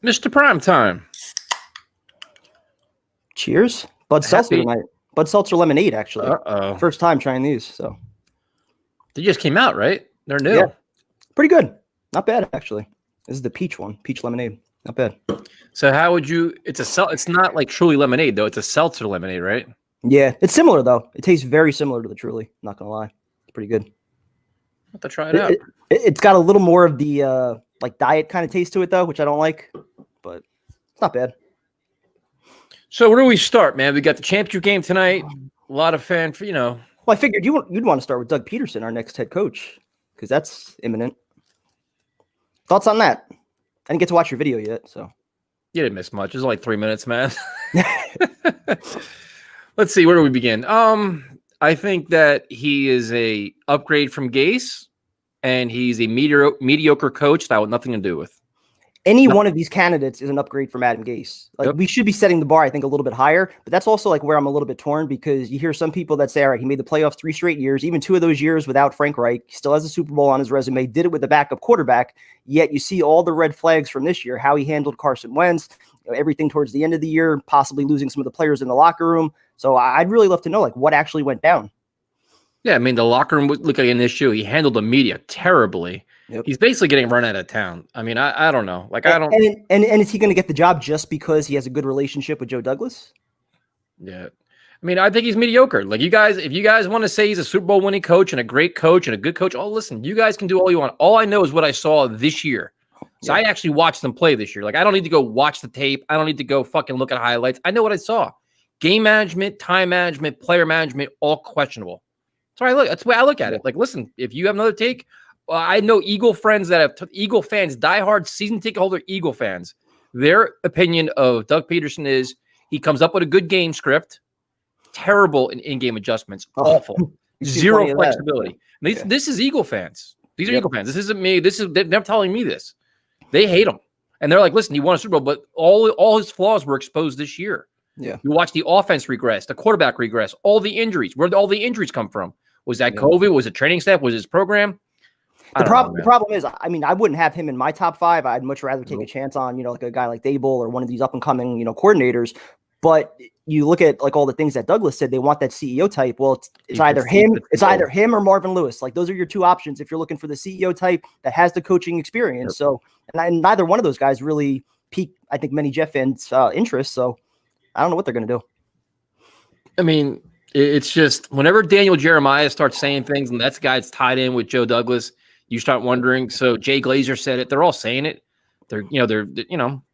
Mr. Primetime. Cheers. Bud Seltzer tonight. Bud Seltzer lemonade, actually. Uh-oh. First time trying these, so. They just came out, right? They're new. Yeah. Pretty good. Not bad, actually. This is the peach one. Peach lemonade. Not bad. So how would you it's not like Truly lemonade, though. It's a seltzer lemonade, right? Yeah. It's similar, though. It tastes very similar to the Truly. Not going to lie. It's pretty good. I'll have to try it out. It's got a little more of the like diet kind of taste to it, though, which I don't like. But it's not bad. So where do we start, man? We got the championship game tonight. A lot of fans, Well, I figured you'd want to start with Doug Pederson, our next head coach, because that's imminent. Thoughts on that? I didn't get to watch your video yet, so. You didn't miss much. It was like 3 minutes, man. Let's see. Where do we begin? I think that he is a upgrade from Gase, and he's a mediocre coach that I have nothing to do with. Any one of these candidates is an upgrade from Adam Gase. Like we should be setting the bar, I think, a little bit higher. But that's also like where I'm a little bit torn because you hear some people that say, all right, he made the playoffs 3 straight years, even 2 of those years without Frank Reich. He still has a Super Bowl on his resume, did it with a backup quarterback. Yet you see all the red flags from this year, how he handled Carson Wentz, everything towards the end of the year, possibly losing some of the players in the locker room. So I'd really love to know like what actually went down. Yeah, I mean, the locker room would look like an issue. He handled the media terribly. Yep. He's basically getting run out of town. I mean, I don't know. Like, I don't. And is he going to get the job just because he has a good relationship with Joe Douglas? Yeah. I mean, I think he's mediocre. Like, if you guys want to say he's a Super Bowl winning coach and a great coach and a good coach, listen, you guys can do all you want. All I know is what I saw this year. So I actually watched them play this year. Like, I don't need to go watch the tape. I don't need to go fucking look at highlights. I know what I saw. Game management, time management, player management, all questionable. That's the way I look at it. Like, listen, if you have another take, I know Eagle friends that have Eagle fans, diehard season ticket holder Eagle fans. Their opinion of Doug Pederson is he comes up with a good game script, terrible in-game adjustments, awful, zero flexibility. This is Eagle fans. These are Eagle fans. This isn't me. They're telling me this. They hate him, and they're like, "Listen, he won a Super Bowl, but all his flaws were exposed this year." Yeah, you watch the offense regress, the quarterback regress, all the injuries. Where did all the injuries come from? Was that COVID? Was it training staff? Was his program? The problem is, I mean, I wouldn't have him in my top 5. I'd much rather take a chance on, like a guy like Dable or one of these up and coming, coordinators. But you look at like all the things that Douglas said, they want that CEO type. Well, it's either him or Marvin Lewis. Like those are your 2 options if you're looking for the CEO type that has the coaching experience. So, and neither one of those guys really piqued, I think, many Jet fans' interest. So I don't know what they're going to do. I mean, it's just whenever Daniel Jeremiah starts saying things, and that's the guy that's tied in with Joe Douglas, you start wondering. So Jay Glazer said it. They're all saying it.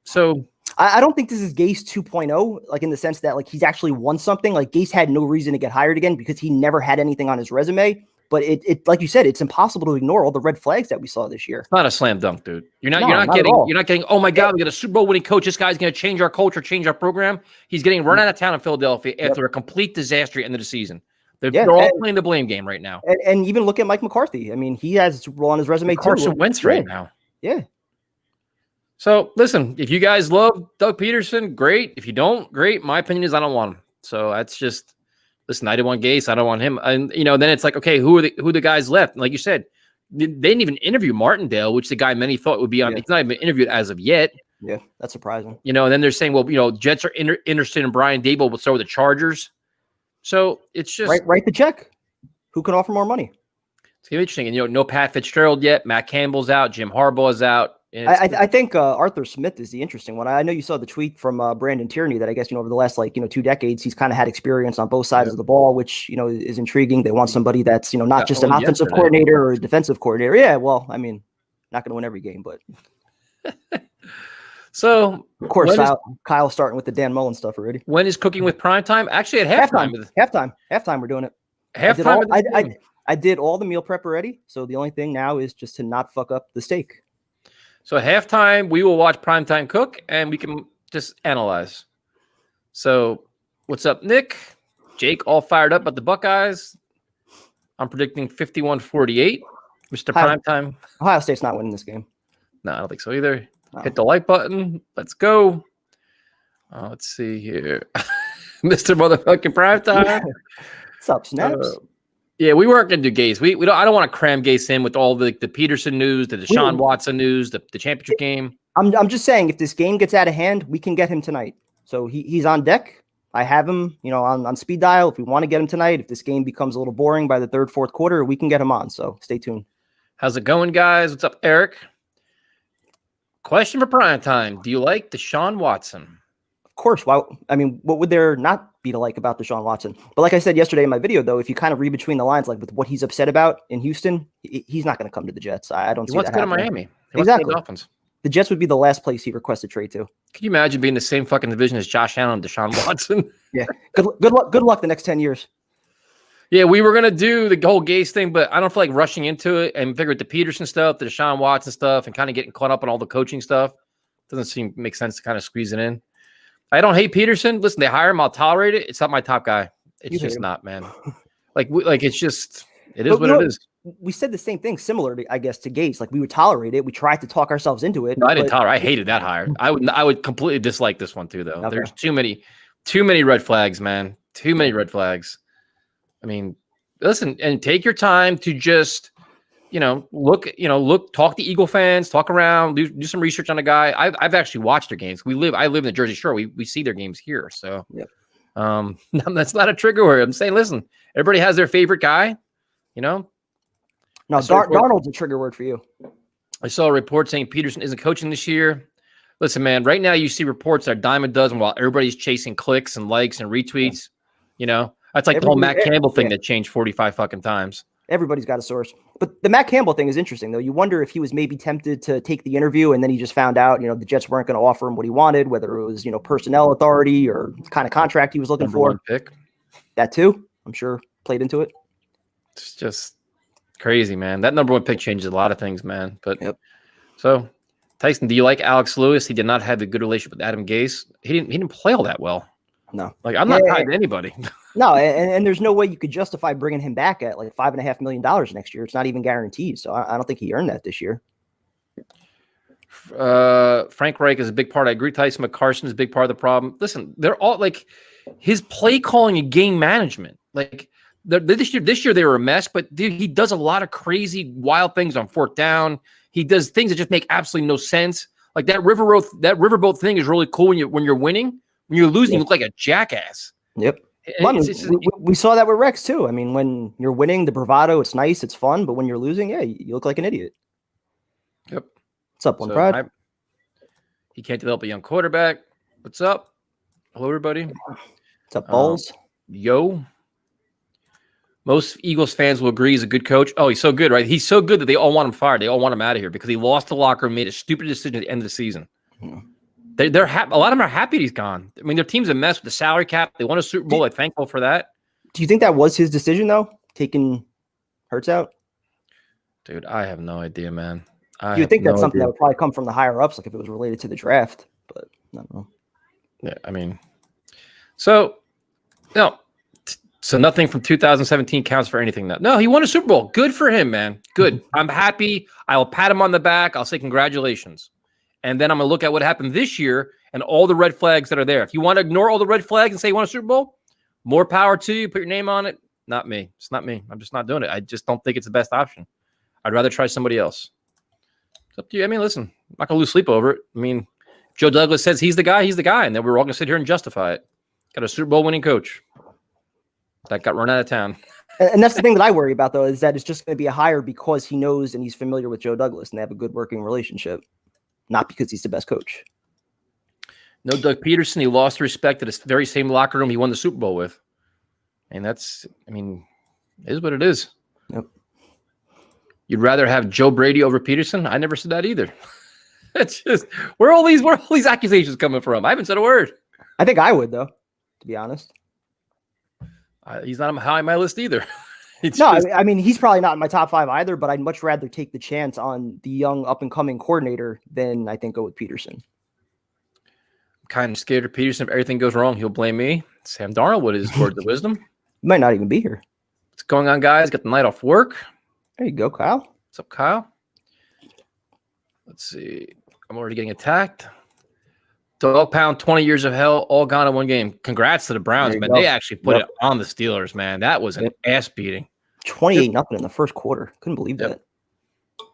So I don't think this is Gase 2.0, like in the sense that like he's actually won something. Like Gase had no reason to get hired again because he never had anything on his resume. But it like you said, it's impossible to ignore all the red flags that we saw this year. It's not a slam dunk, dude. You're not getting, oh my God, we got a Super Bowl winning coach. This guy's going to change our culture, change our program. He's getting run out of town in Philadelphia after a complete disaster at the end of the season. They're all playing the blame game right now. And even look at Mike McCarthy. I mean, he has a Super Bowl on his resume too. Carson Wentz right now. Yeah. So listen, if you guys love Doug Pederson, great. If you don't, great. My opinion is I don't want him. So that's just. Listen, I didn't want Gase. I don't want him. And, then it's like, okay, who are the guys left? And like you said, they didn't even interview Martindale, which the guy many thought would be on. He's not even interviewed as of yet. Yeah, that's surprising. And then they're saying, well, Jets are interested in Brian Dable, but so are the Chargers. So it's just. Write the check. Who can offer more money? It's going to be interesting. And, no Pat Fitzgerald yet. Matt Campbell's out. Jim Harbaugh's out. I think Arthur Smith is the interesting one. I know you saw the tweet from Brandon Tierney that I guess, over the last 2 decades, he's kind of had experience on both sides of the ball, which, is intriguing. They want somebody that's, not just an offensive coordinator or a defensive coordinator. Yeah, well, I mean, not going to win every game, but. So, of course, Kyle's starting with the Dan Mullen stuff already. When is Cooking with Primetime? Actually, at halftime. Halftime, we're doing it. Halftime. I did all the meal prep already. So the only thing now is just to not fuck up the steak. So at halftime, we will watch Primetime Cook, and we can just analyze. So what's up, Nick? Jake, all fired up at the Buckeyes. I'm predicting 51-48. Mr. Primetime. Ohio State's not winning this game. No, I don't think so either. No. Hit the like button. Let's go. Let's see here. Mr. Motherfucking Primetime. What's up, Snaps? Yeah, we weren't going to do Gase. I don't want to cram Gase in with all the Pederson news, the Deshaun Watson news, the championship game. I'm just saying, if this game gets out of hand, we can get him tonight. So he's on deck. I have him, on speed dial. If we want to get him tonight, if this game becomes a little boring by the third, fourth quarter, we can get him on. So stay tuned. How's it going, guys? What's up, Eric? Question for prime time. Do you like Deshaun Watson? Of course. What would there not be to like about Deshaun Watson? But like I said yesterday in my video, though, if you kind of read between the lines, like with what he's upset about in Houston, he's not going to come to the Jets. I don't see that. He wants to go to Miami. Exactly. Dolphins. The Jets would be the last place he requested trade to. Can you imagine being in the same fucking division as Josh Allen and Deshaun Watson? Yeah. Good luck the next 10 years. Yeah, we were going to do the whole Gase thing, but I don't feel like rushing into it and figure out the Pederson stuff, the Deshaun Watson stuff, and kind of getting caught up on all the coaching stuff. Doesn't seem make sense to kind of squeeze it in. I don't hate Pederson. Listen, they hire him. I'll tolerate it. It's not my top guy. It's just not, man. It's just, it is what it is. We said the same thing, similar to, I guess, to Gase. Like, we would tolerate it. We tried to talk ourselves into it. No, I didn't tolerate. I hated that hire. I would completely dislike this one too, though. Okay. There's too many red flags, man. Too many red flags. I mean, listen, and take your time to just, look, talk to Eagle fans, talk around, do some research on a guy. I've actually watched their games. I live in the Jersey Shore. We see their games here. So, yep. That's not a trigger word. I'm saying, listen, everybody has their favorite guy, No, Darnold's a trigger word for you. I saw a report saying Pederson isn't coaching this year. Listen, man, right now you see reports that are dime a dozen while everybody's chasing clicks and likes and retweets, That's like the whole Matt Campbell thing that changed 45 fucking times. Everybody's got a source. But the Matt Campbell thing is interesting, though. You wonder if he was maybe tempted to take the interview and then he just found out, the Jets weren't going to offer him what he wanted, whether it was, personnel authority or kind of contract he was looking for. Pick. That too, I'm sure, played into it. It's just crazy, man. That number one pick changes a lot of things, man. But So, Tyson, do you like Alex Lewis? He did not have a good relationship with Adam Gase. He didn't play all that well. No. I'm not tied to anybody. No, and there's no way you could justify bringing him back at like $5.5 million next year. It's not even guaranteed. So I don't think he earned that this year. Frank Reich is a big part. I agree. Tyson McCarson is a big part of the problem. Listen, they're all like his play calling and game management. Like this year they were a mess, but dude, he does a lot of crazy, wild things on fourth down. He does things that just make absolutely no sense. Like that riverboat thing is really cool when you're winning. When you're losing, you look like a jackass. Yep. Well, we saw that with Rex too. I mean, when you're winning, the bravado, it's nice, it's fun, but when you're losing, you look like an idiot. Yep. What's up, Pride? He can't develop a young quarterback. What's up? Hello, everybody. What's up, Balls? Yo. Most Eagles fans will agree he's a good coach. Oh, he's so good, right? He's so good that they all want him fired. They all want him out of here because he lost the locker room, made a stupid decision at the end of the season. Yeah. They're happy. A lot of them are happy he's gone. I mean, their team's a mess with the salary cap. They won a Super Bowl. They're thankful for that. Do you think that was his decision, though? Taking Hurts out? Dude, I have no idea, man. You think that's something that would probably come from the higher ups, like if it was related to the draft, but I don't know. Yeah, I mean, so nothing from 2017 counts for anything now. No, he won a Super Bowl. Good for him, man. Good. I'm happy. I will pat him on the back. I'll say congratulations. And then I'm going to look at what happened this year and all the red flags that are there. If you want to ignore all the red flags and say you want a Super Bowl, more power to you. Put your name on it. Not me. It's not me. I'm just not doing it. I just don't think it's the best option. I'd rather try somebody else. It's up to you. I mean, listen, I'm not going to lose sleep over it. I mean, Joe Douglas says he's the guy. And then we're all going to sit here and justify it. Got a Super Bowl winning coach that got run out of town. And that's the thing that I worry about, though, is that it's just going to be a hire because he knows and he's familiar with Joe Douglas and they have a good working relationship. Not because he's the best coach. No, Doug Pederson, he lost respect at the very same locker room he won the Super Bowl with. And it is what it is. Yep. You'd rather have Joe Brady over Pederson? I never said that either. It's just, where are all these accusations coming from? I haven't said a word. I think I would, though, to be honest. He's not high on my list either. I mean, he's probably not in my top 5 either, but I'd much rather take the chance on the young up-and-coming coordinator than I think go with Pederson. I'm kind of scared of Pederson. If everything goes wrong, he'll blame me. Sam Darnold with his words of wisdom. He might not even be here. What's going on, guys? Got the night off work. There you go, Kyle. What's up, Kyle? Let's see. I'm already getting attacked. Dog pound, 20 years of hell, all gone in one game. Congrats to the Browns, man. Go. They actually put it on the Steelers, man. That was an ass beating. 28-0 in the first quarter. Couldn't believe that.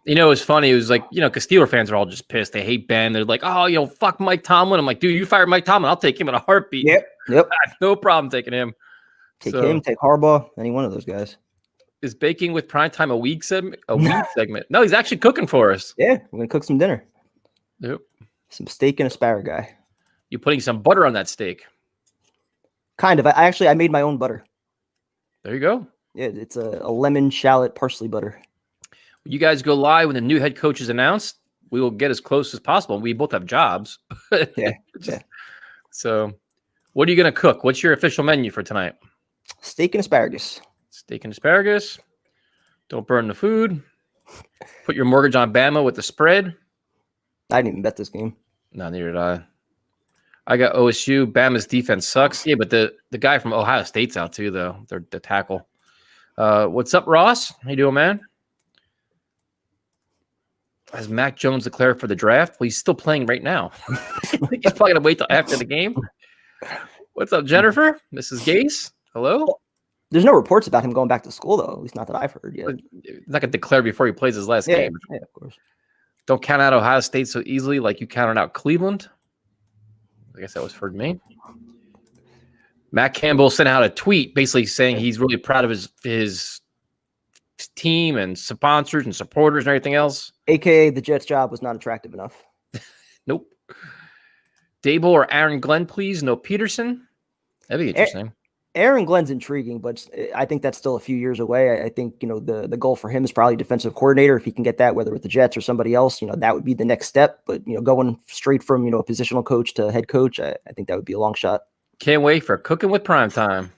You know, it's funny. It was like, because Steeler fans are all just pissed. They hate Ben. They're like, oh, fuck Mike Tomlin. I'm like, dude, you fired Mike Tomlin. I'll take him in a heartbeat. Yep. No problem taking him. Take him, take Harbaugh, any one of those guys. Is baking with primetime a weed segment? No, he's actually cooking for us. Yeah, we're going to cook some dinner. Yep. Some steak and asparagus. You putting some butter on that steak? Kind of. I made my own butter. There you go. Yeah, it's a lemon shallot parsley butter. When you guys go live when the new head coach is announced, we will get as close as possible. We both have jobs. Yeah. So, what are you going to cook? What's your official menu for tonight? Steak and asparagus. Steak and asparagus. Don't burn the food. Put your mortgage on Bama with the spread. I didn't even bet this game. No, neither did I. I got OSU. Bama's defense sucks. Yeah, but the guy from Ohio State's out too, though. They're the tackle. What's up, Ross? How you doing, man? Has Mac Jones declared for the draft? Well, he's still playing right now. He's probably going to wait till after the game. What's up, Jennifer? Mrs. Gase? Hello? There's no reports about him going back to school, though. At least not that I've heard yet. He's not going to declare before he plays his last game. Yeah, of course. Don't count out Ohio State so easily like you counted out Cleveland. I guess that was for me. Matt Campbell sent out a tweet basically saying he's really proud of his team and sponsors and supporters and everything else. AKA the Jets job was not attractive enough. Nope. Dable or Aaron Glenn, please. No Pederson. That'd be interesting. Aaron Glenn's intriguing, but I think that's still a few years away. I think, the goal for him is probably defensive coordinator. If he can get that, whether with the Jets or somebody else, that would be the next step. But, going straight from, a positional coach to head coach, I think that would be a long shot. Can't wait for cooking with prime time.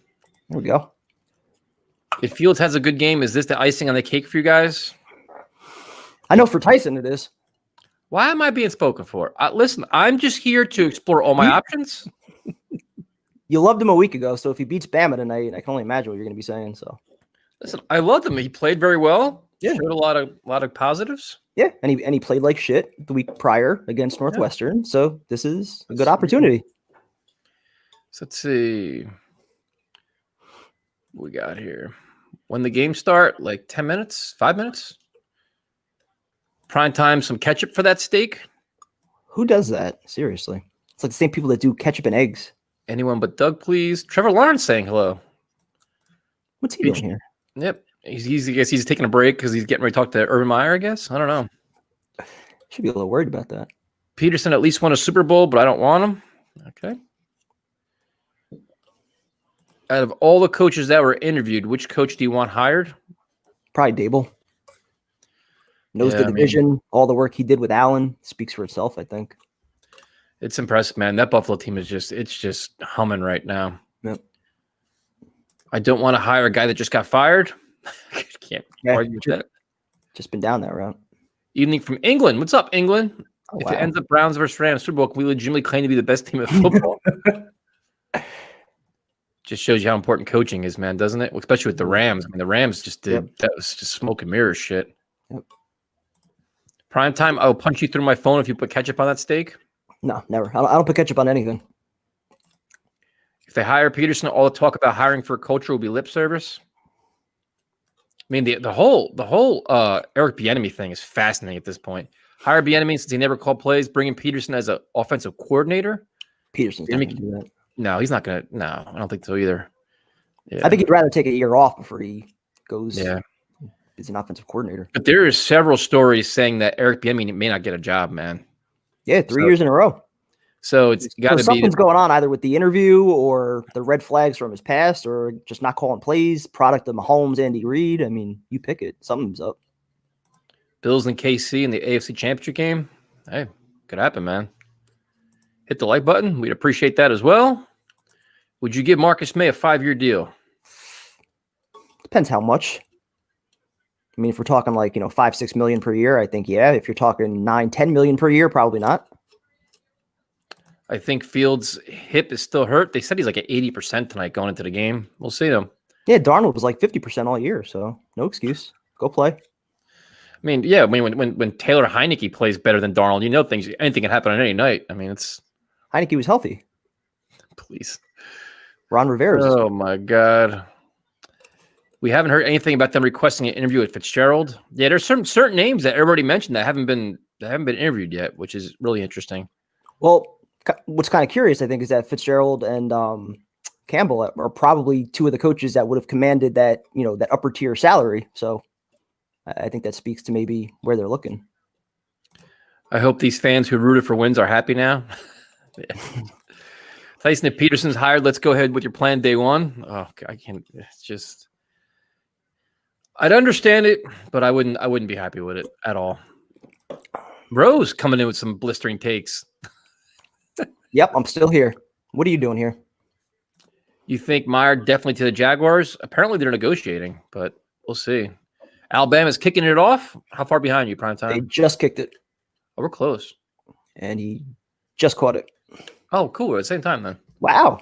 There we go. If Fields has a good game, is this the icing on the cake for you guys? I know for Tyson it is. Why am I being spoken for? Listen, I'm just here to explore all my options. You loved him a week ago, so if he beats Bama tonight, I can only imagine what you're going to be saying. So, listen, I loved him. He played very well. Yeah, showed a lot of positives. Yeah, and he played like shit the week prior against Northwestern. Yeah. So this is a good opportunity. So let's see what we got here. When the game start, like 10 minutes, 5 minutes. Prime time, some ketchup for that steak. Who does that? Seriously, it's like the same people that do ketchup and eggs. Anyone but Doug, please. Trevor Lawrence saying hello. What's he doing here? Yep. I guess he's taking a break because he's getting ready to talk to Urban Meyer, I guess. I don't know. Should be a little worried about that. Pederson at least won a Super Bowl, but I don't want him. Okay. Out of all the coaches that were interviewed, which coach do you want hired? Probably Dable. Knows the division. All the work he did with Allen speaks for itself, I think. It's impressive, man. That Buffalo team is just humming right now. Yep. I don't want to hire a guy that just got fired. Can't argue with that. Just been down that route. Evening from England. What's up, England? Oh, if it ends up Browns versus Rams Super Bowl, can we legitimately claim to be the best team of football? Just shows you how important coaching is, man, doesn't it? Especially with the Rams. I mean, the Rams just did that was just smoke and mirrors shit. Yep. Prime time, I'll punch you through my phone if you put ketchup on that steak. No, never. I don't put ketchup on anything. If they hire Pederson, all the talk about hiring for a culture will be lip service. I mean, the whole Eric Bieniemy thing is fascinating at this point. Hire Bieniemy since he never called plays, bring in Pederson as an offensive coordinator. Peterson's not going to do that. No, he's not going to. No, I don't think so either. Yeah. I think he'd rather take a year off before he goes. Yeah. He's an offensive coordinator. But there is several stories saying that Eric Bieniemy may not get a job, man. Yeah, 3 years in a row. So it's got to be something's going on either with the interview or the red flags from his past or just not calling plays, product of Mahomes, Andy Reid. I mean, you pick it. Something's up. Bills and KC in the AFC Championship game. Hey, could happen, man. Hit the like button. We'd appreciate that as well. Would you give Marcus May a 5-year deal? Depends how much. I mean, if we're talking like, $5-6 million per year, I think, yeah. If you're talking $9-10 million per year, probably not. I think Fields' hip is still hurt. They said he's like at 80% tonight going into the game. We'll see them. Yeah, Darnold was like 50% all year, so no excuse. Go play. I mean, yeah, when Taylor Heineke plays better than Darnold, anything can happen on any night. I mean, it's Heineke was healthy. Please. Ron Rivera. Oh my God. We haven't heard anything about them requesting an interview with Fitzgerald. Yeah, there's certain names that everybody mentioned that haven't been interviewed yet, which is really interesting. Well, what's kind of curious, I think, is that Fitzgerald and Campbell are probably two of the coaches that would have commanded that, that upper tier salary. So I think that speaks to maybe where they're looking. I hope these fans who rooted for wins are happy now. Tyson, if Pederson's hired, let's go ahead with your plan day one. Oh, I can't. It's just. I'd understand it, but I wouldn't be happy with it at all. Rose coming in with some blistering takes. Yep, I'm still here. What are you doing here? You think Meyer definitely to the Jaguars? Apparently they're negotiating, but we'll see. Alabama's kicking it off. How far behind you, prime time? They just kicked it. Oh, we're close. And he just caught it. Oh, cool. We're at the same time then. Wow.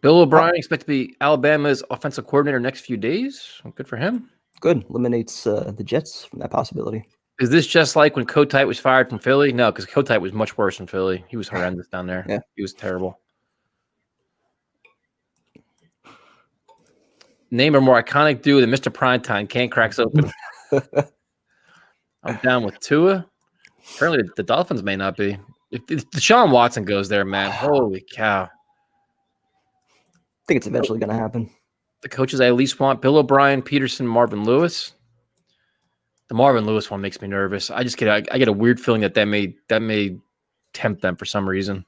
Bill O'Brien expect to be Alabama's offensive coordinator next few days. Good for him. Good. Eliminates the Jets from that possibility. Is this just like when Kotite was fired from Philly? No, because Kotite was much worse in Philly. He was horrendous down there. Yeah. He was terrible. Name a more iconic duo than Mr. Primetime can't cracks open. I'm down with Tua. Apparently the Dolphins may not be. If Deshaun Watson goes there, man, holy cow. I think it's eventually going to happen. The coaches I at least want: Bill O'Brien, Pederson, Marvin Lewis. The Marvin Lewis one makes me nervous. I get a weird feeling that may tempt them for some reason.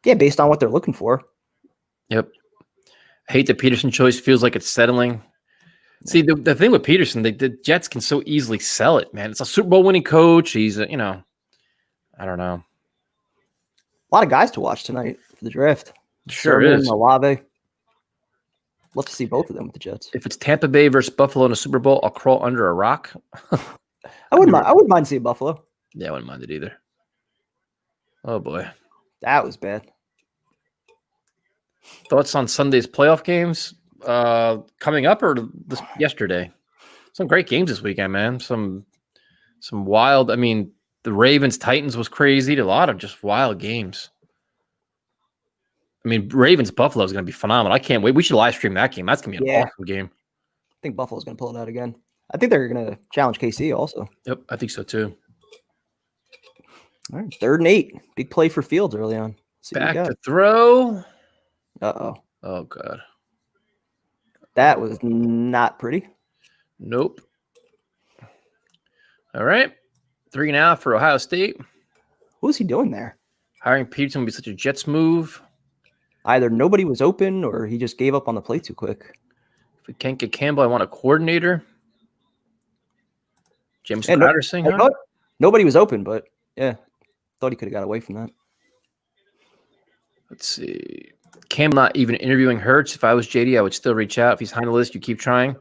Yeah, based on what they're looking for. Yep. I hate the Pederson choice. Feels like it's settling. See, the thing with Pederson, the Jets can so easily sell it, man. It's a Super Bowl winning coach. He's I don't know. A lot of guys to watch tonight for the draft. Sure Sermon, is. Olave. Love to see both of them with the Jets. If it's Tampa Bay versus Buffalo in a Super Bowl, I'll crawl under a rock. I wouldn't mind seeing Buffalo. Yeah, I wouldn't mind it either. Oh boy. That was bad. Thoughts on Sunday's playoff games coming up or yesterday? Some great games this weekend, man. Some wild. I mean, the Ravens Titans was crazy. A lot of just wild games. I mean, Ravens Buffalo is going to be phenomenal. I can't wait. We should live stream that game. That's going to be an awesome game. I think Buffalo's going to pull it out again. I think they're going to challenge KC also. Yep, I think so too. All right, 3rd and 8. Big play for Fields early on. Back to throw. Uh-oh. Oh, God. That was not pretty. Nope. All right. 3 now for Ohio State. What was he doing there? Hiring Pederson would be such a Jets move. Either nobody was open or he just gave up on the play too quick. If we can't get Campbell, I want a coordinator. Jameson Pederson. Nobody was open, but yeah, thought he could have got away from that. Let's see. Campbell not even interviewing Hurts. If I was JD, I would still reach out. If he's high on the list, you keep trying.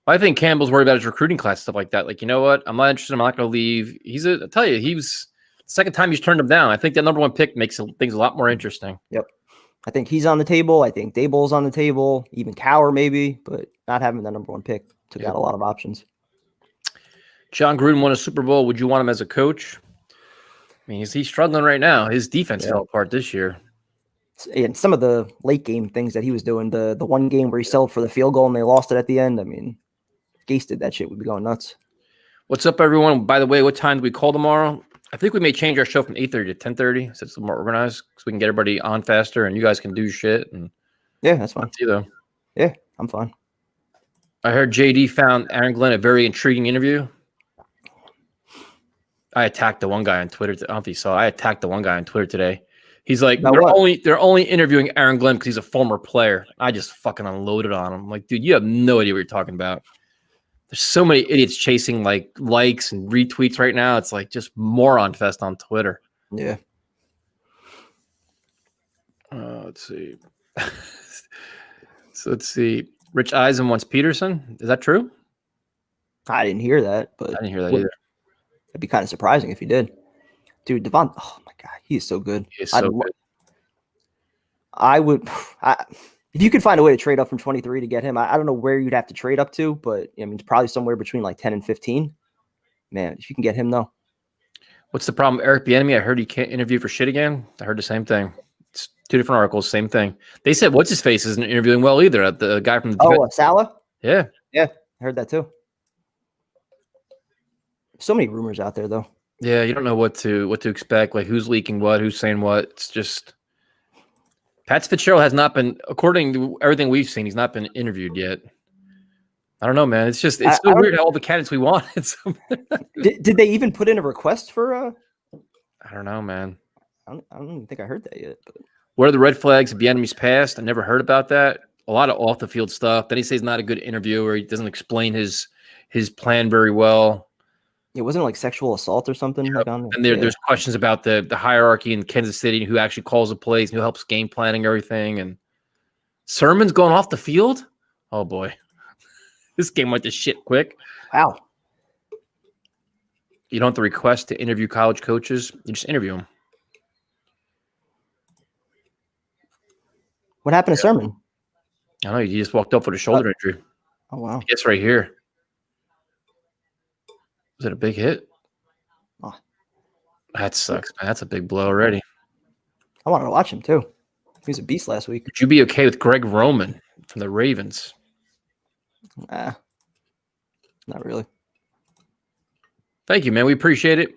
I think Campbell's worried about his recruiting class, stuff like that. Like, you know what? I'm not interested. I'm not going to leave. I tell you, he was the second time he's turned him down. I think that number 1 pick makes things a lot more interesting. Yep. I think he's on the table. I think Daboll's on the table, even Cower maybe, but not having the number 1 pick took out a lot of options. John Gruden won a Super Bowl. Would you want him as a coach? I mean, he's struggling right now. His defense fell apart this year. And some of the late game things that he was doing, the one game where he settled for the field goal and they lost it at the end. I mean, Gase did that shit. We'd be going nuts. What's up, everyone? By the way, what time do we call tomorrow? I think we may change our show from 8:30 to 10:30 so it's a little more organized so we can get everybody on faster and you guys can do shit. And yeah, that's fine. See though. Yeah, I'm fine. I heard JD found Aaron Glenn a very intriguing interview. I attacked the one guy on Twitter. I don't know if you saw. I attacked the one guy on Twitter today. He's like, they're only interviewing Aaron Glenn because he's a former player. I just fucking unloaded on him. I'm like, dude, you have no idea what you're talking about. There's so many idiots chasing like likes and retweets right now. It's like just moron fest on Twitter. Yeah. Let's see. So let's see. Rich Eisen wants Pederson. Is that true? I didn't hear that, but I didn't hear that either. It'd be kind of surprising if he did. Dude, Devon, oh my God, he is so good. He is so good. If you could find a way to trade up from 23 to get him, I don't know where you'd have to trade up to, but I mean, it's probably somewhere between like 10 and 15. Man, if you can get him, though. What's the problem? Eric Bieniemy, I heard he can't interview for shit again. I heard the same thing. It's Two different articles, same thing. They said what's his face isn't interviewing well either. The guy from the Salah. Yeah, I heard that too. So many rumors out there, though. Yeah, you don't know what to expect. Like who's leaking what, who's saying what. It's just Pat Fitzgerald has not been, according to everything we've seen, he's not been interviewed yet. I don't know, man. It's so weird how all the candidates we wanted. Did they even put in a request for? I don't know, man. I don't even think I heard that yet. But. What are the red flags of the enemy's past? I never heard about that. A lot of off the field stuff. Then he says he's not a good interviewer. He doesn't explain his plan very well. It wasn't like sexual assault or something. Yep. And there's questions about the hierarchy in Kansas City and who actually calls the plays and who helps game planning everything. And Sermon's going off the field. Oh boy, this game went to shit quick. Wow. You don't have to request to interview college coaches. You just interview them. What happened to Sermon? I don't know. He just walked up with a shoulder injury. Oh wow. It's right here. Was it a big hit? Oh. That sucks, man. That's a big blow already. I wanted to watch him too. He was a beast last week. Would you be okay with Greg Roman from the Ravens? Not really. Thank you, man. We appreciate it.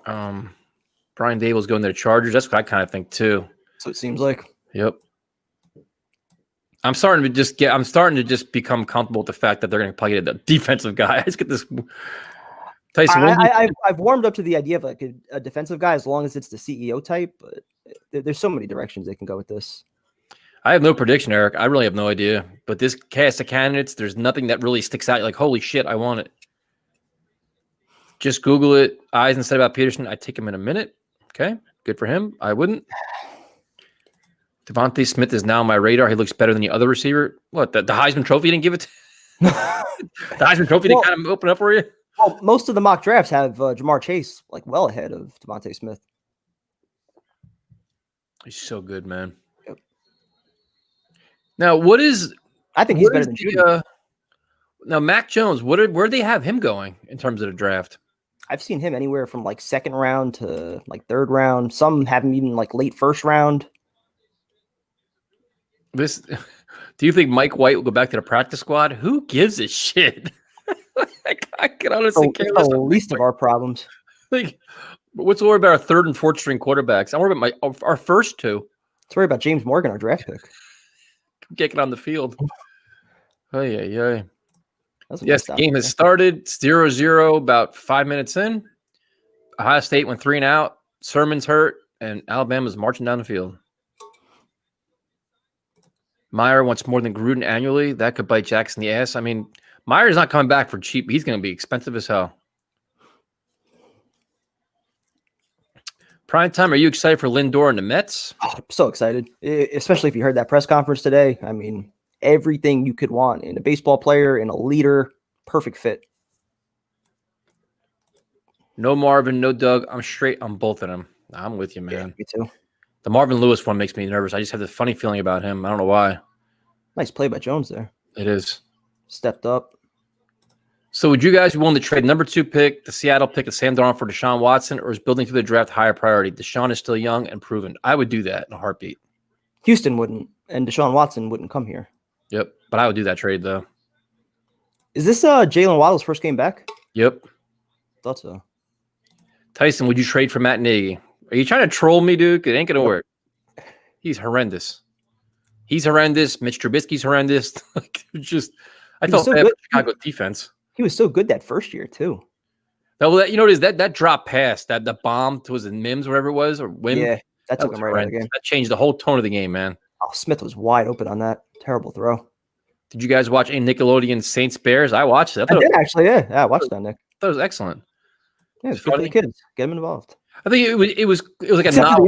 Brian Dable's going to the Chargers. That's what I kind of think too. So it seems like. Yep. I'm starting to just become comfortable with the fact that they're going to probably get a defensive guy. I just get this. Tyson, I've warmed up to the idea of like a defensive guy as long as it's the CEO type, but there's so many directions they can go with this. I have no prediction, Eric. I really have no idea. But this cast of candidates, there's nothing that really sticks out. Like, holy shit, I want it. Just Google it. Eyes and said about Pederson. I'd take him in a minute. Okay, good for him. I wouldn't. Devontae Smith is now on my radar. He looks better than the other receiver. What, the Heisman Trophy didn't give it? The Heisman Trophy didn't kind of open up for you? Well, most of the mock drafts have Jamar Chase like well ahead of Devontae Smith. He's so good, man. Yep. Now, I think he's better than Judy. Now, Mac Jones, where do they have him going in terms of the draft? I've seen him anywhere from like second round to like third round. Some have him even like late first round. Do you think Mike White will go back to the practice squad? Who gives a shit? I can honestly care less. The least of our problems. Like, what's the worry about our third and fourth string quarterbacks? I'm worried about our first two. Let's worry about James Morgan, our draft pick. Kicking on the field. Yes, the game has there. started. 0-0 about 5 minutes in. Ohio State went 3 and out. Sermon's hurt, and Alabama's marching down the field. Meyer wants more than Gruden annually. That could bite Jackson in the ass. I mean, Meyer's not coming back for cheap. He's going to be expensive as hell. Prime time, are you excited for Lindor and the Mets? Oh, I'm so excited, especially if you heard that press conference today. I mean, everything you could want in a baseball player, in a leader, perfect fit. No Marvin, no Doug. I'm straight on both of them. I'm with you, man. Yeah, me too. The Marvin Lewis one makes me nervous. I just have this funny feeling about him. I don't know why. Nice play by Jones there. It is. Stepped up. So would you guys be willing to trade number 2 pick, the Seattle pick of Sam Darnold for Deshaun Watson, or is building through the draft higher priority? Deshaun is still young and proven. I would do that in a heartbeat. Houston wouldn't, and Deshaun Watson wouldn't come here. Yep, but I would do that trade, though. Is this Jalen Waddle's first game back? Yep. Thought so. Tyson, would you trade for Matt Nagy? Are you trying to troll me, dude? It ain't going to work. He's horrendous. Mitch Trubisky's horrendous. I felt bad for Chicago defense. He was so good that first year, too. Well, you know what it is? That drop pass, that the bomb was it Mims, whatever it was, or Wim? Yeah, that took him right out of the game. That changed the whole tone of the game, man. Oh, Smith was wide open on that. Terrible throw. Did you guys watch any Nickelodeon Saints Bears? I watched it. I did actually, yeah. I watched that, Nick. That was excellent. Yeah, it's good for the kids. Get them involved. I think it was like a novel.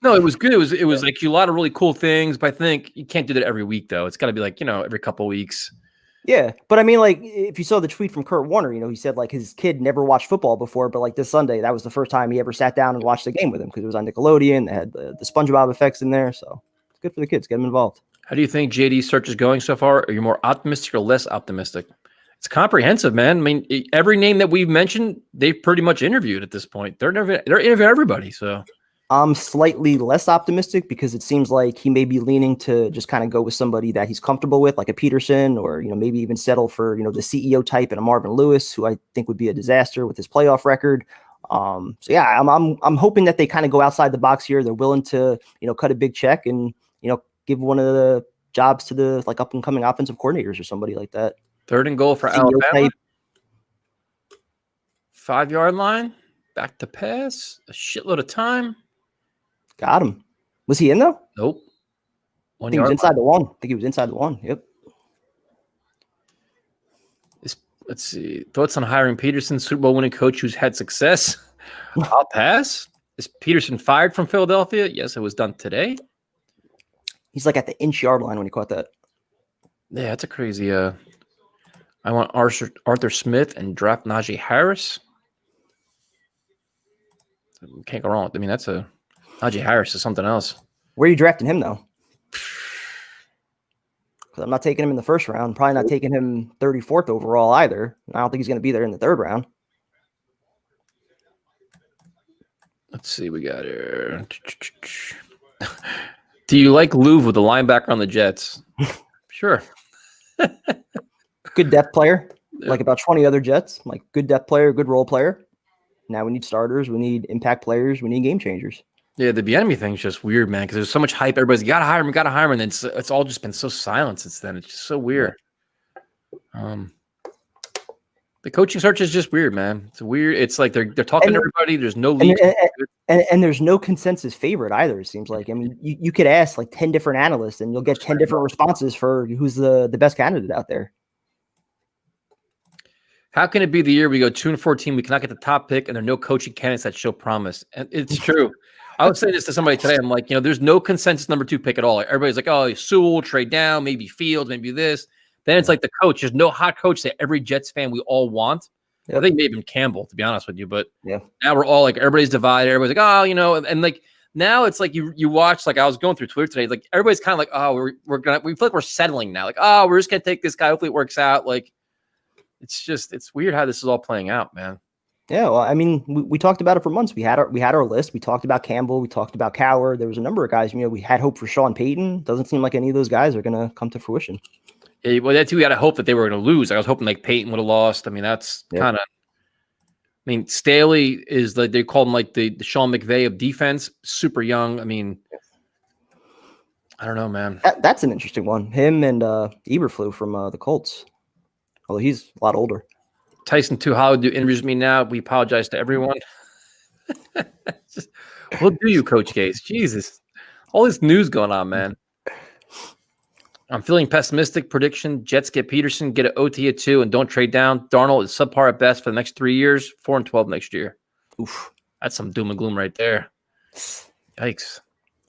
No, it was good. It was like a lot of really cool things, but I think you can't do that every week, though. It's got to be like, every couple of weeks. Yeah, but I mean, like, if you saw the tweet from Kurt Warner, he said like his kid never watched football before, but like this Sunday, that was the first time he ever sat down and watched the game with him because it was on Nickelodeon. They had the SpongeBob effects in there, so it's good for the kids. Get them involved. How do you think JD's search is going so far? Are you more optimistic or less optimistic? It's comprehensive, man. I mean, every name that we've mentioned, they've pretty much interviewed at this point. They're interviewing everybody, so I'm slightly less optimistic because it seems like he may be leaning to just kind of go with somebody that he's comfortable with, like a Pederson, or maybe even settle for the CEO type and a Marvin Lewis, who I think would be a disaster with his playoff record. So yeah, I'm hoping that they kind of go outside the box here. They're willing to cut a big check and give one of the jobs to the up and coming offensive coordinators or somebody like that. 3rd and goal for CEO Alabama. type. 5-yard line. Back to pass. A shitload of time. Got him. Was he in though? Nope. I think he was inside the one. I think he was inside the one. Yep. Let's see. Thoughts on hiring Pederson, Super Bowl winning coach who's had success? I'll pass. Is Pederson fired from Philadelphia? Yes, it was done today. He's like at the inch-yard line when he caught that. Yeah, that's a crazy. I want Arthur Smith and draft Najee Harris. Can't go wrong. I mean, Najee Harris is something else. Where are you drafting him though? Because I'm not taking him in the first round. Probably not taking him 34th overall either. I don't think he's going to be there in the 3rd round. Let's see. We got here. Do you like Louvre with the linebacker on the Jets? Sure. Good depth player. Like about 20 other Jets. Like good depth player, good role player. Now we need starters. We need impact players. We need game changers. Yeah, the Bieniemy thing's just weird, man, because there's so much hype. Everybody's got to hire him, got to hire him, and then it's all just been so silent since then. It's just so weird. The coaching search is just weird, man. It's weird. It's like they're talking to everybody. There's no lead. And there's no consensus favorite either, it seems like. I mean, you could ask like 10 different analysts, and you'll get 10 different responses for who's the best candidate out there. How can it be the year we go 2-14, we cannot get the top pick, and there are no coaching candidates that show promise? And it's true. I would say this to somebody today. I'm like, there's no consensus number 2 pick at all. Like, everybody's like, oh, Sewell, trade down, maybe Fields, maybe this. Then it's like the coach. There's no hot coach that every Jets fan we all want. Yep. I think maybe Campbell, to be honest with you. But now we're all like, everybody's divided. Everybody's like, oh, and like now it's like you watch, like I was going through Twitter today. Like everybody's kind of like, oh, we feel like we're settling now. Like, oh, we're just gonna take this guy. Hopefully it works out. Like it's weird how this is all playing out, man. Yeah, well, I mean, we talked about it for months. We had our list. We talked about Campbell. We talked about Cowher. There was a number of guys. We had hope for Sean Payton. Doesn't seem like any of those guys are going to come to fruition. Yeah, well, that's who we got to hope that they were going to lose. I was hoping like Payton would have lost. I mean, that's kind of. I mean, Staley is they call him like the Sean McVay of defense. Super young. I mean, I don't know, man. That's an interesting one. Him and Eberflus from the Colts. Although he's a lot older. Tyson too Hollywood do interviews with me now. We apologize to everyone. What do you, Coach Case? Jesus. All this news going on, man. I'm feeling pessimistic. Prediction: Jets get Pederson, get an OT at 2, and don't trade down. Darnold is subpar at best for the next 3 years. 4-12 next year. Oof, that's some doom and gloom right there. Yikes.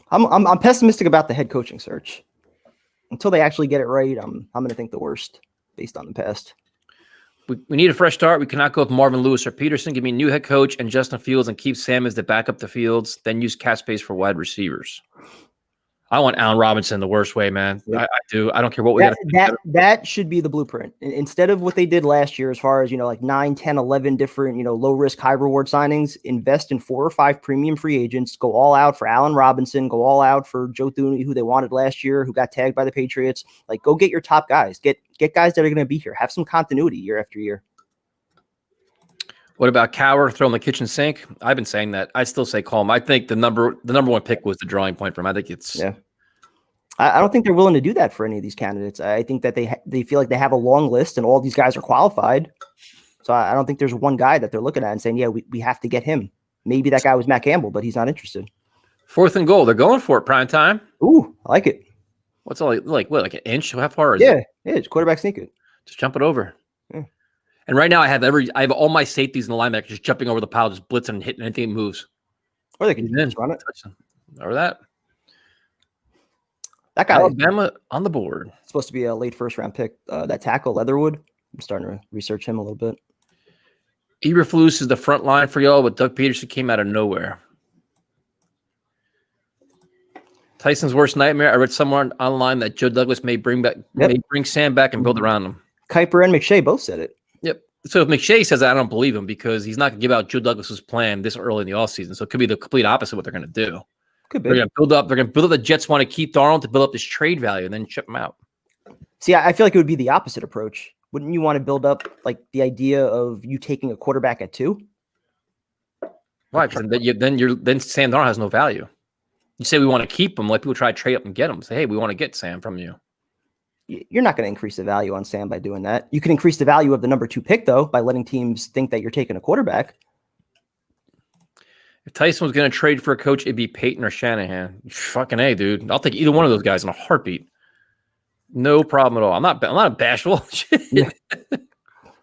I'm pessimistic about the head coaching search. Until they actually get it right, I'm going to think the worst based on the past. We need a fresh start. We cannot go with Marvin Lewis or Pederson. Give me a new head coach and Justin Fields, and keep Sam as the backup to Fields. Then use cap space for wide receivers. I want Allen Robinson the worst way, man. Yep. I do. I don't care what we got. That should be the blueprint. Instead of what they did last year, as far as, like 9, 10, 11 different, low risk, high reward signings, invest in 4 or 5 premium free agents, go all out for Allen Robinson, go all out for Joe Thuney, who they wanted last year, who got tagged by the Patriots. Like, go get your top guys. Get guys that are going to be here. Have some continuity year after year. What about Cowher? Throw in the kitchen sink. I've been saying that. I still say call him. I think the number 1 pick was the drawing point for him. I think it's I don't think they're willing to do that for any of these candidates. I think that they feel like they have a long list and all these guys are qualified. So I don't think there's one guy that they're looking at and saying, yeah, we have to get him. Maybe that guy was Matt Campbell, but he's not interested. 4th and goal. They're going for it. Prime time. Ooh, I like it. What's all like an inch? How far is it? Yeah, it's quarterback sneak it. Just jump it over. Yeah. And right now I have all my safeties in the linebacker just jumping over the pile, just blitzing and hitting anything that moves. Or they can just run it. Or that. That guy, Alabama on the board. Supposed to be a late first round pick. That tackle, Leatherwood. I'm starting to research him a little bit. Eberflus is the front line for y'all, but Doug Pederson came out of nowhere. Tyson's worst nightmare. I read somewhere online that Joe Douglas may bring Sam back and build around him. Kuiper and McShay both said it. Yep. So if McShay says that, I don't believe him because he's not going to give out Joe Douglas's plan this early in the offseason. So it could be the complete opposite of what they're going to do. Could be. They're going to build up. They're going to build up. The Jets want to keep Darnold to build up this trade value and then ship him out. See, I feel like it would be the opposite approach. Wouldn't you want to build up like the idea of you taking a quarterback at 2? Why? Because then Sam Darnold has no value. You say we want to keep him, let people try to trade up and get him. Say, hey, we want to get Sam from you. You're not going to increase the value on Sam by doing that. You can increase the value of the number 2 pick, though, by letting teams think that you're taking a quarterback. If Tyson was going to trade for a coach, it'd be Peyton or Shanahan. Fucking A, dude. I'll take either one of those guys in a heartbeat. No problem at all. I'm not bashful. Yeah.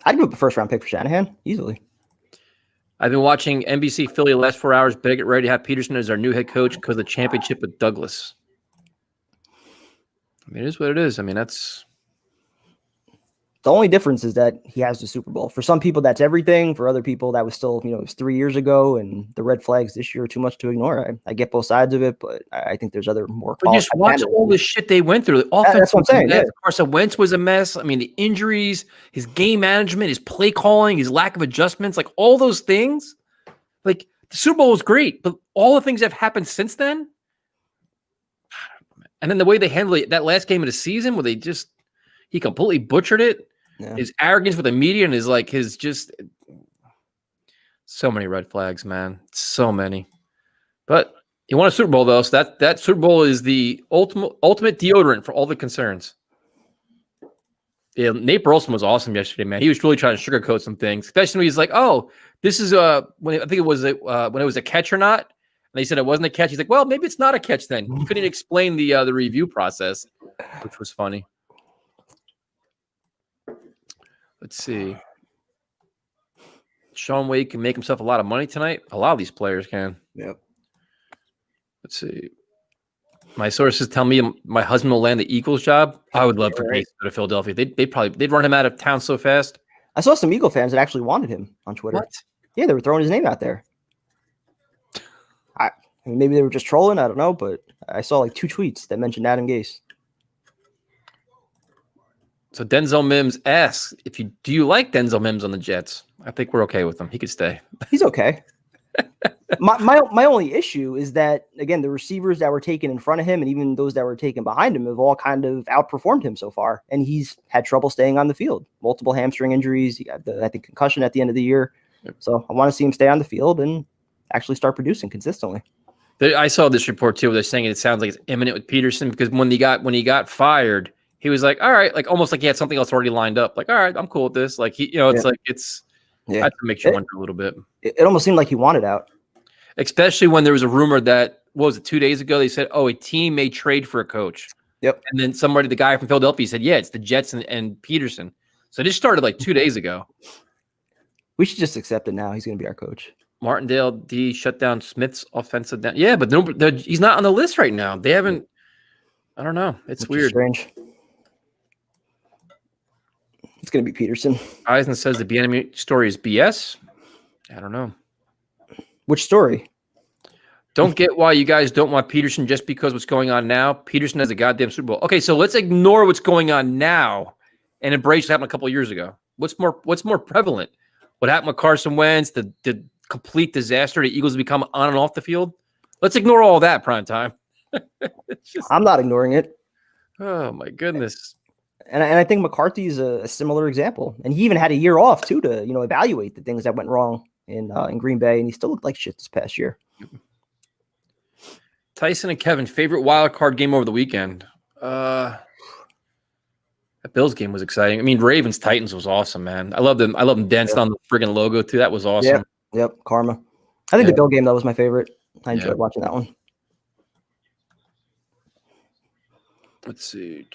I'd give up a first-round pick for Shanahan, easily. I've been watching NBC Philly the last 4 hours. Better get ready to have Pederson as our new head coach because of the championship with Douglas. I mean, it is what it is. I mean, that's the only difference is that he has the Super Bowl. For some people, that's everything. For other people, that was still, it was 3 years ago, and the red flags this year are too much to ignore. I get both sides of it, but I think there's other more. But just watch all the shit they went through. The offense, that's what I'm saying. Yeah. Carson Wentz was a mess. I mean, the injuries, his game management, his play calling, his lack of adjustments, like all those things. Like the Super Bowl was great, but all the things that have happened since then. And then the way they handled it, that last game of the season where he completely butchered it. Yeah. His arrogance with the media and his just so many red flags, man. So many. But he won a Super Bowl, though. So that Super Bowl is the ultimate deodorant for all the concerns. Yeah, Nate Burleson was awesome yesterday, man. He was really trying to sugarcoat some things, especially when he's like, "Oh, this is when I think it was when it was a catch or not." And they said it wasn't a catch. He's like, "Well, maybe it's not a catch then." He couldn't explain the review process, which was funny. Let's see. Sean Wade can make himself a lot of money tonight. A lot of these players can. Yep. Let's see. My sources tell me my husband will land the Eagles job. I would love for Payton to go to Philadelphia. They'd run him out of town so fast. I saw some Eagle fans that actually wanted him on Twitter. What? Yeah, they were throwing his name out there. I mean, maybe they were just trolling. I don't know, but I saw like 2 tweets that mentioned Adam Gase. So Denzel Mims asks, do you like Denzel Mims on the Jets? I think we're okay with him. He could stay. He's okay. my only issue is that, again, the receivers that were taken in front of him and even those that were taken behind him have all kind of outperformed him so far. And he's had trouble staying on the field. Multiple hamstring injuries. He got I think, concussion at the end of the year. Yep. So I want to see him stay on the field and actually start producing consistently. I saw this report, too, where they're saying it sounds like it's imminent with Pederson because when he got fired, he was like, all right, like almost like he had something else already lined up. Like, all right, I'm cool with this. Like, I have to make you wonder a little bit. It almost seemed like he wanted out. Especially when there was a rumor that, what was it, 2 days ago? They said, a team may trade for a coach. Yep. And then the guy from Philadelphia said, yeah, it's the Jets and Pederson. So this started like 2 days ago. We should just accept it now. He's going to be our coach. Martindale D shut down Smith's offensive down. Yeah, but he's not on the list right now. They haven't. I don't know. It's weird. Strange. It's going to be Pederson. Eisen says the Bieniemy story is BS. I don't know. Which story? Don't get why you guys don't want Pederson just because what's going on now. Pederson has a goddamn Super Bowl. Okay, so let's ignore what's going on now and embrace what happened a couple of years ago. What's more prevalent? What happened with Carson Wentz, the complete disaster, the Eagles become on and off the field? Let's ignore all that, prime time. I'm not ignoring it. Oh, my goodness. And I think McCarthy is a similar example. And he even had a year off, too, to evaluate the things that went wrong in Green Bay, and he still looked like shit this past year. Tyson and Kevin, favorite wild card game over the weekend? That Bills game was exciting. I mean, Ravens Titans was awesome, man. I love them. I love them dancing on the friggin' logo too. That was awesome. Yep. Karma. I think the Bill game, that was my favorite. I enjoyed watching that one. Let's see.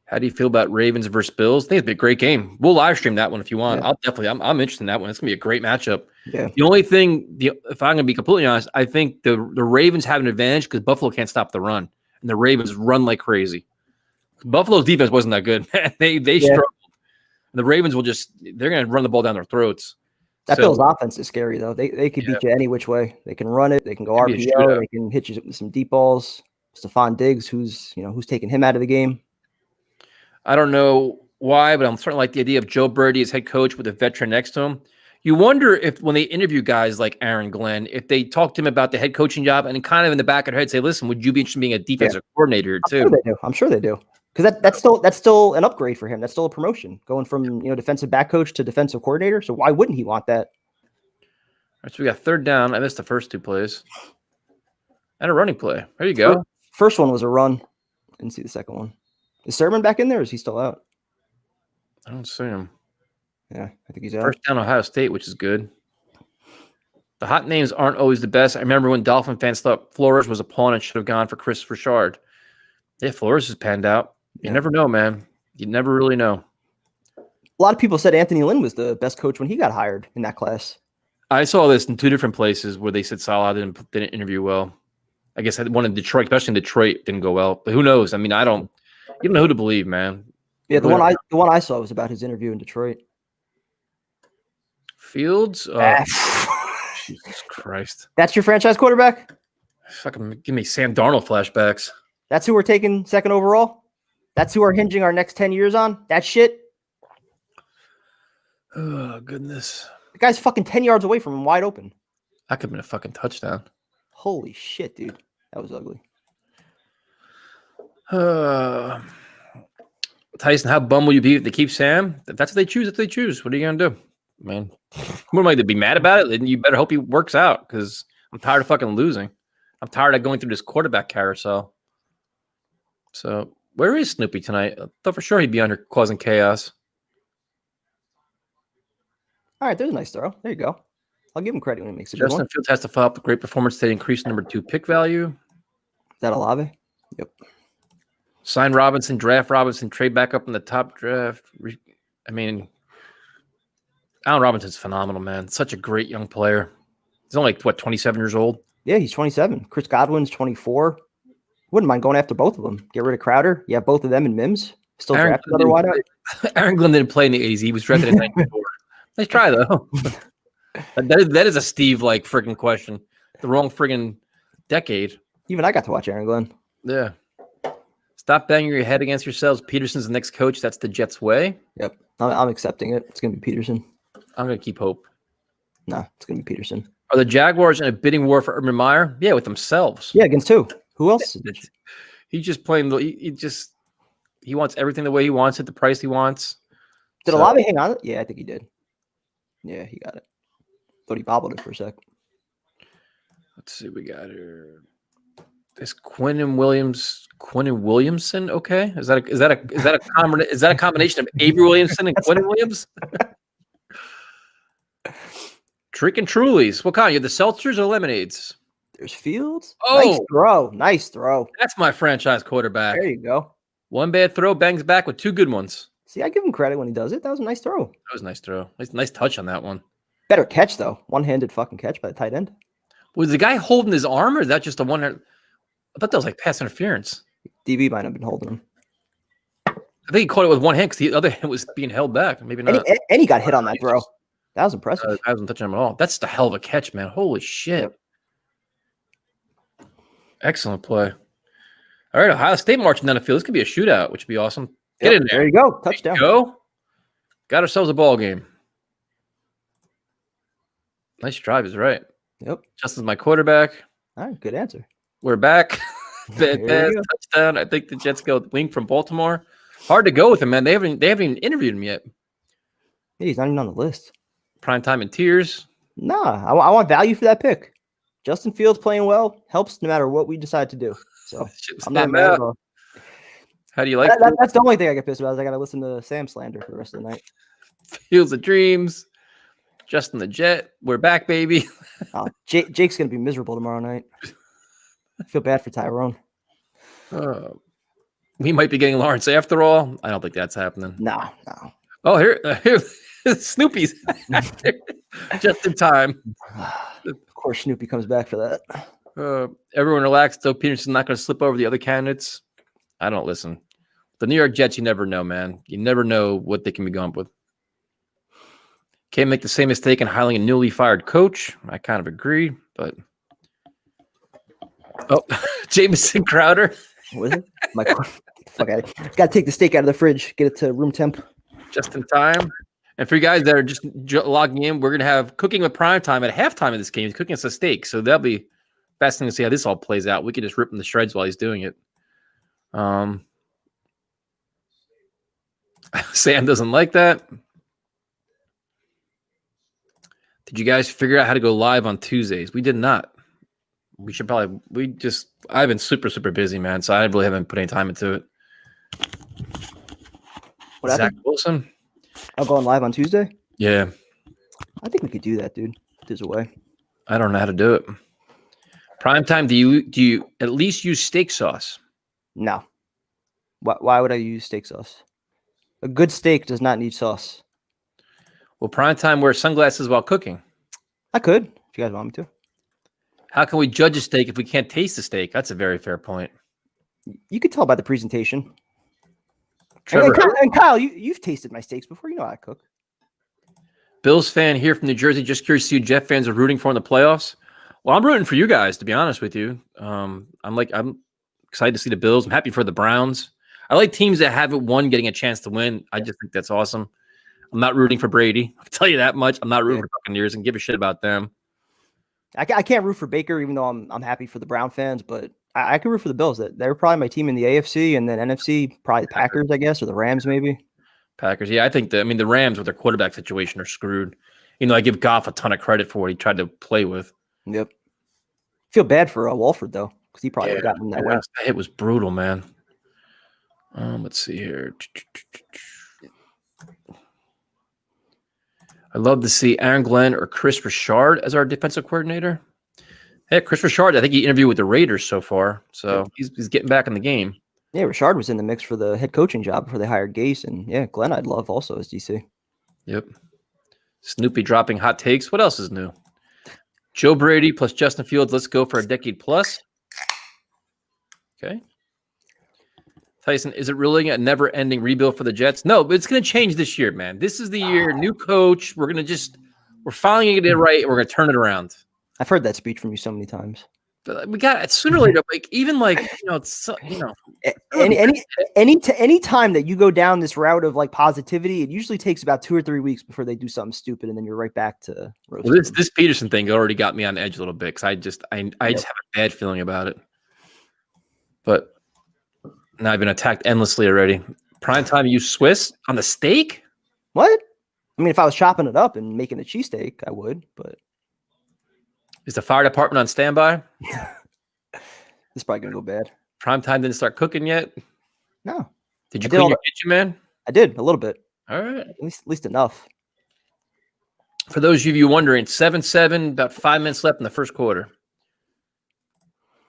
How do you feel about Ravens versus Bills? I think it'd be a great game. We'll live stream that one if you want. Yeah. I'm interested in that one. It's gonna be a great matchup. Yeah. The only thing, if I'm gonna be completely honest, I think the Ravens have an advantage because Buffalo can't stop the run, and the Ravens run like crazy. Buffalo's defense wasn't that good, man. They struggled. And the Ravens they're gonna run the ball down their throats. That Bills offense is scary though. They could beat you any which way. They can run it. They can go RPO. They can hit you with some deep balls. Stephon Diggs, who's taking him out of the game. I don't know why, but I'm starting to like the idea of Joe Brady as head coach with a veteran next to him. You wonder if when they interview guys like Aaron Glenn, if they talk to him about the head coaching job and kind of in the back of their head say, listen, would you be interested in being a defensive coordinator too? I'm sure they do. Because that's still an upgrade for him. That's still a promotion going from defensive back coach to defensive coordinator. So why wouldn't he want that? All right, so we got third down. I missed the first two plays. And a running play. There you go. First one was a run. Didn't see the second one. Is Sermon back in there or is he still out? I don't see him. Yeah, I think he's out. First down Ohio State, which is good. The hot names aren't always the best. I remember when Dolphin fans thought Flores was a pawn and should have gone for Chris Richard. Yeah, Flores has panned out. You never know, man. You never really know. A lot of people said Anthony Lynn was the best coach when he got hired in that class. I saw this in two different places where they said Salah didn't interview well. I guess one in Detroit, especially in Detroit, didn't go well. But who knows? I mean, you don't know who to believe, man. Yeah, the one I saw was about his interview in Detroit. Fields? Jesus Christ. That's your franchise quarterback? Fucking give me Sam Darnold flashbacks. That's who we're taking second overall? That's who we're hinging our next 10 years on? That shit? Oh, goodness. The guy's fucking 10 yards away from him, wide open. That could have been a fucking touchdown. Holy shit, dude. That was ugly. Tyson, how bummed will you be if they keep Sam? If that's what they choose, What are you going to do? Man, what am I to be mad about it? Then you better hope he works out because I'm tired of fucking losing. I'm tired of going through this quarterback carousel. So, where is Snoopy tonight? I thought for sure he'd be under causing chaos. All right, there's a nice throw. There you go. I'll give him credit when he makes it. Justin Fields has to follow up with great performance to increase number 2 pick value. Is that Olave? Yep. Sign Robinson, draft Robinson, trade back up in the top draft. I mean, Allen Robinson's phenomenal, man. Such a great young player. He's only 27 years old? Yeah, he's 27. Chris Godwin's 24. Wouldn't mind going after both of them. Get rid of Crowder. You have both of them in Mims. Still draft another wideout. Aaron Glenn didn't play in the 80s. He was drafted in 94. Nice try, though. That is a Steve-like freaking question. The wrong friggin' decade. Even I got to watch Aaron Glenn. Yeah. Stop banging your head against yourselves. Peterson's the next coach. That's the Jets' way. Yep. I'm accepting it. It's going to be Pederson. I'm going to keep hope. No, it's going to be Pederson. Are the Jaguars in a bidding war for Urban Meyer? Yeah, with themselves. Yeah, against who? Who else? He's just playing. He wants everything the way he wants it, the price he wants. Did Olave hang on? Yeah, I think he did. Yeah, he got it. Thought he bobbled it for a sec. Let's see what we got here. Is Quinnen Williamson okay? Is that a combination of Avery Williamson and Quinnen Williams? Trick and Trulies. What kind? You have the seltzers or lemonades? There's Fields. Oh, nice throw. That's my franchise quarterback. There you go. One bad throw, bangs back with 2 good ones. See, I give him credit when he does it. That was a nice throw. That was a nice throw. Nice touch on that one. Better catch though. One-handed fucking catch by the tight end. Was the guy holding his arm, or is that just a one-hand? I thought that was like pass interference. DB might have been holding him. I think he caught it with one hand because the other hand was being held back. Maybe not. And he got hit on that throw. That was impressive. I wasn't touching him at all. That's the hell of a catch, man. Holy shit. Yep. Excellent play. All right, Ohio State marching down the field. This could be a shootout, which would be awesome. Get in there. There you go. Touchdown. Go. Got ourselves a ball game. Nice drive is right. Yep. Justin's my quarterback. All right, good answer. We're back. Bad pass, touchdown. I think the Jets go with Wing from Baltimore. Hard to go with him, man. They haven't even interviewed him yet. Yeah, he's not even on the list. Prime time in tears. Nah, I want value for that pick. Justin Fields playing well helps no matter what we decide to do. So I'm not mad at all. How do you like that? That's the only thing I get pissed about is I got to listen to Sam slander for the rest of the night. Fields of dreams. Justin the Jet. We're back, baby. Jake's going to be miserable tomorrow night. I feel bad for Tyrone. We might be getting Lawrence after all. I don't think that's happening. No. Oh, here Snoopy's just in time. Of course, Snoopy comes back for that. Everyone relax. Though Peterson's not going to slip over the other candidates. I don't listen. The New York Jets, you never know, man. You never know what they can be going with. Can't make the same mistake in hiring a newly fired coach. I kind of agree, but Jamison Crowder. Was it? Fuck it. Got to take the steak out of the fridge, get it to room temp. Just in time. And for you guys that are just logging in, we're going to have Cooking with Prime Time at halftime of this game. He's cooking us a steak. So that'll be fascinating to see how this all plays out. We could just rip him to shreds while he's doing it. Sam doesn't like that. Did you guys figure out how to go live on Tuesdays? We did not. We should probably, I've been super, super busy, man. So I really haven't put any time into it. What Zach happened? Wilson. I'm going live on Tuesday? Yeah. I think we could do that, dude. There's a way. I don't know how to do it. Primetime, do you at least use steak sauce? No. Why would I use steak sauce? A good steak does not need sauce. Well, primetime wear sunglasses while cooking. I could, if you guys want me to. How can we judge a steak if we can't taste the steak? That's a very fair point. You could tell by the presentation. Trevor, And Kyle, you've tasted my steaks before. You know how I cook. Bills fan here from New Jersey. Just curious to see who Jet fans are rooting for in the playoffs. Well, I'm rooting for you guys, to be honest with you. I'm excited to see the Bills. I'm happy for the Browns. I like teams that haven't won getting a chance to win. I just think that's awesome. I'm not rooting for Brady. I'll tell you that much. I'm not rooting for Buccaneers and give a shit about them. I can't root for Baker, even though I'm happy for the Brown fans, but I can root for the Bills. They're probably my team in the AFC, and then NFC, probably the Packers, I guess, or the Rams, maybe. Packers, yeah. I think the Rams with their quarterback situation are screwed. I give Goff a ton of credit for what he tried to play with. Yep. Feel bad for Walford, though, because he probably got him that way. That hit was brutal, man. Let's see here. I'd love to see Aaron Glenn or Chris Richard as our defensive coordinator. Hey, Chris Richard, I think he interviewed with the Raiders so far, so he's getting back in the game. Yeah, Richard was in the mix for the head coaching job before they hired Gase, and yeah, Glenn I'd love also as DC. Yep. Snoopy dropping hot takes. What else is new? Joe Brady plus Justin Fields. Let's go for a decade plus. Okay. Tyson, is it really a never-ending rebuild for the Jets? No, but it's going to change this year, man. This is the year. New coach. We're finally going to get it right. We're going to turn it around. I've heard that speech from you so many times. But we got it sooner or later. Any time that you go down this route of like positivity, it usually takes about 2 or 3 weeks before they do something stupid, and then you're right back to roasting. Well, this Pederson thing already got me on edge a little bit because I just have a bad feeling about it. But now I've been attacked endlessly already. Primetime, you Swiss on the steak? What? I mean, if I was chopping it up and making a cheesesteak, I would, but. Is the fire department on standby? This is probably going to go bad. Primetime didn't start cooking yet? No. Did you clean your kitchen, man? I did, a little bit. All right. At least enough. For those of you wondering, 7-7, about 5 minutes left in the first quarter.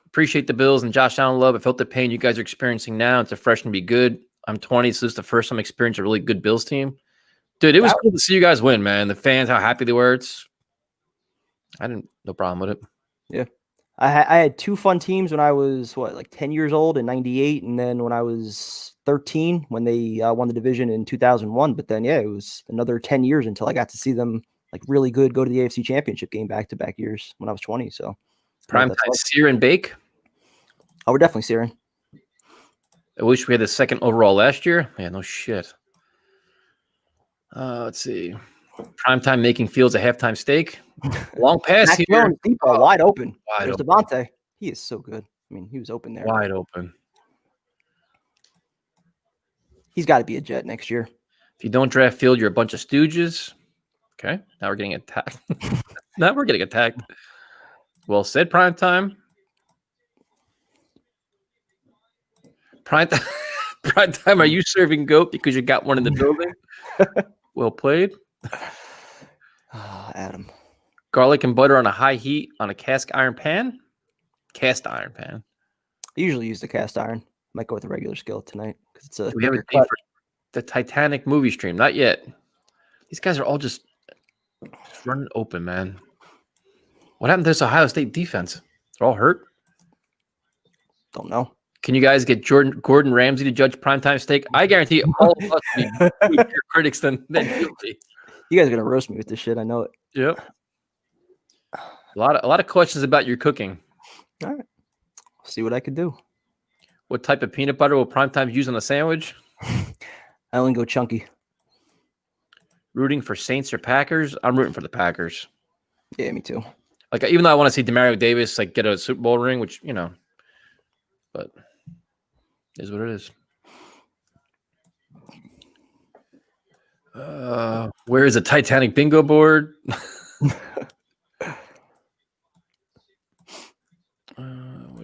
Appreciate the Bills and Josh Allen love. I felt the pain you guys are experiencing now. It's a fresh and be good. I'm 20, so this is the first time I experienced a really good Bills team. Dude, it was cool to see you guys win, man. The fans, how happy they were. I didn't, no problem with it. Yeah. I had 2 fun teams when I was, 10 years old in 98, and then when I was 13, when they won the division in 2001. But then, it was another 10 years until I got to see them really good go to the AFC Championship game back-to-back years when I was 20. So, Primetime sear and bake? Oh, we're definitely searing. I wish we had the second overall last year. Yeah, no shit. Let's see. Primetime making Fields a halftime steak. Long pass here. Wide open. There's Devontae. He is so good. I mean, he was open there. Wide open. He's got to be a Jet next year. If you don't draft Field, you're a bunch of stooges. Okay. Now we're getting attacked. Well said, Primetime. Primetime, are you serving goat because you got one in the building? Well played. Adam. Garlic and butter on a high heat on a cast iron pan? Cast iron pan. I usually use the cast iron. Might go with a regular skillet tonight because it's a. We have a date for the Titanic movie stream. Not yet. These guys are all just running open, man. What happened to this Ohio State defense? They're all hurt? Don't know. Can you guys get Gordon Ramsay to judge primetime steak? I guarantee all of us will be better critics than guilty. You guys are gonna roast me with this shit. I know it. Yep. A lot of questions about your cooking. All right. See what I can do. What type of peanut butter will Primetime use on a sandwich? I only go chunky. Rooting for Saints or Packers? I'm rooting for the Packers. Yeah, me too. Like, even though I want to see Demario Davis like get a Super Bowl ring, which but it is what it is. Where is the Titanic bingo board? Wait,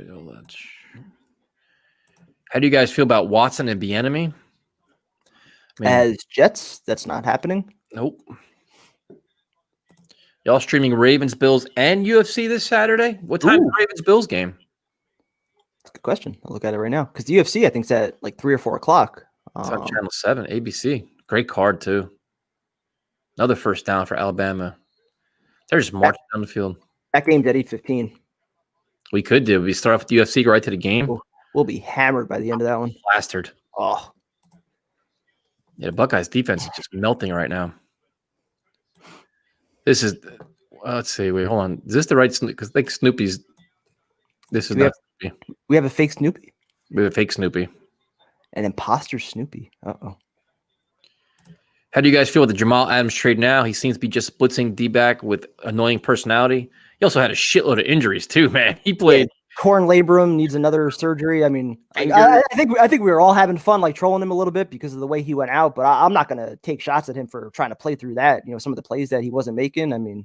hold on. How do you guys feel about Watson and Bieniemy? As Jets, that's not happening. Nope. Y'all streaming Ravens, Bills, and UFC this Saturday? What time is the Ravens Bills game? That's a good question. I'll look at it right now. Because the UFC, I think, is at like 3 or 4 o'clock. It's on Channel 7, ABC. Great card, too. Another first down for Alabama. They're just marching down the field. That game's at 8:15. We could do. We start off with the UFC, go right to the game. We'll be hammered by the end of that one. Plastered. Oh. Yeah, the Buckeyes defense is just melting right now. This is, let's see. Wait, hold on. Is this the right Snoopy? Because I think Snoopy's, this is not Snoopy. We have a fake Snoopy? We have a fake Snoopy. An imposter Snoopy. Uh-oh. How do you guys feel with the Jamal Adams trade now? He seems to be just blitzing D-back with annoying personality. He also had a shitload of injuries too, man. He played. Corn labrum, needs another surgery. I mean, I think we were all having fun, like trolling him a little bit because of the way he went out. But I'm not going to take shots at him for trying to play through that. Some of the plays that he wasn't making. I mean,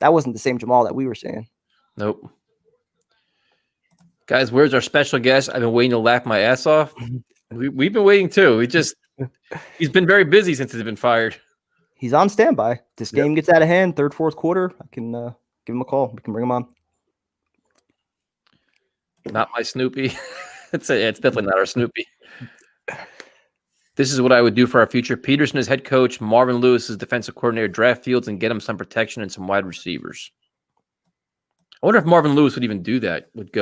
that wasn't the same Jamal that we were seeing. Nope. Guys, where's our special guest? I've been waiting to laugh my ass off. We've been waiting too. He's been very busy since he's been fired. He's on standby. This game gets out of hand, third, fourth quarter. I can give him a call. We can bring him on. Not my Snoopy. It's definitely not our Snoopy. This is what I would do for our future. Pederson is head coach. Marvin Lewis is defensive coordinator. Draft Fields and get him some protection and some wide receivers. I wonder if Marvin Lewis would even do that. Would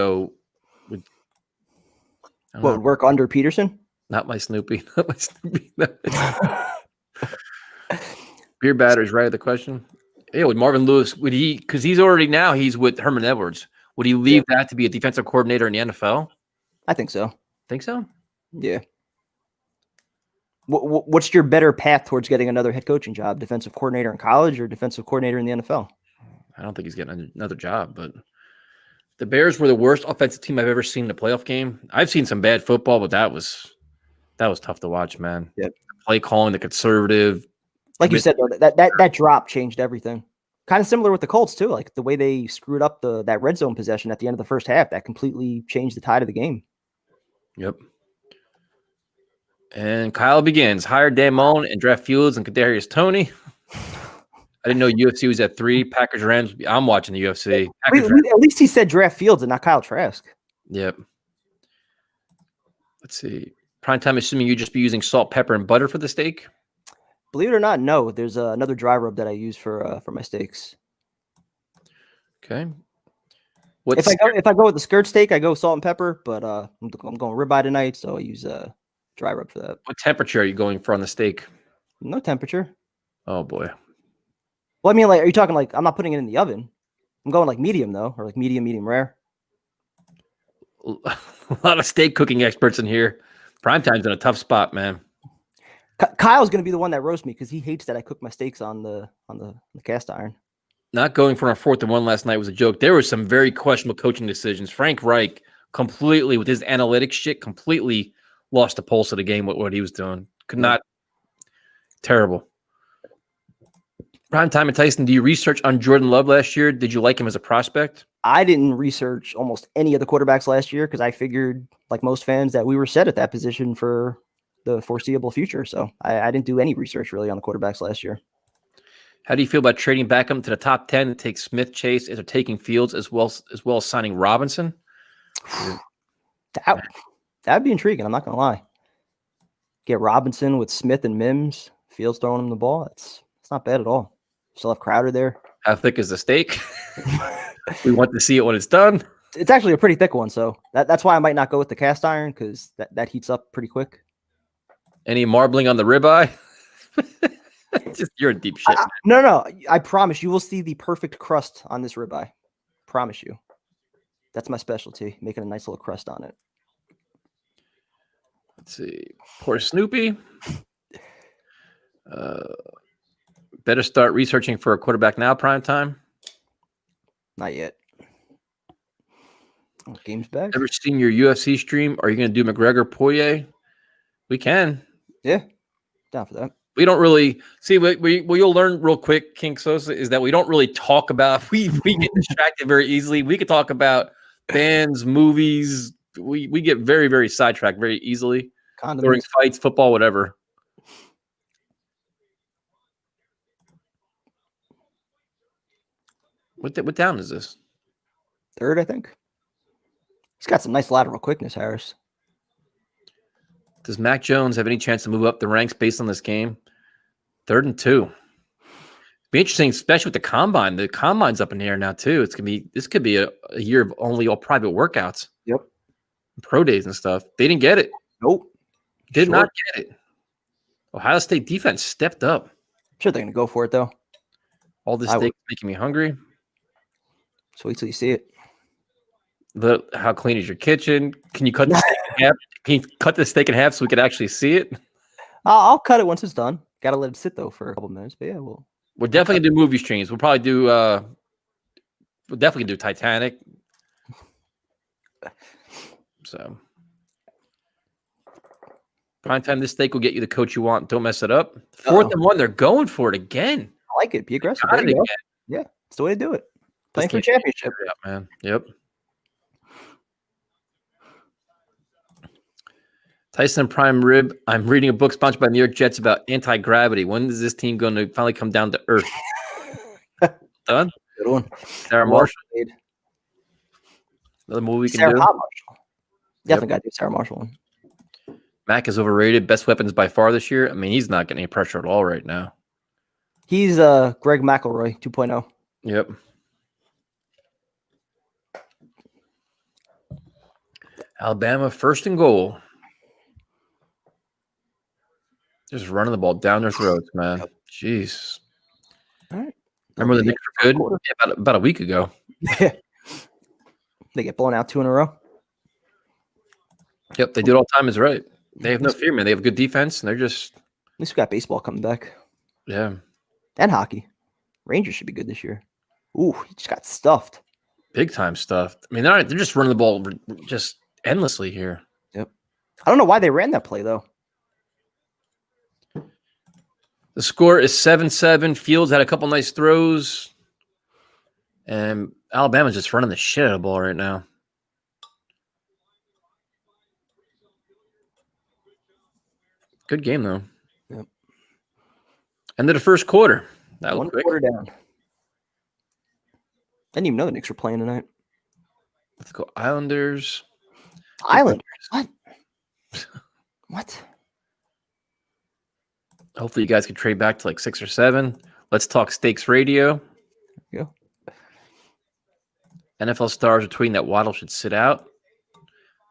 work under Pederson? Not my Snoopy. Not my Snoopy. Beer batters, right? The question. Yeah, with Marvin Lewis, would he? Because he's with Herman Edwards. Would he leave that to be a defensive coordinator in the NFL? I think so. Think so? Yeah. What's your better path towards getting another head coaching job? Defensive coordinator in college or defensive coordinator in the NFL? I don't think he's getting another job, but the Bears were the worst offensive team I've ever seen in a playoff game. I've seen some bad football, but that was tough to watch, man. Yep. Play calling, the conservative. Like you said, though, that drop changed everything. Kind of similar with the Colts, too. Like the way they screwed up that red zone possession at the end of the first half, that completely changed the tide of the game. Yep. And Kyle begins. Hire Dan Mullen and draft Fields and Kadarius Toney. I didn't know UFC was at 3. Packers Rams. I'm watching the UFC. At least he said draft Fields and not Kyle Trask. Yep. Let's see. Primetime, assuming you just be using salt, pepper, and butter for the steak? Believe it or not, no. There's another dry rub that I use for my steaks. Okay. If I go with the skirt steak, I go salt and pepper. But I'm going ribeye tonight, so I use dry rub for that. What temperature are you going for on the steak? No temperature. Oh boy. Well, I mean, like, are you talking like I'm not putting it in the oven? I'm going like medium though, or like medium rare. A lot of steak cooking experts in here. Primetime's in a tough spot, man. Kyle's going to be the one that roasts me because he hates that I cook my steaks on the cast iron. Not going for a 4th and 1 last night was a joke. There were some very questionable coaching decisions. Frank Reich completely, with his analytics shit, completely lost the pulse of the game with what he was doing. Could not. Terrible. Primetime and Tyson, do you research on Jordan Love last year? Did you like him as a prospect? I didn't research almost any of the quarterbacks last year because I figured, like most fans, that we were set at that position for the foreseeable future. So I didn't do any research really on the quarterbacks last year. How do you feel about trading back up to the top 10 to take Smith, Chase, as they're taking Fields as well as signing Robinson? That'd be intriguing. I'm not going to lie. Get Robinson with Smith and Mims, Fields throwing him the ball. It's not bad at all. Still have Crowder there. How thick is the steak? We want to see it when it's done. It's actually a pretty thick one, so that's why I might not go with the cast iron because that heats up pretty quick. Any marbling on the ribeye? You're in deep shit. No. I promise you will see the perfect crust on this ribeye. Promise you. That's my specialty, making a nice little crust on it. Let's see. Poor Snoopy. Better start researching for a quarterback now, prime time. Not yet. Oh, game's back. Ever seen your UFC stream? Are you going to do McGregor Poirier? We can. Yeah, down for that. We don't really see what you'll learn real quick, King Sosa, is that we don't really talk about. We get distracted very easily. We could talk about bands, movies. We get very, very sidetracked very easily during fights, football, whatever. What down is this? Third, I think. He's got some nice lateral quickness, Harris. Does Mac Jones have any chance to move up the ranks based on this game? 3rd and 2. Be interesting, especially with the combine. The combine's up in the air now too. This could be a year of only all private workouts. Yep. Pro days and stuff. They didn't get it. Nope. Did not get it. Ohio State defense stepped up. I'm sure they're gonna go for it though. All this steak is making me hungry. So wait till you see it. How clean is your kitchen? Can you cut the steak in half? Can you cut the steak in half so we could actually see it? I'll cut it once it's done. Got to let it sit though for a couple minutes. But yeah, we're definitely gonna do movie streams. We'll probably do. We'll definitely do Titanic. So, prime time. This steak will get you the coach you want. Don't mess it up. 4th and 1. They're going for it again. I like it. Be aggressive. There you go. Yeah, it's the way to do it. Playing for a championship. Yeah, man. Yep. Tyson Prime Rib. I'm reading a book sponsored by New York Jets about anti-gravity. When is this team going to finally come down to earth? Done? Good one. Sarah Marshall. Another movie we can do. Marshall. Definitely got to do Sarah Marshall one. Mac is overrated. Best weapons by far this year. I mean, he's not getting any pressure at all right now. He's Greg McElroy 2.0. Yep. Alabama 1st and goal. Just running the ball down their throats, man. Jeez. All right. Remember the Knicks were good? Yeah, about a week ago. Yeah. They get blown out 2 in a row. Yep, they do it all the time is right. They have no fear, man. They have good defense, and they're just... At least we got baseball coming back. Yeah. And hockey. Rangers should be good this year. Ooh, he just got stuffed. Big time stuffed. I mean, they're just running the ball just endlessly here. Yep. I don't know why they ran that play, though. The score is 7-7. Fields had a couple nice throws. And Alabama's just running the shit out of the ball right now. Good game, though. Yep. End of the first quarter. That was 1 quick. quarter down. Didn't even know the Knicks were playing tonight. Let's go Islanders. Islanders? What? What? Hopefully you guys can trade back to like 6 or 7. Let's talk Stakes Radio. Yeah. NFL stars are tweeting that Waddle should sit out.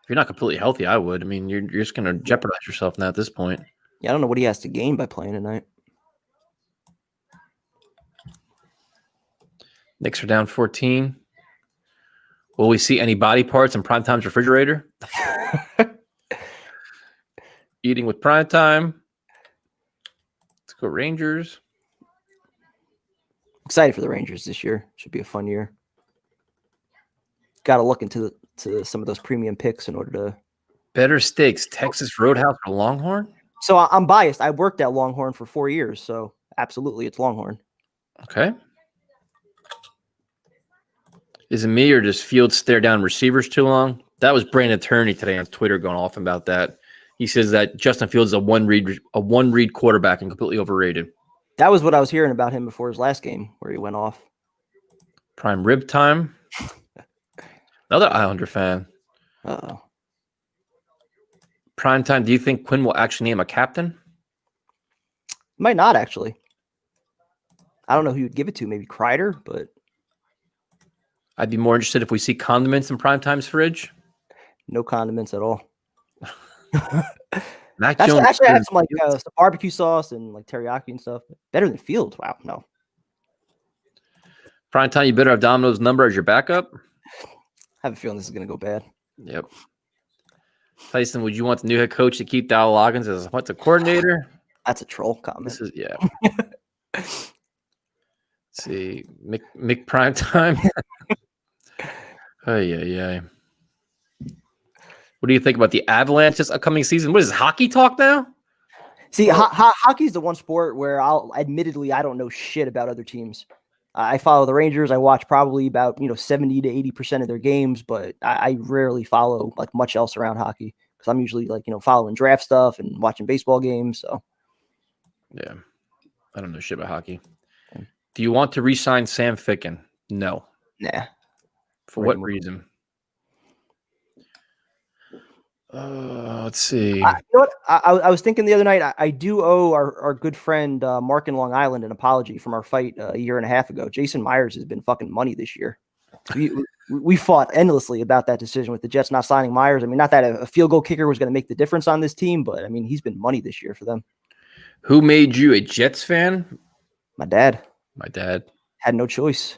If you're not completely healthy, I would. I mean, you're just going to jeopardize yourself now at this point. Yeah, I don't know what he has to gain by playing tonight. Knicks are down 14. Will we see any body parts in Primetime's refrigerator? Eating with Primetime. Let's go Rangers. Excited for the Rangers this year. Should be a fun year. Got to look into some of those premium picks in order to. Better stakes, Texas Roadhouse or Longhorn? So I'm biased. I worked at Longhorn for 4 years, so absolutely it's Longhorn. Okay. Is it me or does Fields stare down receivers too long? That was Brandon Turney today on Twitter going off about that. He says that Justin Fields is a one read quarterback and completely overrated. That was what I was hearing about him before his last game where he went off. Prime rib time. Another Islander fan. Uh-oh. Prime time. Do you think Quinn will actually name a captain? Might not, actually. I don't know who you'd give it to. Maybe Kreider, but I'd be more interested if we see condiments in Primetime's fridge. No condiments at all. Mac Jones actually, I had some like some barbecue sauce and like teriyaki and stuff. Better than Fields. Wow, no. Primetime, you better have Domino's number as your backup. I have a feeling this is going to go bad. Yep. Tyson, would you want the new head coach to keep Dow Loggins as a coordinator? That's a troll comment. This is Let's see, Mick Prime Time. Yeah. What do you think about the Avalanche this upcoming season? What is this, hockey talk now? See, hockey's the one sport where I don't know shit about other teams. I follow the Rangers. I watch probably about 70 to 80% of their games, but I rarely follow like much else around hockey because I'm usually like following draft stuff and watching baseball games. So yeah, I don't know shit about hockey. Do you want to re-sign Sam Ficken? No. Nah. For what reason? Let's see. You know what? I was thinking the other night, I do owe our good friend Mark in Long Island an apology from our fight a year and a half ago. Jason Myers has been fucking money this year. We fought endlessly about that decision with the Jets not signing Myers. I mean, not that a field goal kicker was going to make the difference on this team, but I mean, he's been money this year for them. Who made you a Jets fan? My dad. My dad. Had no choice.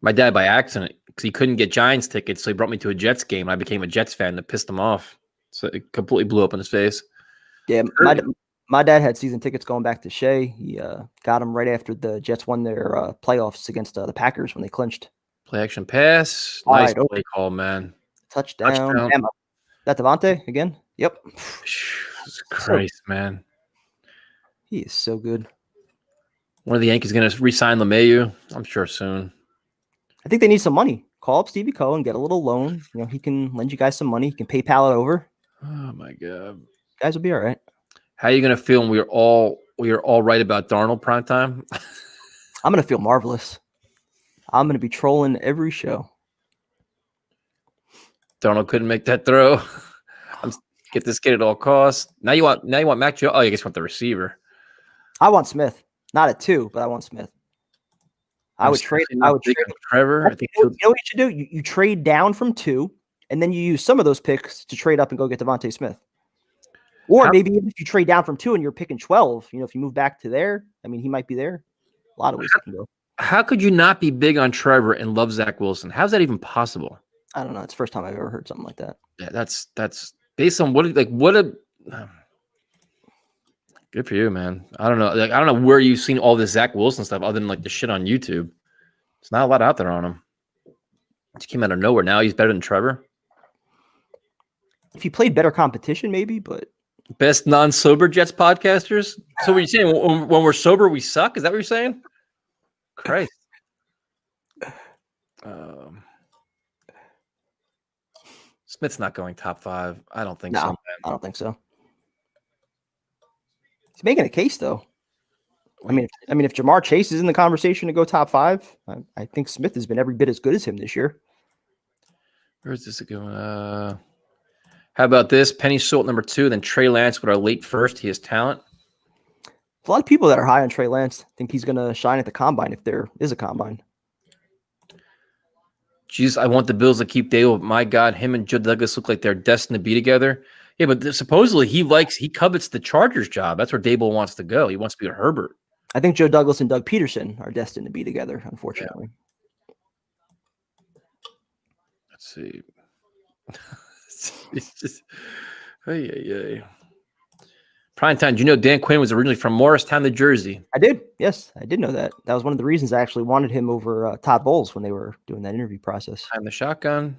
My dad by accident because he couldn't get Giants tickets, so he brought me to a Jets game. I became a Jets fan that pissed him off. So it completely blew up in his face. Yeah, my dad had season tickets going back to Shea. He got them right after the Jets won their playoffs against the Packers when they clinched. Play action pass. Nice play call, man. Touchdown. That Devontae again? Yep. Jesus Christ, man. He is so good. When are the Yankees going to re-sign LeMahieu? I'm sure soon. I think they need some money. Call up Stevie Coe and get a little loan. He can lend you guys some money. He can PayPal it over. Oh my God. Guys will be all right. How are you going to feel when we are all right about Darnold prime time? I'm going to feel marvelous. I'm going to be trolling every show. Darnold couldn't make that throw. Get this kid at all costs. Now you want Mac Jones. Oh, I guess you want the receiver. I want Smith. Not at 2, but I want Smith. I would trade Trevor. I think you know what you should do? You trade down from 2, and then you use some of those picks to trade up and go get Devontae Smith. Or maybe if you trade down from 2 and you're picking 12, if you move back to there, I mean, he might be there. A lot of ways it can go. How could you not be big on Trevor and love Zach Wilson? How's that even possible? I don't know. It's the first time I've ever heard something like that. Yeah, that's based on good for you, man. I don't know. I don't know where you've seen all this Zach Wilson stuff other than the shit on YouTube. There's not a lot out there on him. It just came out of nowhere. Now he's better than Trevor. If he played better competition, maybe, but best non-sober Jets podcasters. So what are you saying? When we're sober, we suck? Is that what you're saying? Christ. Smith's not going top 5. I don't think so. Man. I don't think so. He's making a case, though. I mean, if Jamar Chase is in the conversation to go top 5, I think Smith has been every bit as good as him this year. Where's this going? How about this? Penny Sewell number 2, then Trey Lance with our late first. He has talent. A lot of people that are high on Trey Lance think he's going to shine at the combine if there is a combine. Jeez, I want the Bills to keep Dable. My God, him and Joe Douglas look like they're destined to be together. Yeah, but supposedly he covets the Chargers job. That's where Dable wants to go. He wants to be with Herbert. I think Joe Douglas and Doug Pederson are destined to be together, unfortunately. Yeah. Let's see. It's just, hey. Primetime, do you know Dan Quinn was originally from Morristown, New Jersey? I did. Yes, I did know that. That was one of the reasons I actually wanted him over Todd Bowles when they were doing that interview process. I'm the shotgun.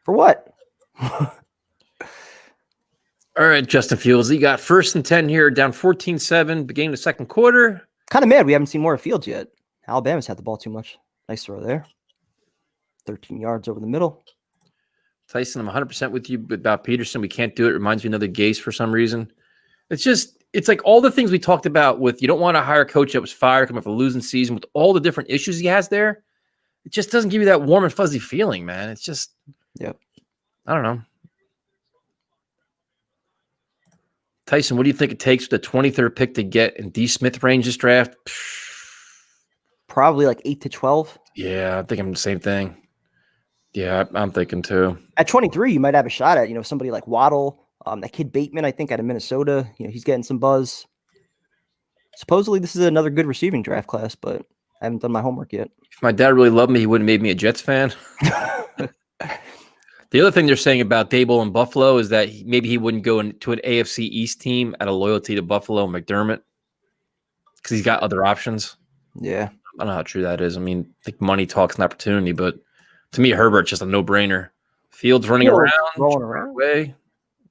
For what? All right, Justin Fields, you got 1st and 10 here, down 14-7, beginning the second quarter. Kind of mad we haven't seen more of Fields yet. Alabama's had the ball too much. Nice throw there. 13 yards over the middle. Tyson, I'm 100% with you about Pederson. We can't do it. Reminds me of another Gase for some reason. It's like all the things we talked about with you don't want to hire a coach that was fired coming off a losing season with all the different issues he has there. It just doesn't give you that warm and fuzzy feeling, man. It's just, yep. I don't know. Tyson, what do you think it takes for the 23rd pick to get in D. Smith range this draft? Probably like 8 to 12. Yeah, I think I'm the same thing. Yeah, I'm thinking too. At 23, you might have a shot at, somebody like Waddle, that kid Bateman, I think, out of Minnesota. He's getting some buzz. Supposedly, this is another good receiving draft class, but I haven't done my homework yet. If my dad really loved me, he wouldn't have made me a Jets fan. The other thing they're saying about Dable and Buffalo is that maybe he wouldn't go into an AFC East team out of loyalty to Buffalo and McDermott because he's got other options. Yeah. I don't know how true that is. I mean, I think money talks an opportunity, but to me, Herbert's just a no-brainer. Fields rolling around. Away.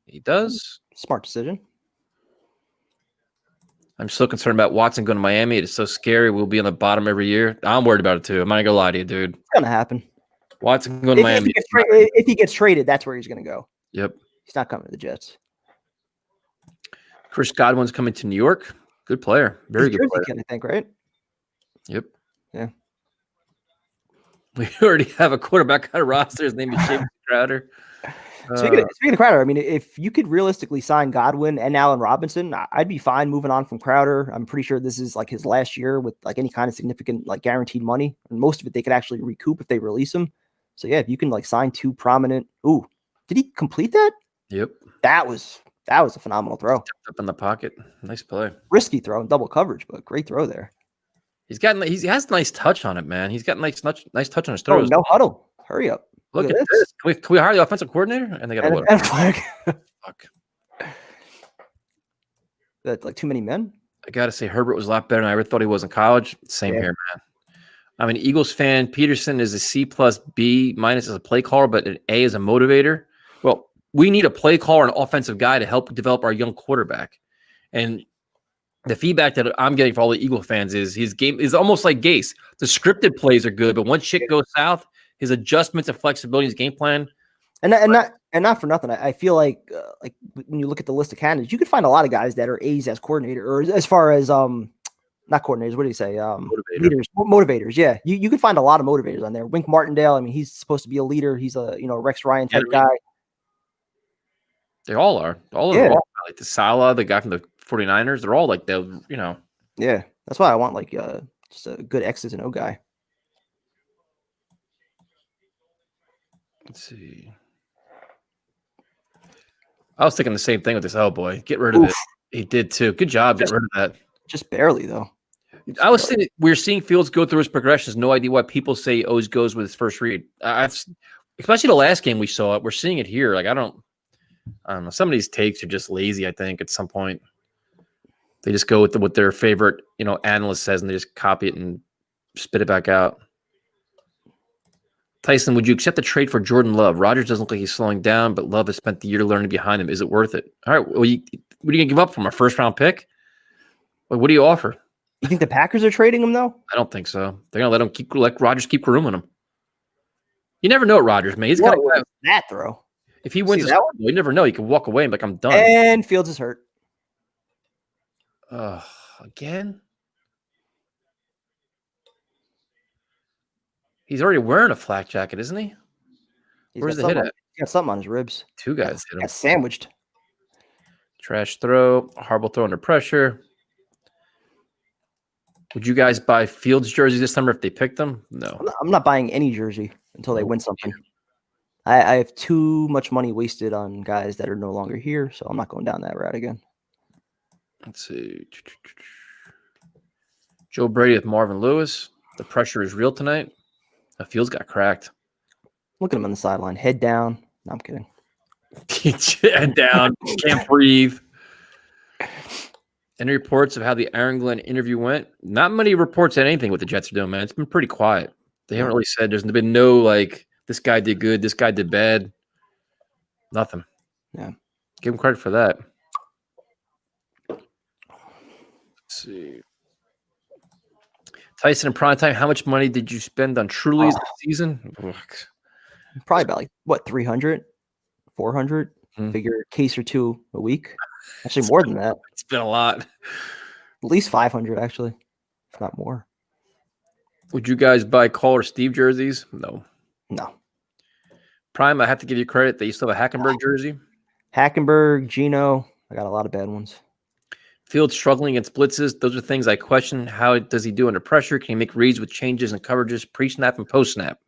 He does. Smart decision. I'm still concerned about Watson going to Miami. It is so scary. We'll be on the bottom every year. I'm worried about it too. I'm not going to lie to you, dude. It's going to happen. Watson going to Miami. If he gets traded, that's where he's going to go. Yep. He's not coming to the Jets. Chris Godwin's coming to New York. Good player. Very good player. Kid, I think, right? Yep. Yeah. We already have a quarterback on a roster. His name is James Crowder. Speaking of Crowder, I mean, if you could realistically sign Godwin and Allen Robinson, I'd be fine moving on from Crowder. I'm pretty sure this is like his last year with like any kind of significant like guaranteed money, and most of it they could actually recoup if they release him. So yeah, if you can like sign two prominent. Ooh, did he complete that? Yep. That was a phenomenal throw. Up in the pocket. Nice play. Risky throw in double coverage, but great throw there. He has nice touch on it, man. He's got nice touch on his Oh, throws. no huddle. Hurry up. Look at this. Can we hire the offensive coordinator? And they got a flag. Fuck. That's like too many men. I gotta say, Herbert was a lot better than I ever thought he was in college. Same here, man. I'm an Eagles fan. Pederson is a C+B- as a play caller, but an A as a motivator. Well, we need a play caller and offensive guy to help develop our young quarterback. And the feedback that I'm getting for all the Eagle fans is his game is almost like Gase. The scripted plays are good, but once shit goes south, his adjustments and flexibility, his game plan. And not for nothing. I feel like when you look at the list of candidates, you could find a lot of guys that are A's as coordinator, or as far as not coordinators. What do you say? Motivators. Yeah, you could find a lot of motivators on there. Wink Martindale. I mean, he's supposed to be a leader. He's a Rex Ryan type guy. They all are. All of them are like the Salah, the guy from the 49ers. They're all like Yeah, that's why I want like just a good X's and O guy. Let's see. I was thinking the same thing with this. Oh boy, get rid of it. He did too. Good job getting rid of that. Just barely though. I was saying we're seeing Fields go through his progressions. No idea why people say he always goes with his first read. Especially the last game we saw it. We're seeing it here. Like I don't know. Some of these takes are just lazy. I think at some point they just go with what their favorite analyst says and they just copy it and spit it back out. Tyson, would you accept the trade for Jordan Love? Rodgers doesn't look like he's slowing down, but Love has spent the year learning behind him. Is it worth it? All right. Well, what are you going to give up from a first-round pick? What do you offer? You think the Packers are trading him, though? I don't think so. They're going to let Rodgers keep grooming him. You never know, Rodgers, man. He's got that throw. If he wins, you never know. He can walk away and be like, I'm done. And Fields is hurt. Again? He's already wearing a flak jacket, isn't he? Where's the hit at? He got something on his ribs. Two guys hit him. Got sandwiched. Trash throw. Horrible throw under pressure. Would you guys buy Fields jerseys this summer if they picked them? No. I'm not buying any jersey until they win something. I have too much money wasted on guys that are no longer here, so I'm not going down that route again. Let's see. Joe Brady with Marvin Lewis. The pressure is real tonight. Fields got cracked. Look at him on the sideline. Head down. No, I'm kidding. Head down. Can't breathe. Any reports of how the Aaron Glenn interview went? Not many reports on anything what the Jets are doing, man. It's been pretty quiet. They haven't really said there's been no like this guy did good, this guy did bad. Nothing. Yeah. Give him credit for that. Let's see. Tyson in prime time, how much money did you spend on Truly's this season? Probably about like what 300, 400. Figure a case or two a week. Actually, more than that. It's been a lot. At least 500, actually, if not more. Would you guys buy Call or Steve jerseys? No. Prime, I have to give you credit that you still have a Hackenberg jersey. Hackenberg, Gino. I got a lot of bad ones. Fields struggling against blitzes. Those are things I question. How does he do under pressure? Can he make reads with changes and coverages pre-snap and post-snap?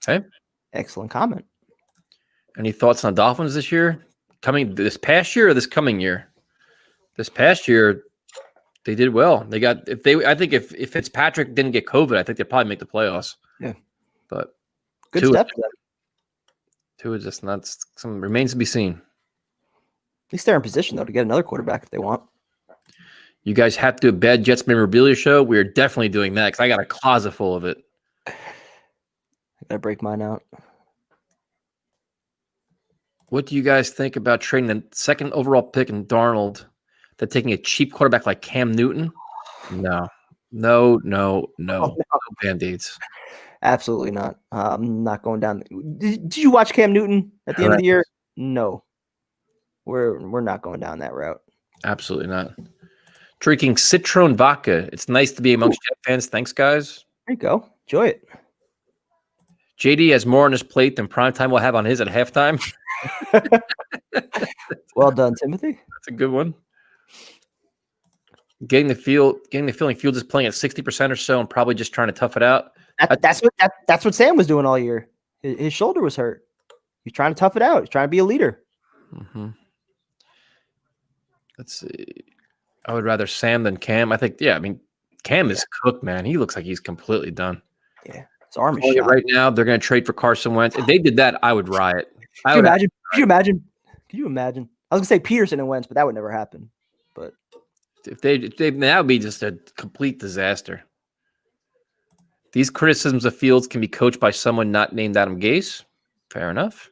Okay. Excellent comment. Any thoughts on Dolphins this year? Coming this past year or this coming year? This past year, they did well. They got I think if Fitzpatrick didn't get COVID, I think they'd probably make the playoffs. Yeah. But good step. Two is just not. Some remains to be seen. At least they're in position though to get another quarterback if they want. You guys have to do a bad Jets memorabilia show. We're definitely doing that because I got a closet full of it. I gotta break mine out. What do you guys think about trading the second overall pick in Darnold than taking a cheap quarterback like Cam Newton? No. No Band-Aids. Absolutely not. I'm not going down. Did you watch Cam Newton at the end of the year? No. We're not going down that route. Absolutely not. Drinking Citron vodka. It's nice to be amongst Jet fans. Thanks, guys. There you go. Enjoy it. JD has more on his plate than Primetime will have on his at halftime. Well done, Timothy. That's a good one. Getting the feeling Fields is playing at 60% or so and probably just trying to tough it out. That's what Sam was doing all year. His shoulder was hurt. He's trying to tough it out. He's trying to be a leader. Mm-hmm. Let's see. I would rather Sam than Cam. I think, Cam is cooked, man. He looks like he's completely done. Yeah, his arm is shot. Right now, they're going to trade for Carson Wentz. If they did that, I would riot. Could you imagine? I was going to say Pederson and Wentz, but that would never happen. But if they that would be just a complete disaster. These criticisms of Fields can be coached by someone not named Adam Gase. Fair enough.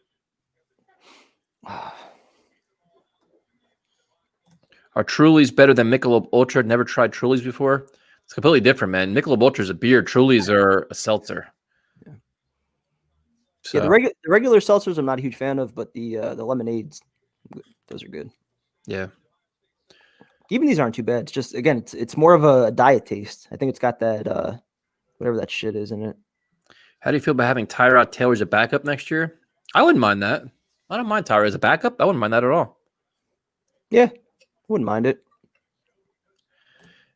Are Trulies better than Michelob Ultra? Never tried Trulies before. It's completely different, man. Michelob Ultra is a beer. Trulies are a seltzer. Yeah. So, yeah, the regular seltzers I'm not a huge fan of, but the lemonades, those are good. Yeah. Even these aren't too bad. It's just, again, it's more of a diet taste. I think it's got that whatever that shit is in it. How do you feel about having Tyrod Taylor as a backup next year? I wouldn't mind that. I don't mind Tyrod as a backup. I wouldn't mind that at all. Yeah, wouldn't mind it.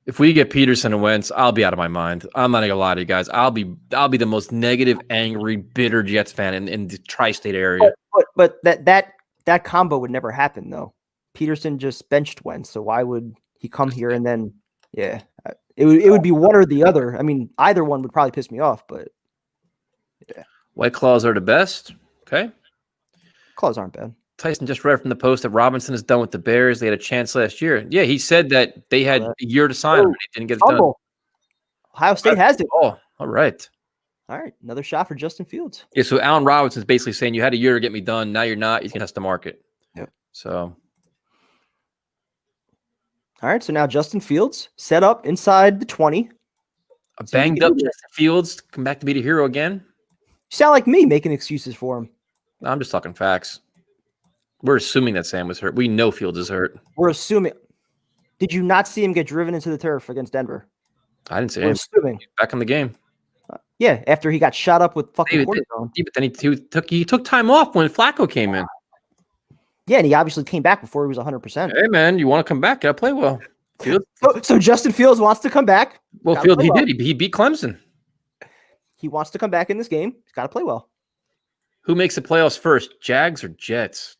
If we get Pederson and Wentz, I'll be out of my mind. I'm not gonna lie to you guys. I'll be the most negative, angry, bitter Jets fan in the tri-state area. But that combo would never happen though. Pederson just benched Wentz, so why would he come here and then it would be one or the other. I mean, either one would probably piss me off, but yeah. White Claws are the best. Okay. Claws aren't bad. Tyson just read from the post that Robinson is done with the Bears. They had a chance last year. Yeah, he said that they had a year to sign him. They didn't get it done. Ohio State has it. Oh, all right. All right. Another shot for Justin Fields. Yeah, so Allen Robinson's basically saying you had a year to get me done. Now you're not. He's going to test the market. Yep. So. All right. So now Justin Fields set up inside the 20. A banged up Justin Fields come back to be the hero again. You sound like me making excuses for him. No, I'm just talking facts. We're assuming that Sam was hurt. We know Fields is hurt. We're assuming. Did you not see him get driven into the turf against Denver? I didn't see him. Assuming. Back in the game. Yeah, after he got shot up with fucking cortisone. Yeah, but then he took time off when Flacco came in. Yeah, and he obviously came back before he was 100%. Hey, man, you want to come back? Gotta play well. So Justin Fields wants to come back. Well, Fields, he did. He beat Clemson. He wants to come back in this game. He's got to play well. Who makes the playoffs first, Jags or Jets?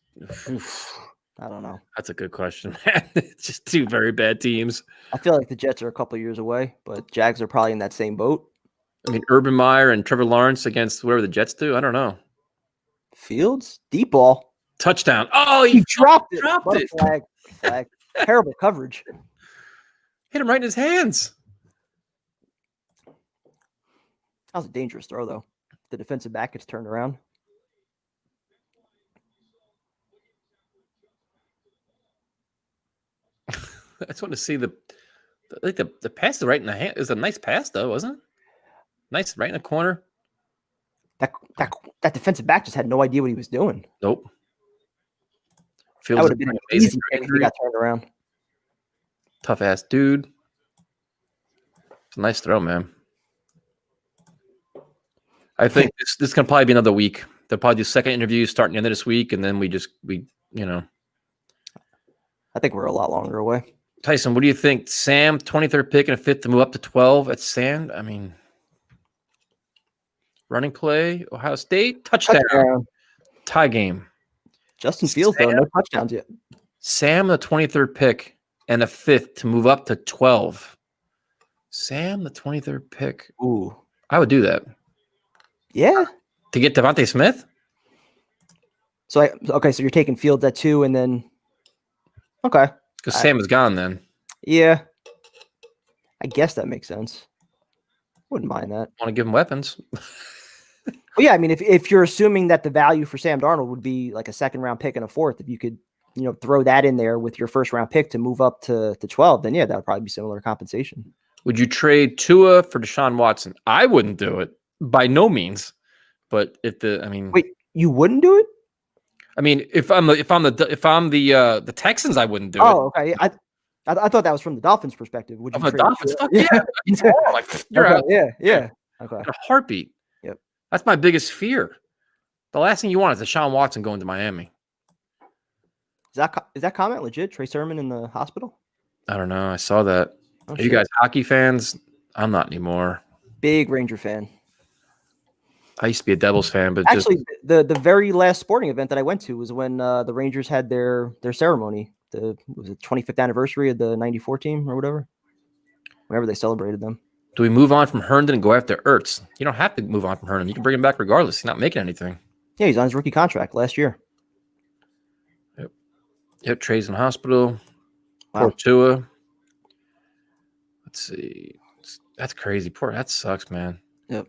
Oof. I don't know. That's a good question, man. It's just two very bad teams. I feel like the Jets are a couple of years away, but Jags are probably in that same boat. I mean, Urban Meyer and Trevor Lawrence against whatever the Jets do. I don't know. Fields, deep ball. Touchdown. Oh, he dropped it. Dropped it. Flag. Terrible coverage. Hit him right in his hands. That was a dangerous throw, though. The defensive back gets turned around. I just want to see the pass right in the hand. It was a nice pass, though, wasn't it? Nice, right in the corner. That defensive back just had no idea what he was doing. Nope. That would have been amazing if he got turned around. Tough ass dude. It's a nice throw, man. I think this can probably be another week. They'll probably do second interviews starting the end of this week, and then we I think we're a lot longer away. Tyson, what do you think? Sam, 23rd pick and a 5th to move up to 12 at Sand? I mean, running play, Ohio State, touchdown. Tie game. Justin Fields, though, no touchdowns yet. Sam, the 23rd pick and a 5th to move up to 12. Sam, the 23rd pick. Ooh. I would do that. Yeah. To get Devontae Smith? So so you're taking Fields at 2, and then okay, because Sam is gone then. Yeah, I guess that makes sense. Wouldn't mind that. Want to give him weapons? Well, yeah, I mean, if you're assuming that the value for Sam Darnold would be like a second round pick and a fourth, if you could, throw that in there with your first round pick to move up to 12, then yeah, that would probably be similar compensation. Would you trade Tua for Deshaun Watson? I wouldn't do it by no means. But wait, you wouldn't do it? I mean, if I'm the Texans, I wouldn't do it. Oh, okay. I thought that was from the Dolphins' perspective. Would you the Dolphins? Fuck yeah. You're okay, out. Yeah. Okay. In a heartbeat. Yep. That's my biggest fear. The last thing you want is Deshaun Watson going to Miami. Is that comment legit? Trey Sermon in the hospital? I don't know. I saw that. Oh, Are you guys hockey fans? I'm not anymore. Big Ranger fan. I used to be a Devils fan, but actually, the very last sporting event that I went to was when the Rangers had their ceremony. Was it 25th anniversary of the '94 team or whatever? Whenever they celebrated them. Do we move on from Herndon and go after Ertz? You don't have to move on from Herndon. You can bring him back regardless. He's not making anything. Yeah, he's on his rookie contract last year. Yep. Trey's in hospital. Wow. Poor Tua. Let's see. That's crazy. That sucks, man. Yep.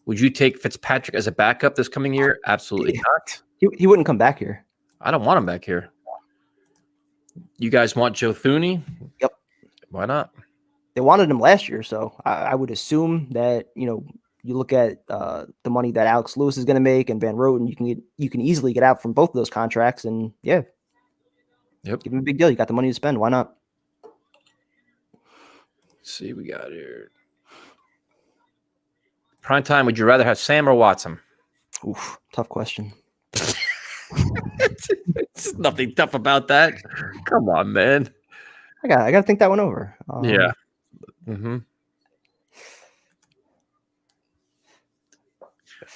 Would you take Fitzpatrick as a backup this coming year? Absolutely not. He wouldn't come back here. I don't want him back here. You guys want Joe Thuney? Yep. Why not? They wanted him last year, so I would assume that you look at the money that Alex Lewis is going to make and Van Roten, you can easily get out from both of those contracts, and yeah, yep, give him a big deal. You got the money to spend. Why not? Let's see, we got here. Prime time. Would you rather have Sam or Watson? Oof, tough question. It's nothing tough about that. Come on, man. I got to think that one over. Yeah. Mm-hmm.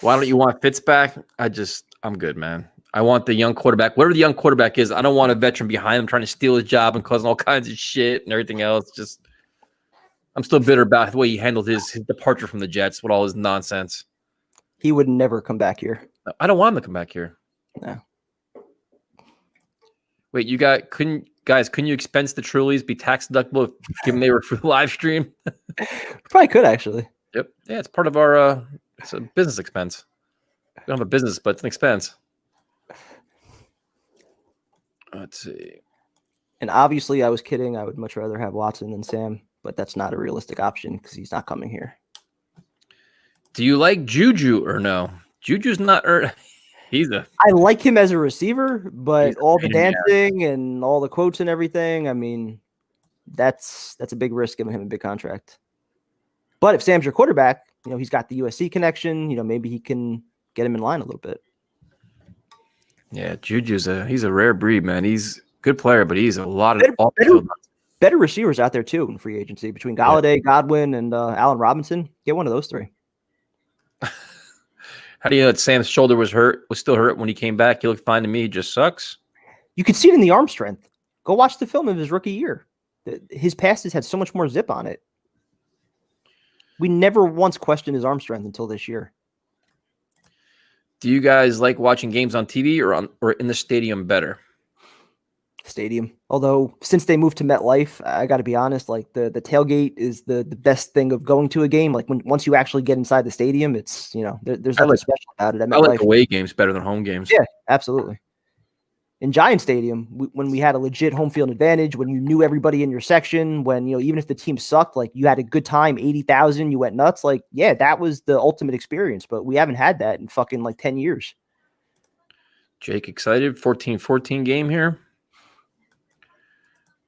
Why don't you want Fitz back? I'm good, man. I want the young quarterback. Whatever the young quarterback is, I don't want a veteran behind him trying to steal his job and causing all kinds of shit and everything else. I'm still bitter about the way he handled his departure from the Jets with all his nonsense. He would never come back here. I don't want him to come back here. No. Wait, couldn't you expense the Trulies, be tax deductible given they were for the live stream? Probably could, actually. Yep. Yeah, it's part of our it's a business expense. We don't have a business, but it's an expense. Let's see. And obviously I was kidding. I would much rather have Watson than Sam, but that's not a realistic option because he's not coming here. Do you like Juju or no? Juju's not I like him as a receiver, but all the dancing and all the quotes and everything, I mean, that's a big risk giving him a big contract. But if Sam's your quarterback, he's got the USC connection, maybe he can get him in line a little bit. Yeah, Juju's he's a rare breed, man. He's a good player, but he's a lot of better receivers out there too in free agency between Galladay, Godwin, and Allen Robinson. Get one of those three. How do you know that Sam's shoulder was still hurt when he came back? He looked fine to me. He just sucks. You could see it in the arm strength. Go watch the film of his rookie year. His passes had so much more zip on it. We never once questioned his arm strength until this year. Do you guys like watching games on TV or in the stadium better? Stadium. Although since they moved to MetLife, I got to be honest, like the tailgate is the best thing of going to a game. Like once you actually get inside the stadium, it's there's nothing special about it. At MetLife. I like away games better than home games. Yeah, absolutely. In Giant Stadium, when we had a legit home field advantage, when you knew everybody in your section, when even if the team sucked, like you had a good time, 80,000, you went nuts. Like that was the ultimate experience. But we haven't had that in fucking like 10 years. Jake, excited? 14-14 game here.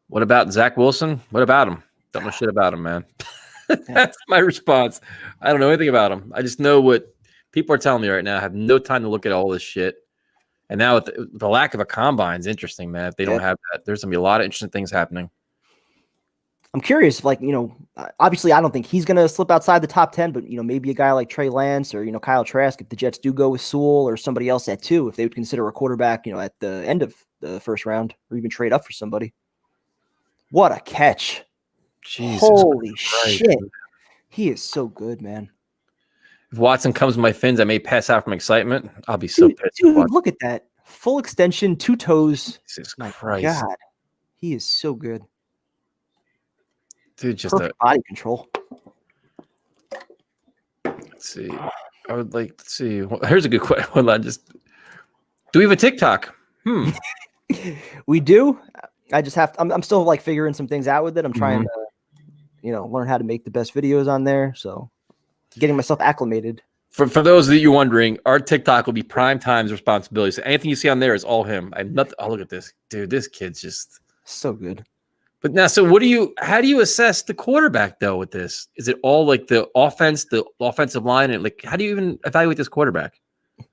What about Zach Wilson? What about him? Don't know shit about him, man. That's my response. I don't know anything about him. I just know what people are telling me right now. I have no time to look at all this shit. And now with the lack of a combine is interesting, man. If they don't have that, there's going to be a lot of interesting things happening. I'm curious, obviously I don't think he's going to slip outside the top 10, but, maybe a guy like Trey Lance or, Kyle Trask, if the Jets do go with Sewell or somebody else at 2, if they would consider a quarterback, at the end of the first round or even trade up for somebody. What a catch. Jesus Holy Christ. shit. He is so good, man. If Watson comes with my fins, I may pass out from excitement. I'll be so pissed. Dude, look at that. Full extension, 2 toes. Jesus My Christ. God, he is so good. Dude, just Perfect body control. let's see. I would like to see. Here's a good question. Hold on, just do we have a TikTok? We do. I just have to, I'm still like figuring some things out with it. I'm trying to, learn how to make the best videos on there. So getting myself acclimated. For those of you wondering, our TikTok will be Prime Time's responsibility. So anything you see on there is all him. I'm not. Oh, look at this, dude. This kid's just so good. But now, so how do you assess the quarterback though with this? Is it all like the offensive line, and like how do you even evaluate this quarterback?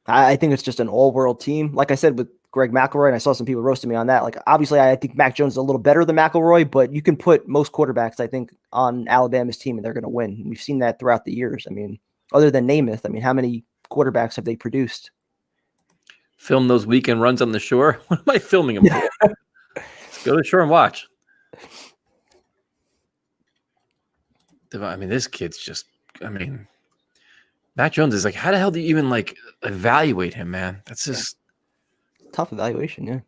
I think it's just an all-world team. Like I said with Greg McElroy, and I saw some people roasting me on that. Like obviously, I think Mac Jones is a little better than McElroy, but you can put most quarterbacks, I think, on Alabama's team, and they're going to win. We've seen that throughout the years. I mean, other than Namath, I mean, how many quarterbacks have they produced? Film those weekend runs on the shore. What am I filming them for? Let's go to the shore and watch. I mean, this kid's just, I mean, Mac Jones is like, how the hell do you even like evaluate him, man? That's just tough evaluation. Yeah.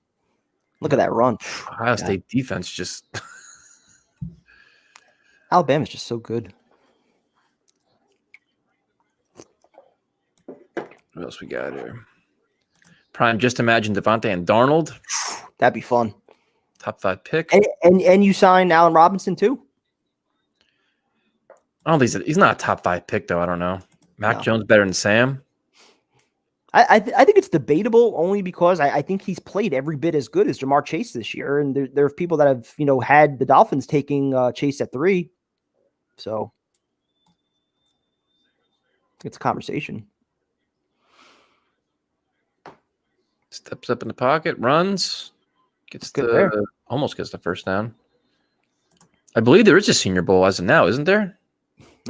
Look at that run. Ohio State defense just. Alabama's just so good. What else we got here? Prime, just imagine Devontae and Darnold. That'd be fun. Top 5 pick. And you signed Allen Robinson too? I don't think he's not a top 5 pick, though. I don't know. Mac Jones better than Sam? I think it's debatable only because I think he's played every bit as good as Jamar Chase this year. And there are people that have, had the Dolphins taking Chase at 3. So it's a conversation. Steps up in the pocket, runs, almost gets the first down. I believe there is a Senior Bowl as of now, isn't there?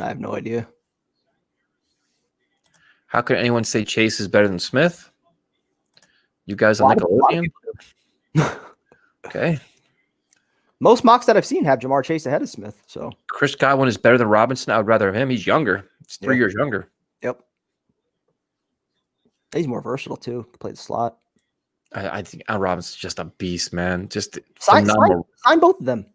I have no idea. How could anyone say Chase is better than Smith? You guys on Nickelodeon? Okay. Most mocks that I've seen have Jamar Chase ahead of Smith. So Chris Godwin is better than Robinson. I would rather have him. He's younger. He's 3 years younger. Yep. He's more versatile too. Can play the slot. I think Al Robinson's just a beast, man. Just sign both of them.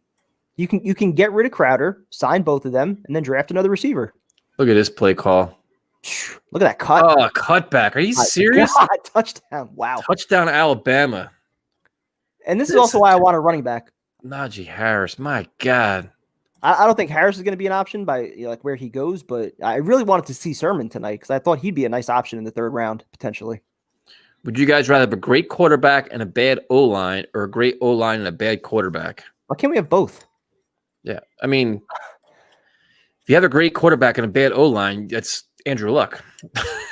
You can get rid of Crowder, sign both of them, and then draft another receiver. Look at this play call. Look at that cut. Oh, cutback. Are you serious? God, touchdown. Wow. Touchdown Alabama. And this is also why I want a running back. Najee Harris. My God. I don't think Harris is going to be an option by like where he goes, but I really wanted to see Sermon tonight because I thought he'd be a nice option in the 3rd round, potentially. Would you guys rather have a great quarterback and a bad O-line or a great O-line and a bad quarterback? Why can't we have both? Yeah. I mean, if you have a great quarterback and a bad O-line, that's Andrew Luck.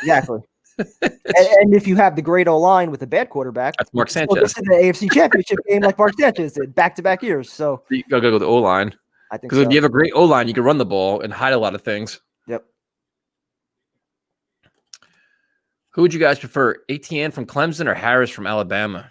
Exactly. and if you have the great O-line with a bad quarterback, that's Mark Sanchez. In the AFC Championship game like Mark Sanchez did back-to-back years. So you got to go with the O-line. I think because if you have a great O-line, you can run the ball and hide a lot of things. Yep. Who would you guys prefer, Etienne from Clemson or Harris from Alabama?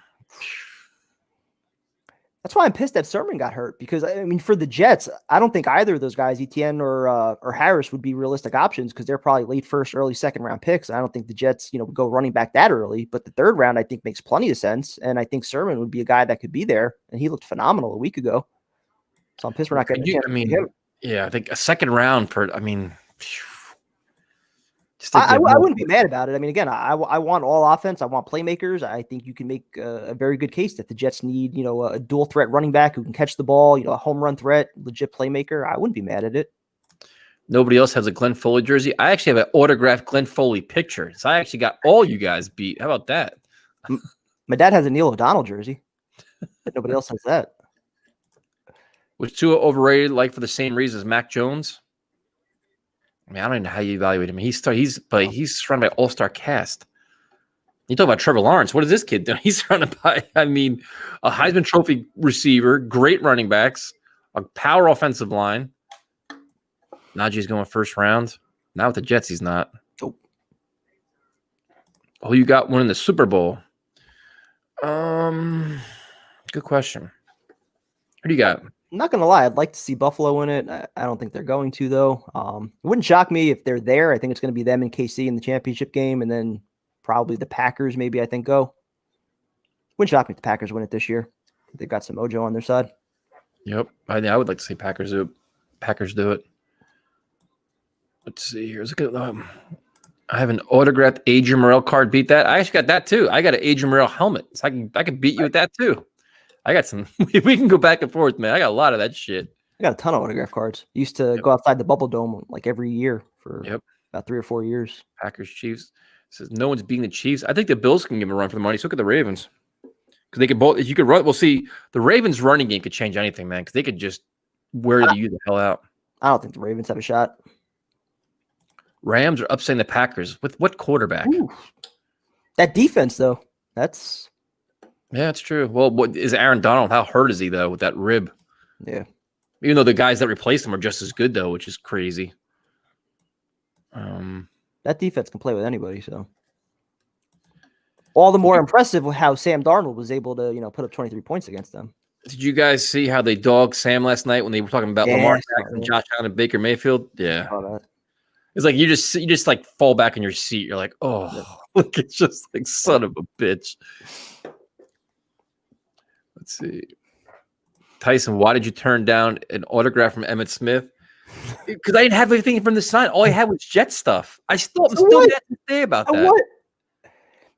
That's why I'm pissed that Sermon got hurt because, I mean, for the Jets, I don't think either of those guys, Etienne or Harris, would be realistic options because they're probably late 1st, early 2nd round picks. I don't think the Jets, would go running back that early, but the 3rd round I think makes plenty of sense. And I think Sermon would be a guy that could be there, and he looked phenomenal a week ago. So I'm pissed we're not getting a chance to see him. Yeah, I think a 2nd round I wouldn't be mad about it. I mean, again, I want all offense. I want playmakers. I think you can make a very good case that the Jets need, a dual threat running back who can catch the ball, a home run threat, legit playmaker. I wouldn't be mad at it. Nobody else has a Glenn Foley jersey. I actually have an autographed Glenn Foley picture. So I actually got all you guys beat. How about that? My dad has a Neil O'Donnell jersey. Nobody else has that. Was Tua overrated like for the same reason as Mac Jones? I mean, I don't even know how you evaluate him. He's surrounded by all-star cast. You talk about Trevor Lawrence. What is this kid doing? He's surrounded by, a Heisman Trophy receiver, great running backs, a power offensive line. Najee's going 1st round. Now with the Jets, he's not. Nope. Oh, you got one in the Super Bowl. Good question. Who do you got? I'm not going to lie. I'd like to see Buffalo in it. I don't think they're going to, though. It wouldn't shock me if they're there. I think it's going to be them and KC in the championship game, and then probably the Packers maybe, I think, go. Wouldn't shock me if the Packers win it this year. They've got some mojo on their side. Yep. I would like to see Packers do it. Let's see here. Let's look at I have an autographed Adrian Morrell card. Beat that. I actually got that too. I got an Adrian Morrell helmet. So I can beat you with that too. I got some. We can go back and forth, man. I got a lot of that shit. I got a ton of autograph cards. Used to go outside the Bubble Dome like every year for about 3 or 4 years. Packers, Chiefs. Says no one's beating the Chiefs. I think the Bills can give them a run for the money. So look at the Ravens. Because they could both, if you could run, we'll see. The Ravens running game could change anything, man. Because they could just wear you the hell out. I don't think the Ravens have a shot. Rams are upsetting the Packers with what quarterback? Ooh. That defense, though, that's that's true. Well, what is Aaron Donald? How hurt is he though with that rib? Yeah. Even though the guys that replaced him are just as good though, which is crazy. That defense can play with anybody. So all the more impressive how Sam Darnold was able to put up 23 points against them. Did you guys see how they dogged Sam last night when they were talking about Lamar Jackson, Josh Allen, and Baker Mayfield? Yeah. It's like you just like fall back in your seat. You're like, oh, look, it's just like son of a bitch. Let's see. Tyson, why did you turn down an autograph from Emmitt Smith? Because I didn't have anything from the sign. All I had was Jet stuff. I'm still mad to say about that. What?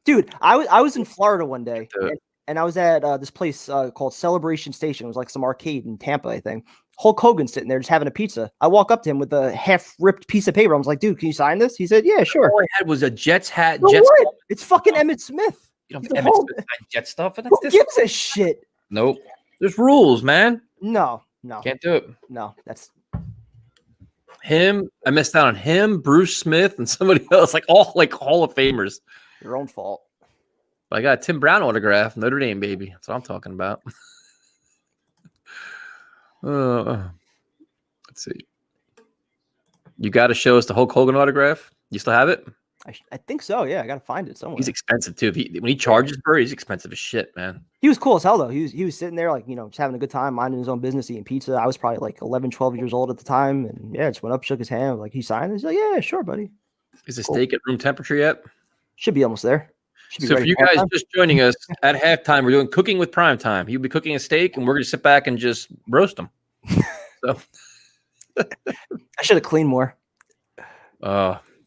Dude, I was in Florida one day, and I was at this place called Celebration Station. It was like some arcade in Tampa, I think. Hulk Hogan sitting there just having a pizza. I walk up to him with a half-ripped piece of paper. I was like, dude, can you sign this? He said, yeah, sure. All I had was a Jets hat. So Jets what? It's fucking Emmitt Smith. You don't have Emmitt Smith sign Jet stuff? Who gives a shit? Nope. There's rules, man. No. Can't do it. No, that's him. I missed out on him, Bruce Smith, and somebody else, all Hall of Famers. Your own fault. I got a Tim Brown autograph, Notre Dame, baby. That's what I'm talking about. Let's see. You got to show us the Hulk Hogan autograph. You still have it? I think so. Yeah, I got to find it somewhere. He's expensive too. When he charges for it, he's expensive as shit, man. He was cool as hell though. He was sitting there just having a good time, minding his own business, eating pizza. I was probably like 11, 12 years old at the time, and just went up, shook his hand, like he signed. He's like, yeah, sure, buddy. Is the steak at room temperature yet? Should be almost there. So for you guys just joining us at halftime, we're doing Cooking with Prime Time. He'll be cooking a steak, and we're going to sit back and just roast him. So I should have cleaned more.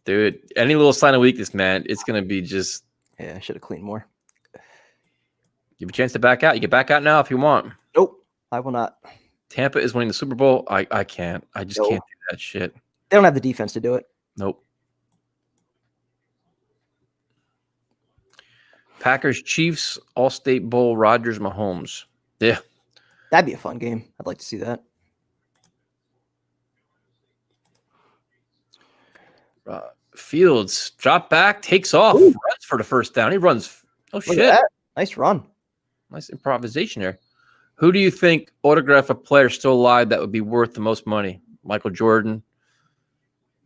Dude, any little sign of weakness, man, it's going to be just. Yeah, I should have cleaned more. You have a chance to back out. You can back out now if you want. Nope, I will not. Tampa is winning the Super Bowl. I can't. I just can't do that shit. They don't have the defense to do it. Nope. Packers, Chiefs, All-State Bowl, Rodgers, Mahomes. Yeah. That'd be a fun game. I'd like to see that. Fields, drop back, takes off, runs for the first down. He runs. Oh, shit. Nice run. Nice improvisation there. Who do you think autograph a player still alive that would be worth the most money? Michael Jordan,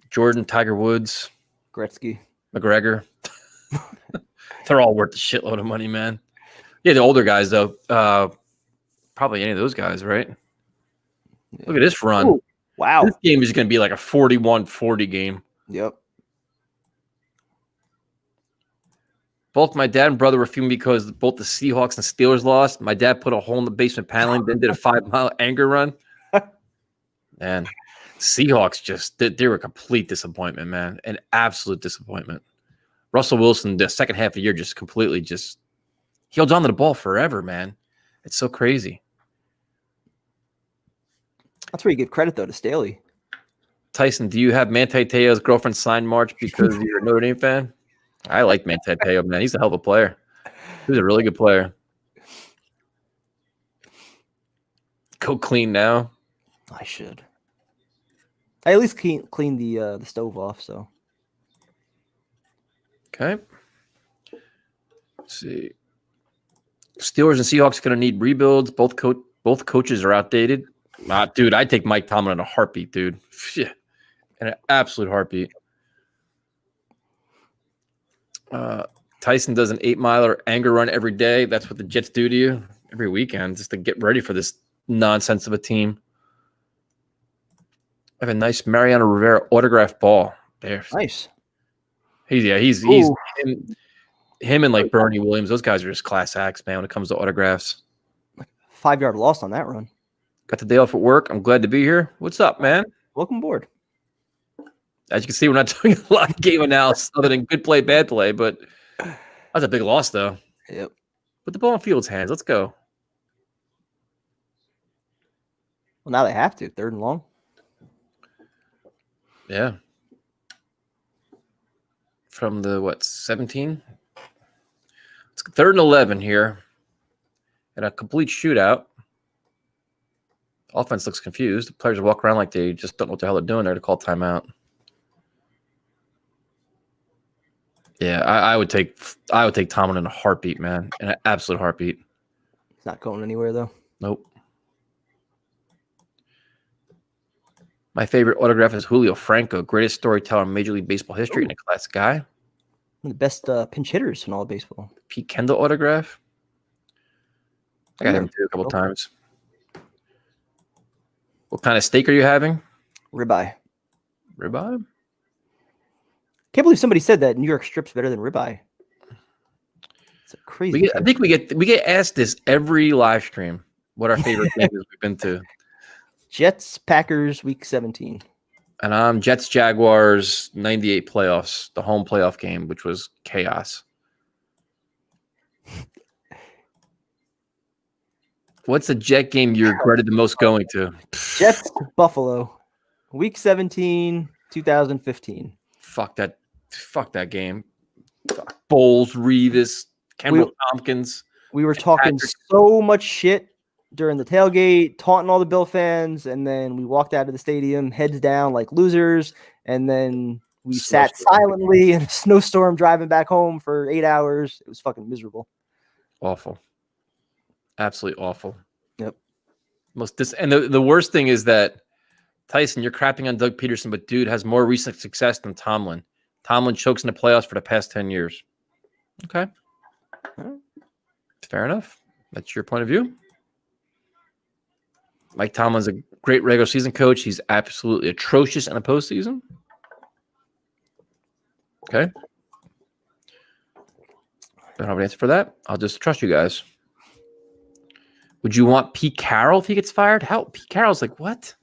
Tiger Woods, Gretzky, McGregor. They're all worth a shitload of money, man. Yeah, the older guys, though. Probably any of those guys, right? Yeah. Look at this run. Ooh, wow. This game is going to be like a 41-40 game. Yep. Both my dad and brother were fuming because both the Seahawks and Steelers lost. My dad put a hole in the basement paneling, then did a 5-mile anger run. Man, Seahawks they were a complete disappointment, man. An absolute disappointment. Russell Wilson, the second half of the year, just completely he holds on to the ball forever, man. It's so crazy. That's where you give credit, though, to Staley. Tyson, do you have Manti Te'o's girlfriend signed March because you're a Notre Dame fan? I like Manti Te'o, man. He's a hell of a player. He's a really good player. Go clean now. I should. I at least clean the stove off, so. Okay. Let's see. Steelers and Seahawks going to need rebuilds. Both coaches are outdated. Dude, I'd take Mike Tomlin in a heartbeat, dude. In an absolute heartbeat. Tyson does an 8-miler anger run every day. That's what the Jets do to you every weekend, just to get ready for this nonsense of a team. I have a nice Mariano Rivera autographed ball there. Nice. He him and like Bernie Williams, those guys are just class acts, man, when it comes to autographs. 5-yard loss on that run. Got the day off at work. I'm glad to be here. What's up, man? Welcome aboard. As you can see, we're not doing a lot of game analysis other than good play, bad play, but that's a big loss, though. Yep. Put the ball in Fields' hands. Let's go. Well, now they have to. 3rd and long. Yeah. From the, 17? It's 3rd and 11 here. And a complete shootout. Offense looks confused. The players walk around like they just don't know what the hell they're doing there to call timeout. Yeah, I would take Tomlin in a heartbeat, man. In an absolute heartbeat. It's not going anywhere, though. Nope. My favorite autograph is Julio Franco, greatest storyteller in Major League Baseball history, and a class guy. One of the best pinch hitters in all of baseball. Pete Kendall autograph. I got him too a couple times. What kind of steak are you having? Ribeye. Ribeye? Can't believe somebody said that New York strip's better than ribeye. It's a crazy. I think we get asked this every live stream. What our favorite games we've been to? Jets, Packers, Week 17. And I'm Jets, Jaguars, 98 playoffs, the home playoff game, which was chaos. What's the Jet game you regretted the most going to? Jets, Buffalo, Week 17, 2015. Fuck that game. Bowles, Revis, Kendall Tompkins. We were talking so much shit during the tailgate, taunting all the Bill fans, and then we walked out of the stadium, heads down like losers, and then we sat silently in a snowstorm driving back home for 8 hours. It was fucking miserable. Awful. Absolutely awful. Yep. And the worst thing is that, Tyson, you're crapping on Doug Pederson, but dude has more recent success than Tomlin. Tomlin chokes in the playoffs for the past 10 years. Okay. Fair enough. That's your point of view. Mike Tomlin's a great regular season coach. He's absolutely atrocious in a postseason. Okay. Don't have an answer for that. I'll just trust you guys. Would you want Pete Carroll if he gets fired? How? Pete Carroll's like, what?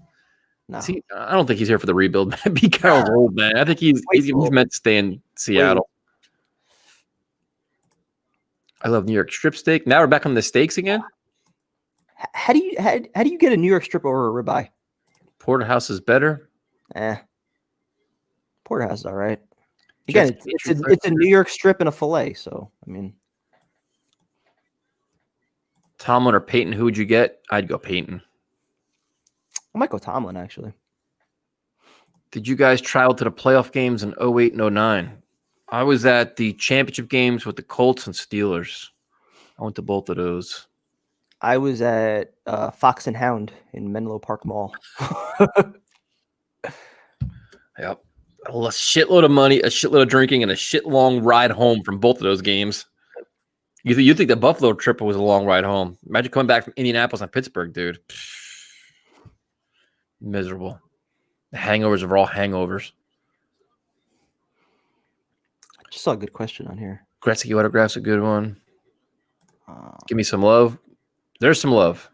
No. See, I don't think he's here for the rebuild. Pete Carroll's old, man. I think he's meant to stay in Seattle. I love New York strip steak. Now we're back on the steaks again. How do you get a New York strip over a ribeye? Porterhouse is better. Porterhouse is all right. Again, it's a New York strip and a fillet. So I mean, Tomlin or Peyton, who would you get? I'd go Peyton. I might go Tomlin, actually. Did you guys travel to the playoff games in 08 and 09? I was at the championship games with the Colts and Steelers. I went to both of those. I was at Fox and Hound in Menlo Park Mall. Yep. A shitload of money, a shitload of drinking, and a shit long ride home from both of those games. You think the Buffalo trip was a long ride home. Imagine coming back from Indianapolis and Pittsburgh, dude. Miserable. The hangovers are all hangovers. I just saw a good question on here. Gretzky autograph's a good one. Give me some love. There's some love.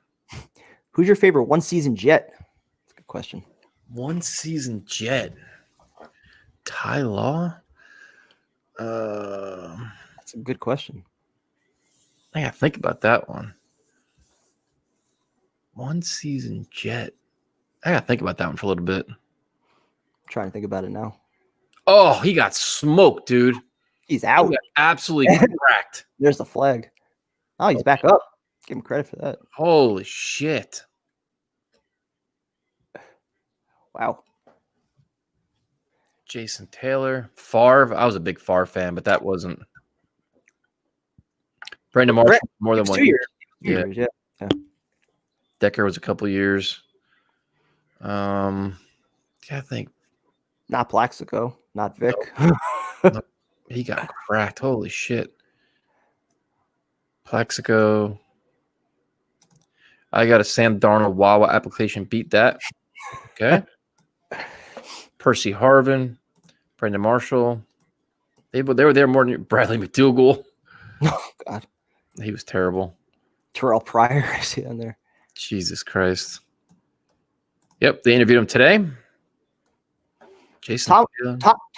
Who's your favorite one-season Jet? That's a good question. One-season Jet. Ty Law? That's a good question. I gotta think about that one. One-season Jet. I gotta think about that one for a little bit. I'm trying to think about it now. Oh, he got smoked, dude. He's out. He got absolutely cracked. There's the flag. Oh, he's back up. Give him credit for that. Holy shit. Wow. Jason Taylor. Favre. I was a big Favre fan, but that wasn't. Brandon Marshall, more than 1 year. 2 years. Yeah. Decker was a couple years. I think. Not Plaxico. Not Vic. No. He got cracked. Holy shit. Plaxico. I got a Sam Darnold Wawa application. Beat that. Okay. Percy Harvin. Brandon Marshall. They were there more than Bradley McDougall. Oh God, He was terrible. Terrell Pryor, I see on there. Jesus Christ. Yep, they interviewed him today. Jason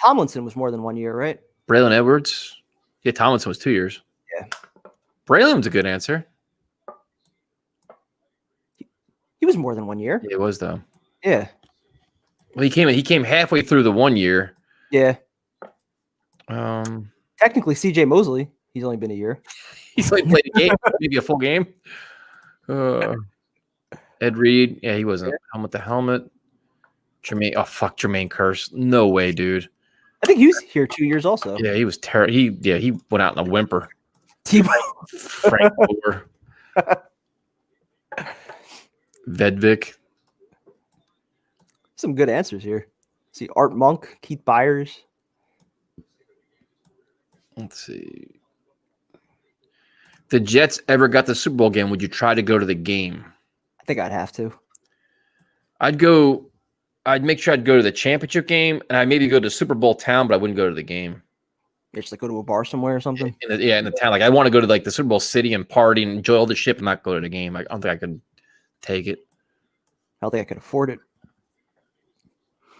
Tomlinson was more than 1 year, right? Braylon Edwards. Yeah, Tomlinson was 2 years. Yeah. Braylon's a good answer. He was more than 1 year. Yeah, it was though. Yeah. Well, he came halfway through the 1 year. Yeah. Um, Technically, CJ Mosley, he's only been a year. he's only played a game, maybe a full game. Ed Reed, yeah, he wasn't helmet to helmet. Jermaine Curse. No way, dude. I think he was here 2 years also. Yeah, he was terrible. He went out in a whimper. Frank Gore. Vedvik. Some good answers here. See Art Monk, Keith Byers. Let's see. If the Jets ever got the Super Bowl game, would you try to go to the game? I think I'd have to. I'd make sure I'd go to the championship game, and I'd maybe go to Super Bowl town, but I wouldn't go to the game. Just like go to a bar somewhere or something? In the town. Like I want to go to like the Super Bowl city and party and enjoy all the shit and not go to the game. I don't think I could take it. I don't think I could afford it.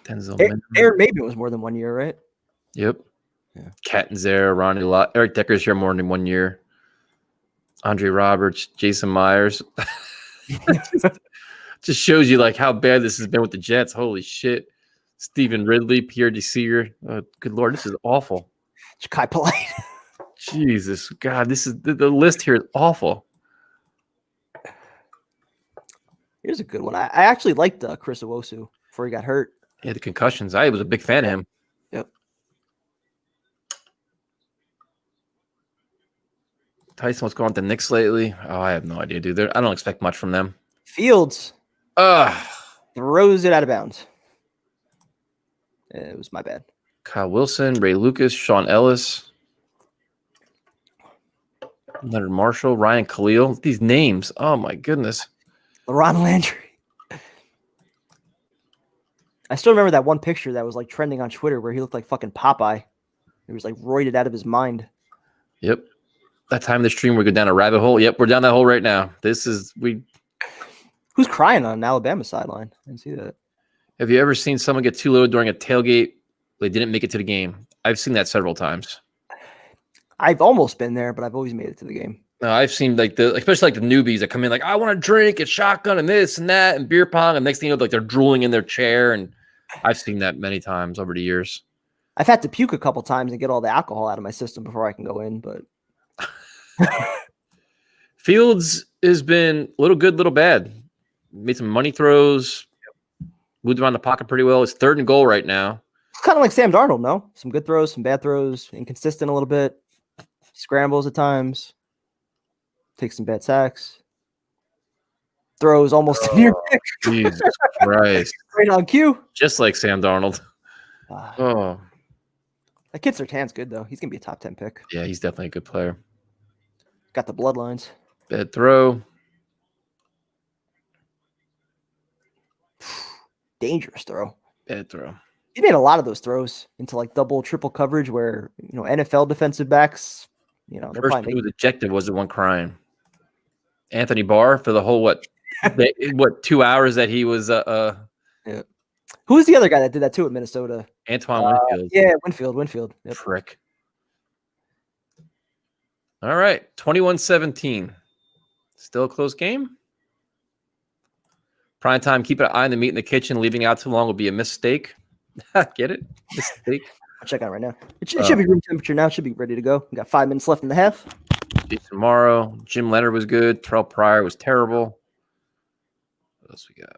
Denzel Aaron Maben was more than 1 year, right? Yep. Yeah. Cattonzero, Ronnie Lott, Eric Decker's here more than 1 year. Andre Roberts, Jason Myers. Just shows you like how bad this has been with the Jets. Holy shit. Stephen Ridley, Pierre Desir. Good Lord, this is awful. Kai Polite. Jesus, God, this is the list here is awful. Here's a good one. I actually liked Chris Owosu before he got hurt. Yeah, the concussions. I was a big fan of him. Yep. Tyson, what's going on with the Knicks lately? Oh, I have no idea, dude. I don't expect much from them. Fields throws it out of bounds. It was my bad. Kyle Wilson, Ray Lucas, Sean Ellis, Leonard Marshall, Ryan Khalil. These names. Oh, my goodness. LaRon Landry. I still remember that one picture that was like trending on Twitter where he looked like fucking Popeye. He was like roided out of his mind. Yep. That time in the stream we go down a rabbit hole. Yep, we're down that hole right now. Who's crying on an Alabama sideline? I didn't see that. Have you ever seen someone get too low during a tailgate? They didn't make it to the game. I've seen that several times. I've almost been there, but I've always made it to the game. No, I've seen especially the newbies that come in like, I want to drink and shotgun and this and that and beer pong. And next thing you know, like they're drooling in their chair. And I've seen that many times over the years. I've had to puke a couple times and get all the alcohol out of my system before I can go in, but Fields has been a little good, little bad. Made some money throws, moved around the pocket pretty well. It's 3rd and goal right now. It's kind of like Sam Darnold, no? Some good throws, some bad throws, inconsistent a little bit, scrambles at times, takes some bad sacks, throws almost a near pick. Jesus Christ. Right on cue. Just like Sam Darnold. That kid Surtain's good, though. He's going to be a top 10 pick. Yeah, he's definitely a good player. Got the bloodlines. Bad throw. Dangerous throw. Bad throw. He made a lot of those throws into like double, triple coverage where, NFL defensive backs, they're First probably who was ejected was the one crying. Anthony Barr for the whole, 2 hours that he was Yeah. Who was the other guy that did that too at Minnesota? Antoine Winfield. Yeah, Winfield. Yep. Frick. All right, 21-17. Still a close game. Prime time, keep an eye on the meat in the kitchen. Leaving out too long will be a mistake. Get it? Mistake. I'll check on it right now. It should be room temperature now. It should be ready to go. We got 5 minutes left in the half. Tomorrow. Jim Leonard was good. Terrell Pryor was terrible. What else we got?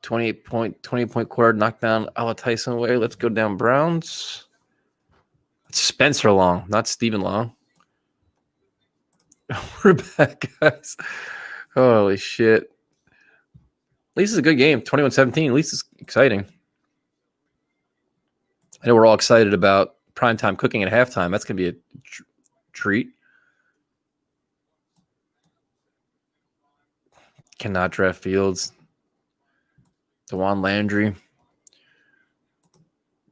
20-point quarter knockdown a la Tyson way. Let's go down Browns. It's Spencer Long, not Stephen Long. We're back, guys. Holy shit. At least it's a good game. 21-17. At least it's exciting. I know we're all excited about primetime cooking at halftime. That's going to be a treat. Cannot draft Fields. DeJuan Landry.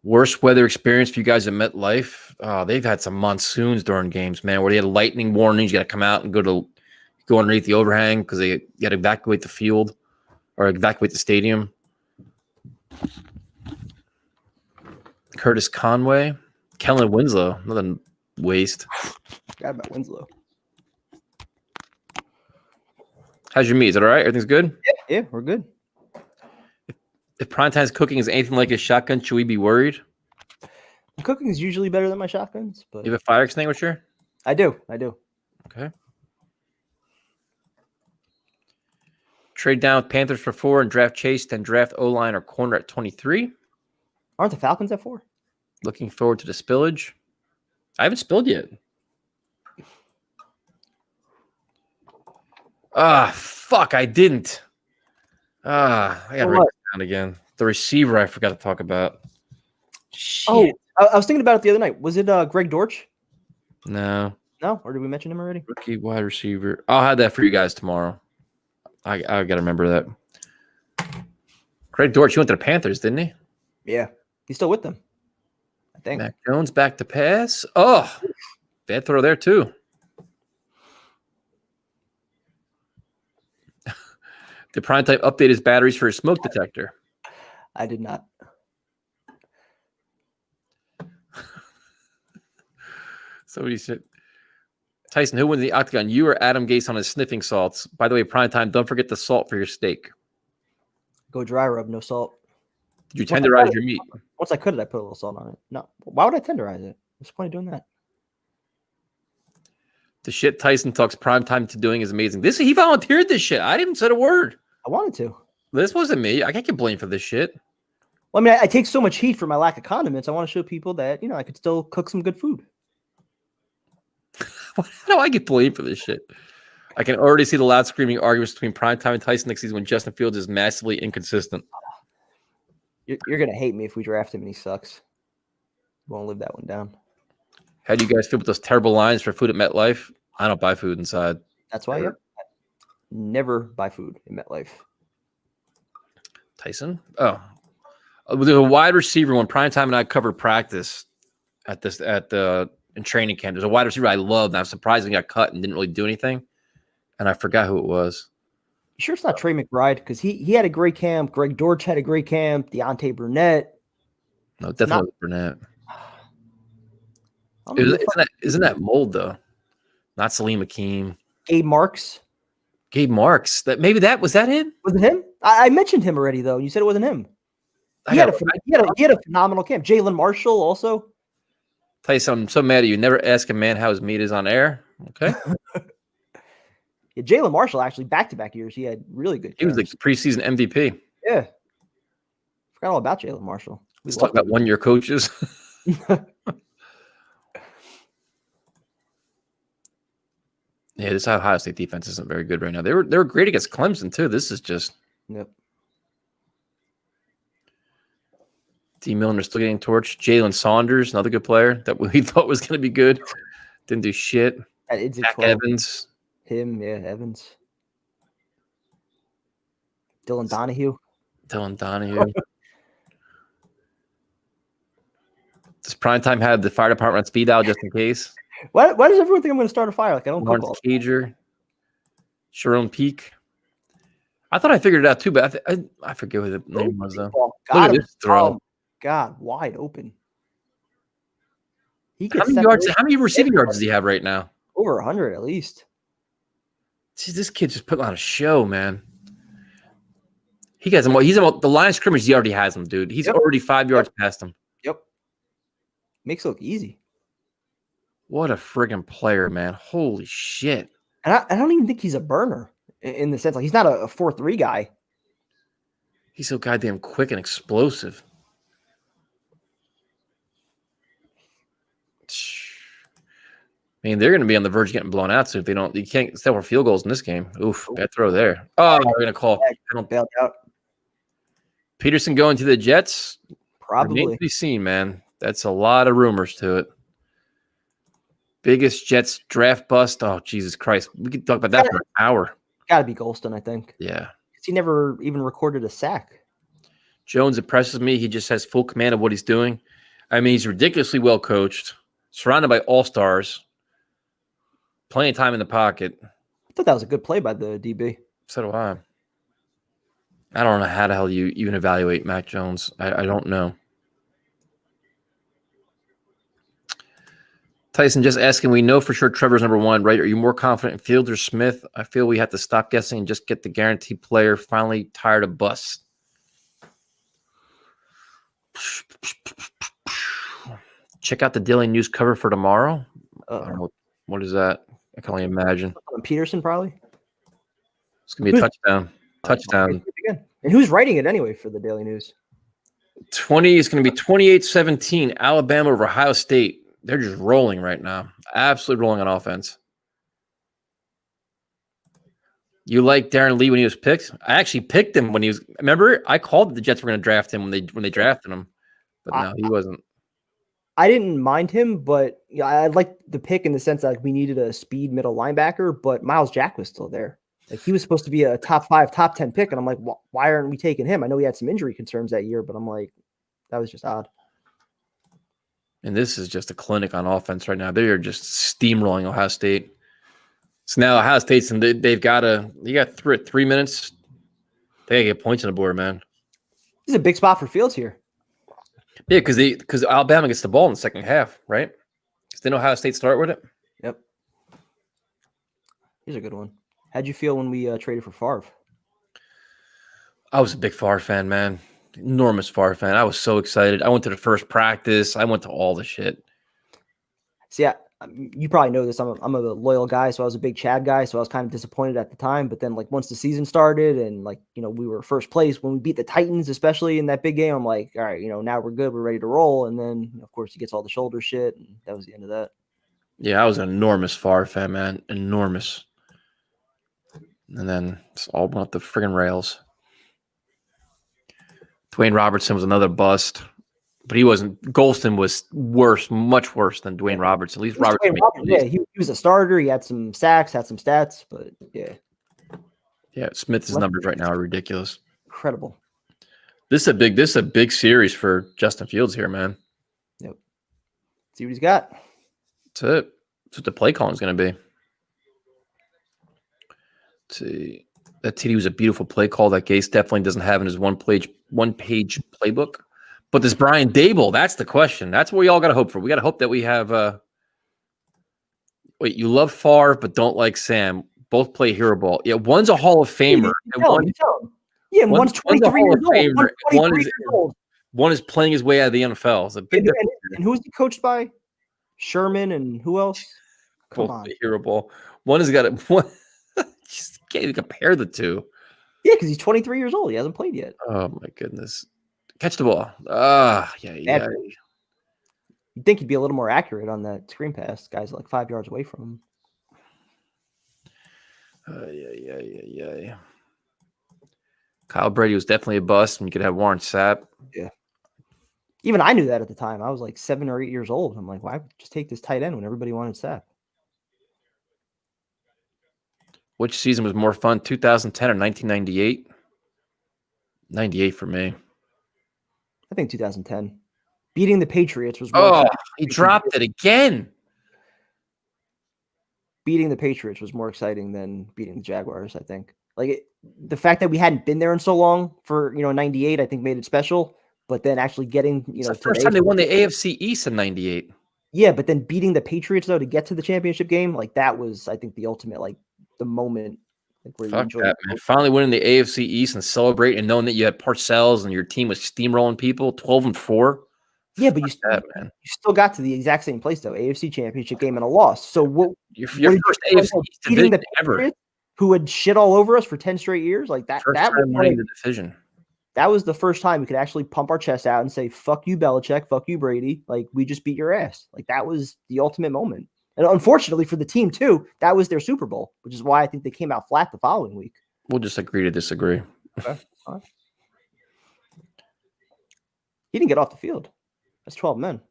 Worst weather experience for you guys at MetLife? Oh, they've had some monsoons during games, man, where they had lightning warnings. You got to come out and go underneath the overhang because you got to evacuate the field or evacuate the stadium. Curtis Conway, Kellen Winslow, another waste. Forgot about Winslow. How's your meat? Is it all right? Everything's good? Yeah, we're good. If Primetime's cooking is anything like his shotgun, should we be worried? Cooking is usually better than my shotguns, but You have a fire extinguisher? I do. Okay. Trade down with Panthers for 4 and draft Chase, then draft O-line or corner at 23. Aren't the Falcons at 4? Looking forward to the spillage. I haven't spilled yet. Fuck, I didn't. I got to write it down again. The receiver I forgot to talk about. Shit. Oh, I was thinking about it the other night. Was it Greg Dortch? No. No? Or did we mention him already? Rookie wide receiver. I'll have that for you guys tomorrow. I got to remember that. Greg Dortch, he went to the Panthers, didn't he? Yeah. He's still with them, I think. Mac Jones back to pass. Oh, bad throw there, too. Did Primetime update his batteries for his smoke detector? I did not. Somebody said, Tyson, who wins the octagon? You or Adam Gase on his sniffing salts? By the way, Primetime, don't forget the salt for your steak. Go dry rub, no salt. Did you tenderize your meat? Once I could, I put a little salt on it. No. Why would I tenderize it? What's the point of doing that? The shit Tyson talks Primetime to doing is amazing. He volunteered this shit. I didn't say a word. I wanted to. This wasn't me. I can't get blamed for this shit. Well, I mean, I take so much heat for my lack of condiments. I want to show people that, I could still cook some good food. How do I get blamed for this shit? I can already see the loud screaming arguments between Primetime and Tyson next season when Justin Fields is massively inconsistent. You're going to hate me if we draft him and he sucks. Won't live that one down. How do you guys feel with those terrible lines for food at MetLife? I don't buy food inside. That's why I never buy food in MetLife. Tyson? Oh. There's a wide receiver when Primetime and I covered practice in training camp. There's a wide receiver I loved, and I was surprised he got cut and didn't really do anything. And I forgot who it was. You sure it's not Trey McBride? Because he had a great camp. Greg Dortch had a great camp. Deontay Burnett. No, definitely Burnett. Isn't that Mold, though? Not Salim Akeem. Gabe Marks. Maybe was that him? Was it him? I mentioned him already, though. You said it wasn't him. He had a phenomenal camp. Jalen Marshall also. Tyson, I'm so mad at you. Never ask a man how his meat is on air. Okay. Yeah, Jalen Marshall actually back-to-back years. He had really good camps. He was the preseason MVP. Yeah. Forgot all about Jalen Marshall. Let's talk about one-year coaches. Yeah, this Ohio State defense isn't very good right now. They were great against Clemson too. This is just. Yep. D. Milner still getting torched. Jalen Saunders, another good player that we thought was going to be good, didn't do shit. Jack Evans. Him, yeah, Evans. Dylan Donahue. Does Primetime have the fire department on speed dial just in case? Why does everyone think I'm going to start a fire? Like I don't cook all. Cager, Sharon Peak. I thought I figured it out too, but I forget what the name was though. Look at this throw. Oh, God, wide open. How many receiving yards does he have right now? Over 100 at least. See, this kid just put on a show, man. He got him. He's about the line of scrimmage. He already has him, dude. He's already 5 yards past him. Yep. Makes it look easy. What a friggin' player, man. Holy shit. And I don't even think he's a burner in the sense, like he's not a 4-3 guy. He's so goddamn quick and explosive. I mean, they're going to be on the verge of getting blown out soon if they don't. You can't settle for field goals in this game. Oof, bad throw there. Oh, we're going to call. Bailed out. Pederson going to the Jets? Probably. Remains to be seen, man. That's a lot of rumors to it. Biggest Jets draft bust. Oh, Jesus Christ. We could talk about that for an hour. Got to be Golston, I think. Yeah. He never even recorded a sack. Jones impresses me. He just has full command of what he's doing. I mean, he's ridiculously well coached, surrounded by all-stars, plenty of time in the pocket. I thought that was a good play by the DB. So do I. I don't know how the hell you even evaluate Mac Jones. I don't know. Tyson just asking, we know for sure Trevor's number one, right? Are you more confident in Fields or Smith? I feel we have to stop guessing and just get the guaranteed player. Finally tired of bust. Check out the Daily News cover for tomorrow. I don't know. What is that? I can only imagine. Pederson, probably. It's going to be a touchdown. Touchdown. And who's writing it anyway for the Daily News? 20 is going to be 28-17, Alabama over Ohio State. They're just rolling right now. Absolutely rolling on offense. You like Darren Lee when he was picked? I actually picked him when he was. Remember, I called the Jets were going to draft him when they drafted him, but no, he wasn't. I didn't mind him, but I liked the pick in the sense that we needed a speed middle linebacker, but Miles Jack was still there. Like he was supposed to be a top 5, top 10 pick, and I'm like, why aren't we taking him? I know he had some injury concerns that year, but I'm like, that was just odd. And this is just a clinic on offense right now. They are just steamrolling Ohio State. So now Ohio State's and they've got you got 3 minutes. They gotta get points on the board, man. This is a big spot for Fields here. Yeah, because Alabama gets the ball in the second half, right? Because they know Ohio State start with it. Yep. Here's a good one. How'd you feel when we traded for Favre? I was a big Favre fan, man. Enormous Favre fan. I was so excited. I went to the first practice. I went to all the shit. See, you probably know this. I'm a loyal guy, so I was a big Chad guy, so I was kind of disappointed at the time. But then, like, once the season started and, like, we were first place when we beat the Titans, especially in that big game, I'm like, all right, now we're good. We're ready to roll. And then, of course, he gets all the shoulder shit, and that was the end of that. Yeah, I was an enormous Favre fan, man. Enormous. And then it's all went off the friggin' rails. Dwayne Robertson was another bust. But he wasn't. Golston was worse, much worse than Dwayne Robertson. At least Robertson. Yeah, he was a starter. He had some sacks, had some stats, but yeah. Yeah, Smith's numbers right now are ridiculous. Incredible. This is a big series for Justin Fields here, man. Yep. See what he's got. That's it. That's what the play calling is going to be. Let's see. That TD was a beautiful play call that Gase definitely doesn't have in his one-page playbook. But this Brian Dable, that's the question. That's what we all got to hope for. We got to hope that we have wait, you love Favre but don't like Sam. Both play hero ball. Yeah, one's a Hall of Famer. One's 23 years old. One is playing his way out of the NFL. It's a big difference. And who's he coached by? Sherman and who else? Come on. Hero ball. One has got it. One just can't even compare the two. Yeah, because he's 23 years old. He hasn't played yet. Oh my goodness. Catch the ball. Yeah. You'd think he'd be a little more accurate on that screen pass. Guys like 5 yards away from him. Yeah. Kyle Brady was definitely a bust, and you could have Warren Sapp. Yeah. Even I knew that at the time. I was like 7 or 8 years old. I'm like, why just take this tight end when everybody wanted Sapp? Which season was more fun, 2010 or 1998? 98 for me. I think 2010. Beating the Patriots was he dropped it again. Beating the Patriots was more exciting than beating the Jaguars, I think. Like the fact that we hadn't been there in so long for 98, I think made it special. But then actually getting it's the first time they won the AFC East in 98. Yeah, but then beating the Patriots though to get to the championship game, like that was, I think, the ultimate, like the moment. Like where Fuck that, man. Finally winning the AFC East and celebrating and knowing that you had Parcells and your team was steamrolling people, 12-4. Yeah, but you still got to the exact same place though, AFC Championship game and a loss. So what? Your first AFC East division ever. Who had shit all over us for 10 straight years, like that. First time winning the division. That was the first time we could actually pump our chest out and say, "Fuck you, Belichick. Fuck you, Brady. Like we just beat your ass." Like that was the ultimate moment. And unfortunately for the team too, that was their Super Bowl, which is why I think they came out flat the following week. We'll just agree to disagree. Okay. All right. He didn't get off the field. That's 12 men.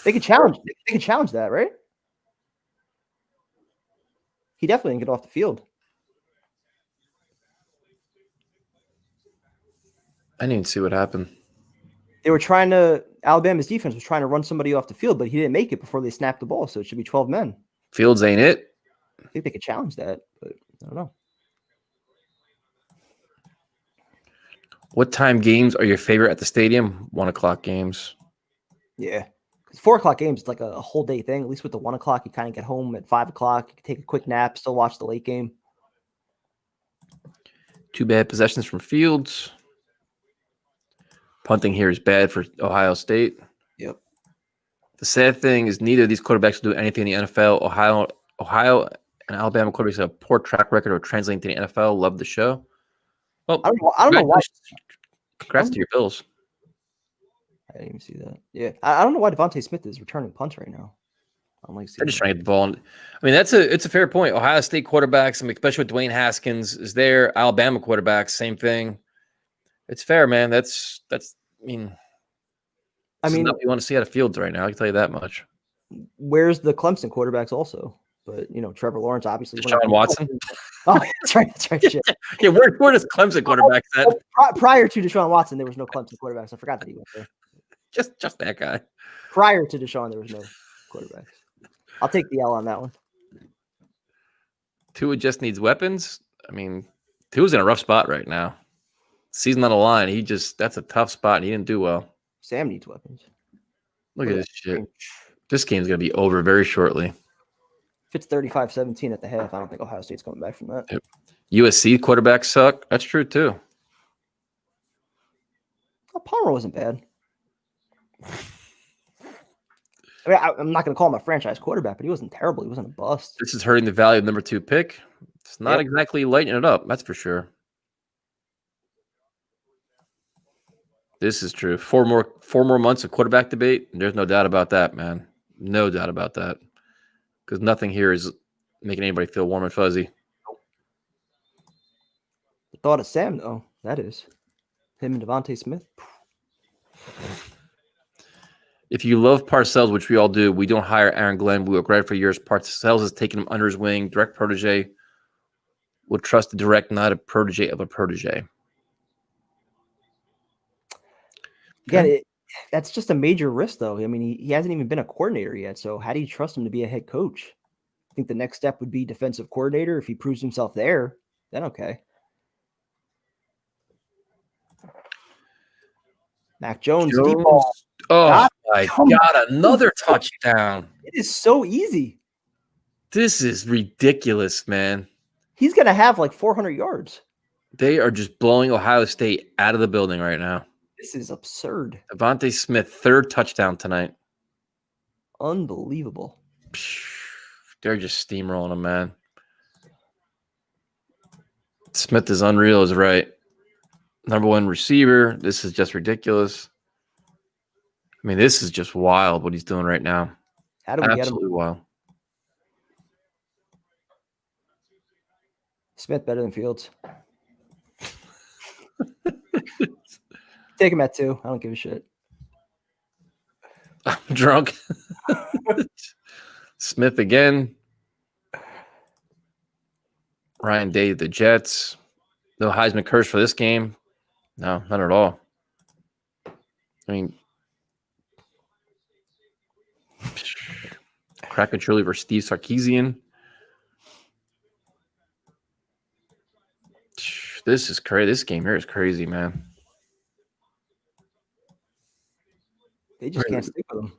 They could challenge. They could challenge that, right? He definitely didn't get off the field. I didn't even see what happened. Alabama's defense was trying to run somebody off the field, but he didn't make it before they snapped the ball. So it should be 12 men. Fields ain't it. I think they could challenge that, but I don't know. What time games are your favorite at the stadium? 1 o'clock games. Yeah. Because 4 o'clock games, it's like a whole day thing. At least with the 1 o'clock, you kind of get home at 5 o'clock. You can take a quick nap, still watch the late game. 2 bad possessions from Fields. Punting here is bad for Ohio State. Yep. The sad thing is neither of these quarterbacks will do anything in the NFL. Ohio and Alabama quarterbacks have a poor track record of translating to the NFL. Love the show. Well, I don't know why. Congrats to your Bills. I didn't even see that. Yeah, I don't know why Devontae Smith is returning punts right now. I'm like, they're just trying to get the ball. I mean, it's a fair point. Ohio State quarterbacks, I mean, especially with Dwayne Haskins, is there. Alabama quarterbacks, same thing. It's fair, man. That's. I mean, not what you want to see out of Fields right now. I can tell you that much. Where's the Clemson quarterbacks also? But Trevor Lawrence obviously. Deshaun Watson. Oh, that's right. That's right. Shit. Yeah, where does Clemson quarterbacks at? Prior to Deshaun Watson, there was no Clemson quarterbacks. I forgot that he went there. Just that guy. Prior to Deshaun, there was no quarterbacks. I'll take the L on that one. Tua just needs weapons. I mean, Tua's in a rough spot right now. Season on the line. That's a tough spot, and he didn't do well. Sam needs weapons. Look at this shit. This game's going to be over very shortly. If it's 35-17 at the half, I don't think Ohio State's coming back from that. Yep. USC quarterbacks suck. That's true, too. Palmer wasn't bad. I mean, I'm not going to call him a franchise quarterback, but he wasn't terrible. He wasn't a bust. This is hurting the value of number 2 pick. It's not exactly lighting it up. That's for sure. This is true. 4 more months of quarterback debate. There's no doubt about that, man. No doubt about that. Because nothing here is making anybody feel warm and fuzzy. The thought of Sam, though, that is. Him and Devontae Smith. If you love Parcells, which we all do, we don't hire Aaron Glenn. We work right for years. Parcells has taken him under his wing. Direct protege. Will trust the direct, not a protege of a protege. Again, that's just a major risk, though. I mean, he hasn't even been a coordinator yet. So how do you trust him to be a head coach? I think the next step would be defensive coordinator. If he proves himself there, then okay. Mac Jones. Deep ball. Oh, my God. Another touchdown. It is so easy. This is ridiculous, man. He's going to have like 400 yards. They are just blowing Ohio State out of the building right now. This is absurd. Devontae Smith, 3rd touchdown tonight. Unbelievable. They're just steamrolling him, man. Smith is unreal, is right. Number 1 receiver. This is just ridiculous. I mean, this is just wild what he's doing right now. How do we get him? Absolutely wild. Smith better than Fields. Take him at 2. I don't give a shit. I'm drunk. Smith again. Ryan Day, the Jets. No Heisman curse for this game. No, not at all. I mean, Kraken Shirley versus Steve Sarkisian. This is crazy. This game here is crazy, man. They just can't stick with him.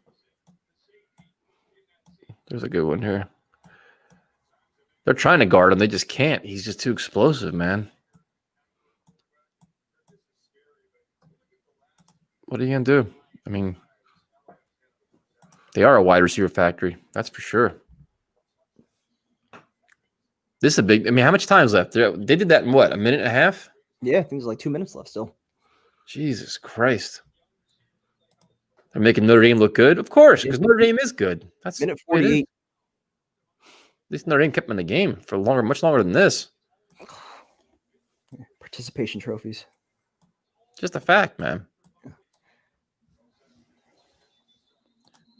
There's a good one here. They're trying to guard him. They just can't. He's just too explosive, man. What are you going to do? I mean, they are a wide receiver factory. That's for sure. This is a big – I mean, how much time's left? They did that in what, a minute and a half? Yeah, I think there's like 2 minutes left still. Jesus Christ. They're making Notre Dame look good? Of course, because Notre Dame is good. That's minute 48. At least Notre Dame kept them in the game for much longer than this. Participation trophies. Just a fact, man.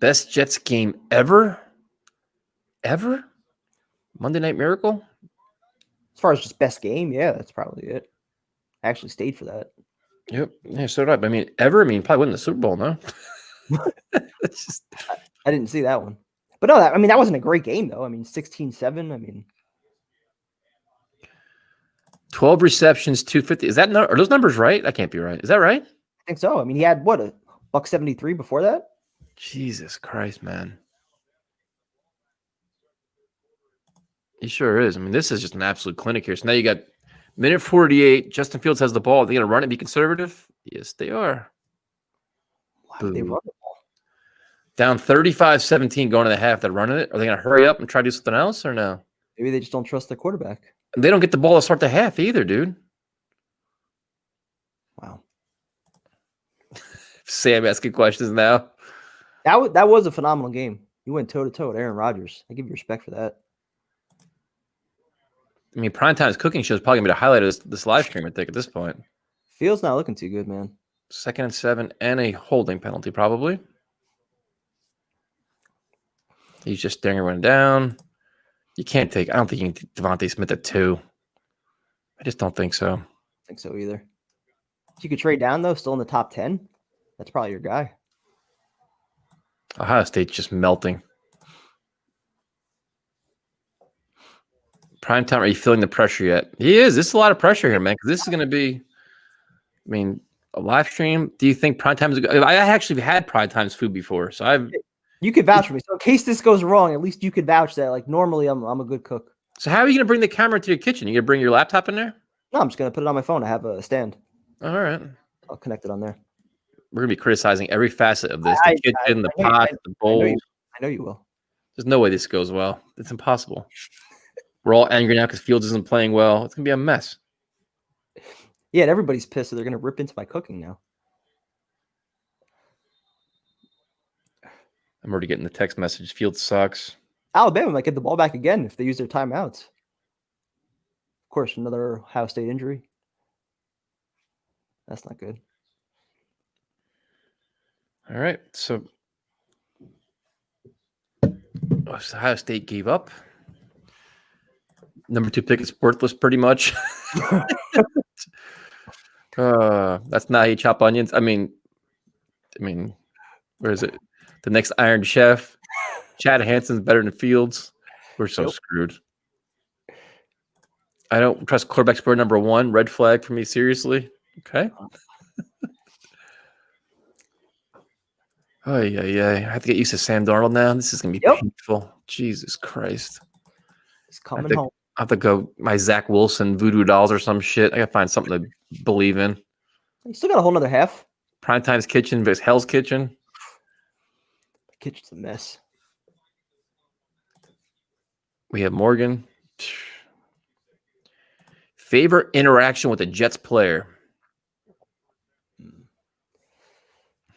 Best Jets game ever? Ever? Monday Night Miracle? As far as just best game, yeah, that's probably it. I actually stayed for that. Yep. Yeah, so did I. I mean, probably winning the Super Bowl, no? It's just... I didn't see that one. But no, I mean, that wasn't a great game, though. I mean, 16-7. I mean, 12 receptions, 250. Are those numbers right? That can't be right. Is that right? I think so. I mean, he had what, a $173 before that? Jesus Christ, man. He sure is. I mean, this is just an absolute clinic here. So now you got minute 48. Justin Fields has the ball. Are they going to run it and be conservative? Yes, they are. Why would they run the ball? Down 35-17 going to the half. They're running it. Are they going to hurry up and try to do something else or no? Maybe they just don't trust their quarterback. And they don't get the ball to start the half either, dude. Wow. Sam asking questions now. That was a phenomenal game. You went toe-to-toe with Aaron Rodgers. I give you respect for that. I mean, Primetime's cooking show is probably going to be the highlight of this live stream, I think, at this point. Fields not looking too good, man. 2nd and 7 and a holding penalty, probably. He's just staring everyone down. You can't take... I don't think you can Devontae Smith at 2. I just don't think so. I think so either. If you could trade down, though, still in the top 10, that's probably your guy. Ohio State's just melting. Primetime, are you feeling the pressure yet? He is. This is a lot of pressure here, man, because this is going to be, I mean, a live stream. Do you think Primetime is good? I actually had Primetime's food before, so You could vouch for me. So in case this goes wrong, at least you could vouch that, like, normally I'm a good cook. So how are you going to bring the camera to your kitchen? You going to bring your laptop in there? No, I'm just going to put it on my phone. I have a stand. All right. I'll connect it on there. We're going to be criticizing every facet of this. The kitchen, the pot, the bowl. I know you will. There's no way this goes well. It's impossible. We're all angry now because Fields isn't playing well. It's going to be a mess. Yeah, and everybody's pissed, so they're going to rip into my cooking now. I'm already getting the text message. Fields sucks. Alabama might get the ball back again if they use their timeouts. Of course, another Ohio State injury. That's not good. All right, so Ohio State gave up. Number 2 pick is worthless, pretty much. That's not how you chop onions. I mean, where is it? The next Iron Chef. Chad Hansen's better than Fields. We're so screwed. I don't trust quarterback spur number 1. Red flag for me, seriously. Okay. Oh, yeah. I have to get used to Sam Darnold now. This is going to be painful. Jesus Christ. He's coming home. I have to go my Zach Wilson voodoo dolls or some shit. I got to find something to believe in. You still got a whole nother half. Primetime's Kitchen versus Hell's Kitchen. The kitchen's a mess. We have Morgan. Favorite interaction with a Jets player?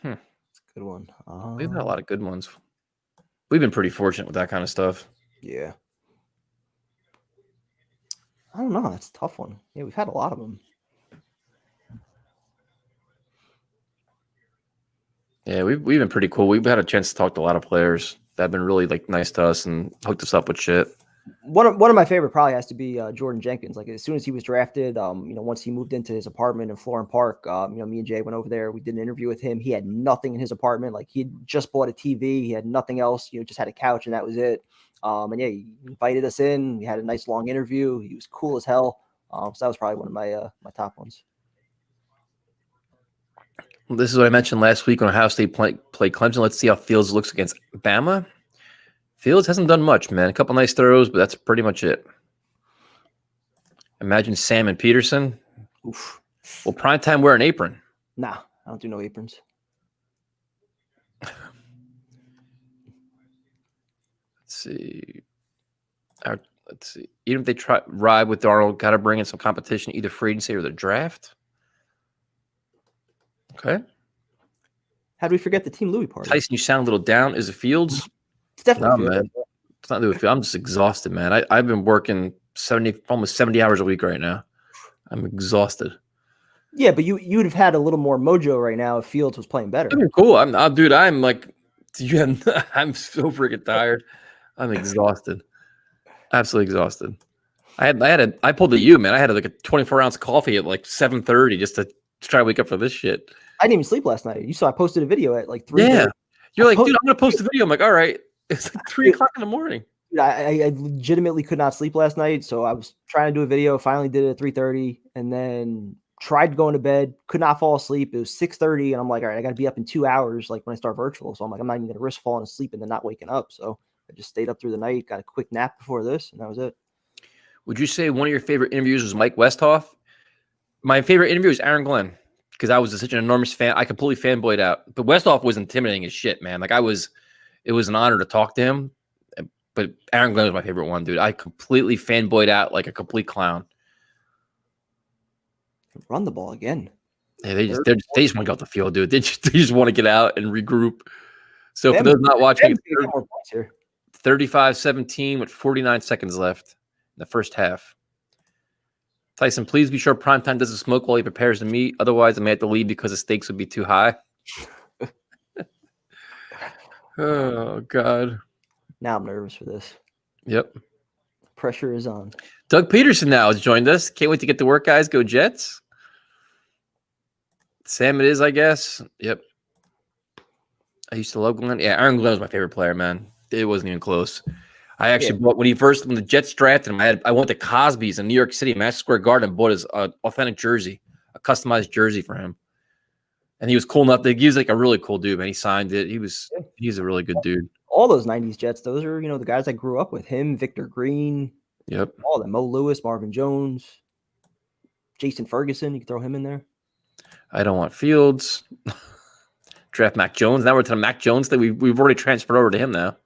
That's a good one. We've had a lot of good ones. We've been pretty fortunate with that kind of stuff. Yeah. I don't know. That's a tough one. Yeah, we've had a lot of them. Yeah, we've been pretty cool. We've had a chance to talk to a lot of players that have been really nice to us and hooked us up with shit. One of my favorite probably has to be Jordan Jenkins. Like as soon as he was drafted, once he moved into his apartment in Florham Park, me and Jay went over there. We did an interview with him. He had nothing in his apartment. Like he had just bought a TV. He had nothing else. Just had a couch and that was it. He invited us in. We had a nice long interview. He was cool as hell. So that was probably one of my top ones. This is what I mentioned last week when Ohio State played Clemson. Let's see how Fields looks against Bama. Fields hasn't done much, man. A couple nice throws, but that's pretty much it. Imagine Sam and Pederson. Oof. Will Primetime wear an apron? Nah, I don't do no aprons. Let's see. Even if they try ride with Darnold, got to bring in some competition, either free agency or the draft. Okay. How do we forget the Team Louis party? Tyson, you sound a little down. Is it Fields? It's definitely man. It's not Louis Fields. I'm just exhausted, man. I've been working almost 70 hours a week right now. I'm exhausted. Yeah, but you would have had a little more mojo right now if Fields was playing better. Cool. I'm like, I'm so freaking tired. I'm exhausted. Absolutely exhausted. I pulled a U, man. I had like a 24-ounce coffee at like 7:30 just to Let's try to wake up for this shit. I didn't even sleep last night. You saw I posted a video at like 3. Yeah. You're like, dude, I'm going to post a video. I'm like, all right. It's like 3 o'clock in the morning. I legitimately could not sleep last night, so I was trying to do a video. Finally did it at 3:30, and then tried going to bed. Could not fall asleep. It was 6:30, and I'm like, all right, I got to be up in 2 hours, like when I start virtual. So I'm like, I'm not even going to risk falling asleep and then not waking up. So I just stayed up through the night, got a quick nap before this, and that was it. Would you say one of your favorite interviews was Mike Westhoff? My favorite interview was Aaron Glenn because I was such an enormous fan. I completely fanboyed out. But Westhoff was intimidating as shit, man. Like it was an honor to talk to him. But Aaron Glenn was my favorite one, dude. I completely fanboyed out like a complete clown. Run the ball again. Yeah, they just want to get off the field, dude. They just want to get out and regroup. So for those not watching, 35-17 with 49 seconds left in the first half. Tyson, please be sure Primetime doesn't smoke while he prepares the meat. Otherwise, I may have to leave because the stakes would be too high. Oh, God. Now I'm nervous for this. Yep. Pressure is on. Doug Pederson now has joined us. Can't wait to get to work, guys. Go Jets. Sam it is, I guess. Yep. I used to love Glenn. Yeah, Aaron Glenn was my favorite player, man. It wasn't even close. I actually bought when the Jets drafted him. I went to Cosby's in New York City, Madison Square Garden, and bought his authentic jersey, a customized jersey for him. And he was cool enough. He was like a really cool dude, man. He signed it. He's a really good dude. All those 90s Jets, those are, the guys I grew up with. Him, Victor Green. Yep. All of them. Mo Lewis, Marvin Jones, Jason Ferguson. You can throw him in there. I don't want Fields. Draft Mac Jones. Now we're to the Mac Jones thing. We've already transferred over to him now.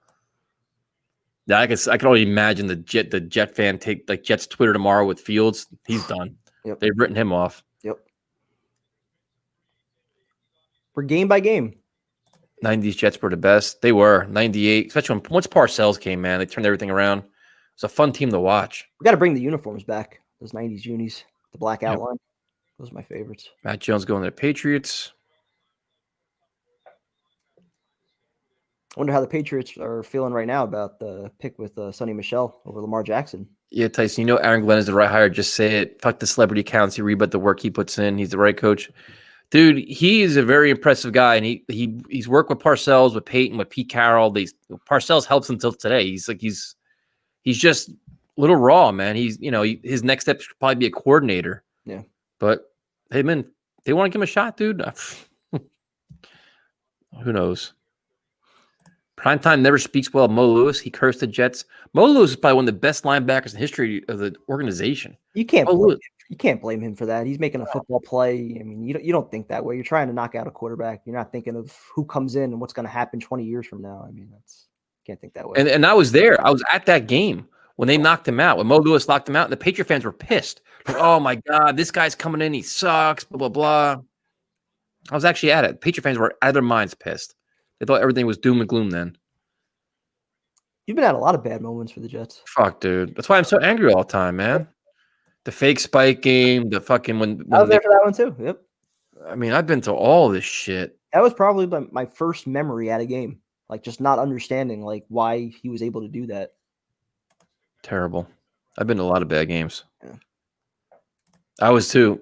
Yeah, I can only imagine the Jet fan take like Jets Twitter tomorrow with Fields. He's done. Yep. They've written him off. Yep. For game by game. 90s Jets were the best. They were 98, especially once Parcells came, man. They turned everything around. It's a fun team to watch. We got to bring the uniforms back. Those 90s unis, the black outline. Those are my favorites. Matt Jones going to the Patriots. I wonder how the Patriots are feeling right now about the pick with Sonny Michel over Lamar Jackson. Yeah, Tyson, Aaron Glenn is the right hire. Just say it. Fuck the celebrity counts. He read about the work he puts in. He's the right coach. Dude, he is a very impressive guy, and he's worked with Parcells, with Peyton, with Pete Carroll. Parcells helps until today. He's just a little raw, man. His next step should probably be a coordinator. Yeah. But hey, man, they want to give him a shot, dude. Who knows? Primetime never speaks well of Mo Lewis. He cursed the Jets. Mo Lewis is probably one of the best linebackers in the history of the organization. You can't blame him for that. He's making a football play. I mean, you don't think that way. You're trying to knock out a quarterback. You're not thinking of who comes in and what's going to happen 20 years from now. I mean, can't think that way. And I was there. I was at that game when they knocked him out. When Mo Lewis knocked him out, and the Patriot fans were pissed. Like, oh my God, this guy's coming in. He sucks. Blah blah blah. I was actually at it. Patriot fans were out of their minds pissed. They thought everything was doom and gloom then. You've been at a lot of bad moments for the Jets. Fuck, dude. That's why I'm so angry all the time, man. The fake spike game, the fucking when I was there for that one too. Yep. I mean, I've been to all this shit. That was probably my first memory at a game. Like just not understanding like why he was able to do that. Terrible. I've been to a lot of bad games. Yeah. I was too.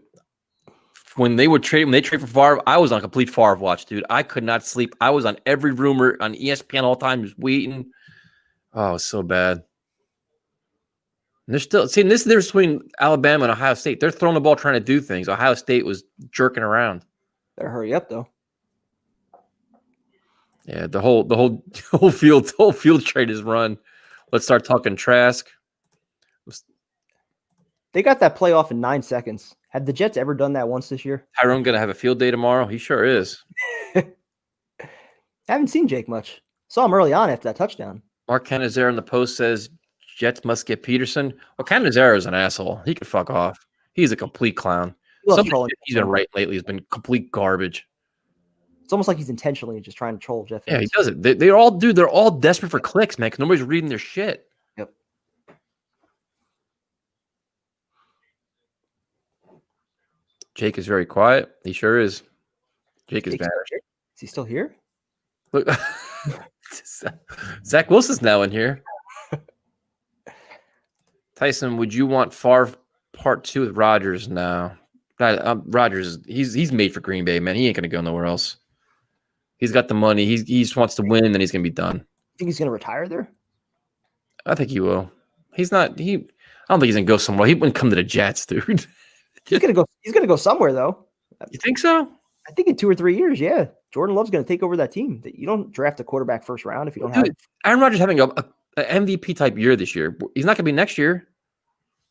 When they trade for Favre, I was on complete Favre watch, dude. I could not sleep. I was on every rumor on ESPN all the time, just waiting. Oh, it was so bad. And they're still seeing this is the difference between Alabama and Ohio State. They're throwing the ball trying to do things. Ohio State was jerking around. Better hurry up though. Yeah, the whole field trade is run. Let's start talking Trask. They got that playoff in 9 seconds. Have the Jets ever done that once this year? Tyrone going to have a field day tomorrow? He sure is. I haven't seen Jake much. Saw him early on after that touchdown. Mark Canizero in the post says Jets must get Pederson. Well, Canizero is an asshole. He could fuck off. He's a complete clown. He's been right lately has been complete garbage. It's almost like he's intentionally just trying to troll Jeff. Yeah, he does it. They're all desperate for clicks, man, because nobody's reading their shit. Yep. Jake is very quiet. He sure is. Jake is bad. Is he still here? Look, Zach Wilson's now in here. Tyson, would you want Favre Part 2 with Rodgers now? Rodgers, he's made for Green Bay, man. He ain't gonna go nowhere else. He's got the money. He just wants to win, and then he's gonna be done. Think he's gonna retire there? I think he will. He's not. I don't think he's gonna go somewhere. He wouldn't come to the Jets, dude. He's gonna go. He's gonna go somewhere though. You think so? I think in 2 or 3 years, yeah. Jordan Love's gonna take over that team. You don't draft a quarterback first round if you don't have. Aaron Rodgers having a MVP type year this year. He's not gonna be next year.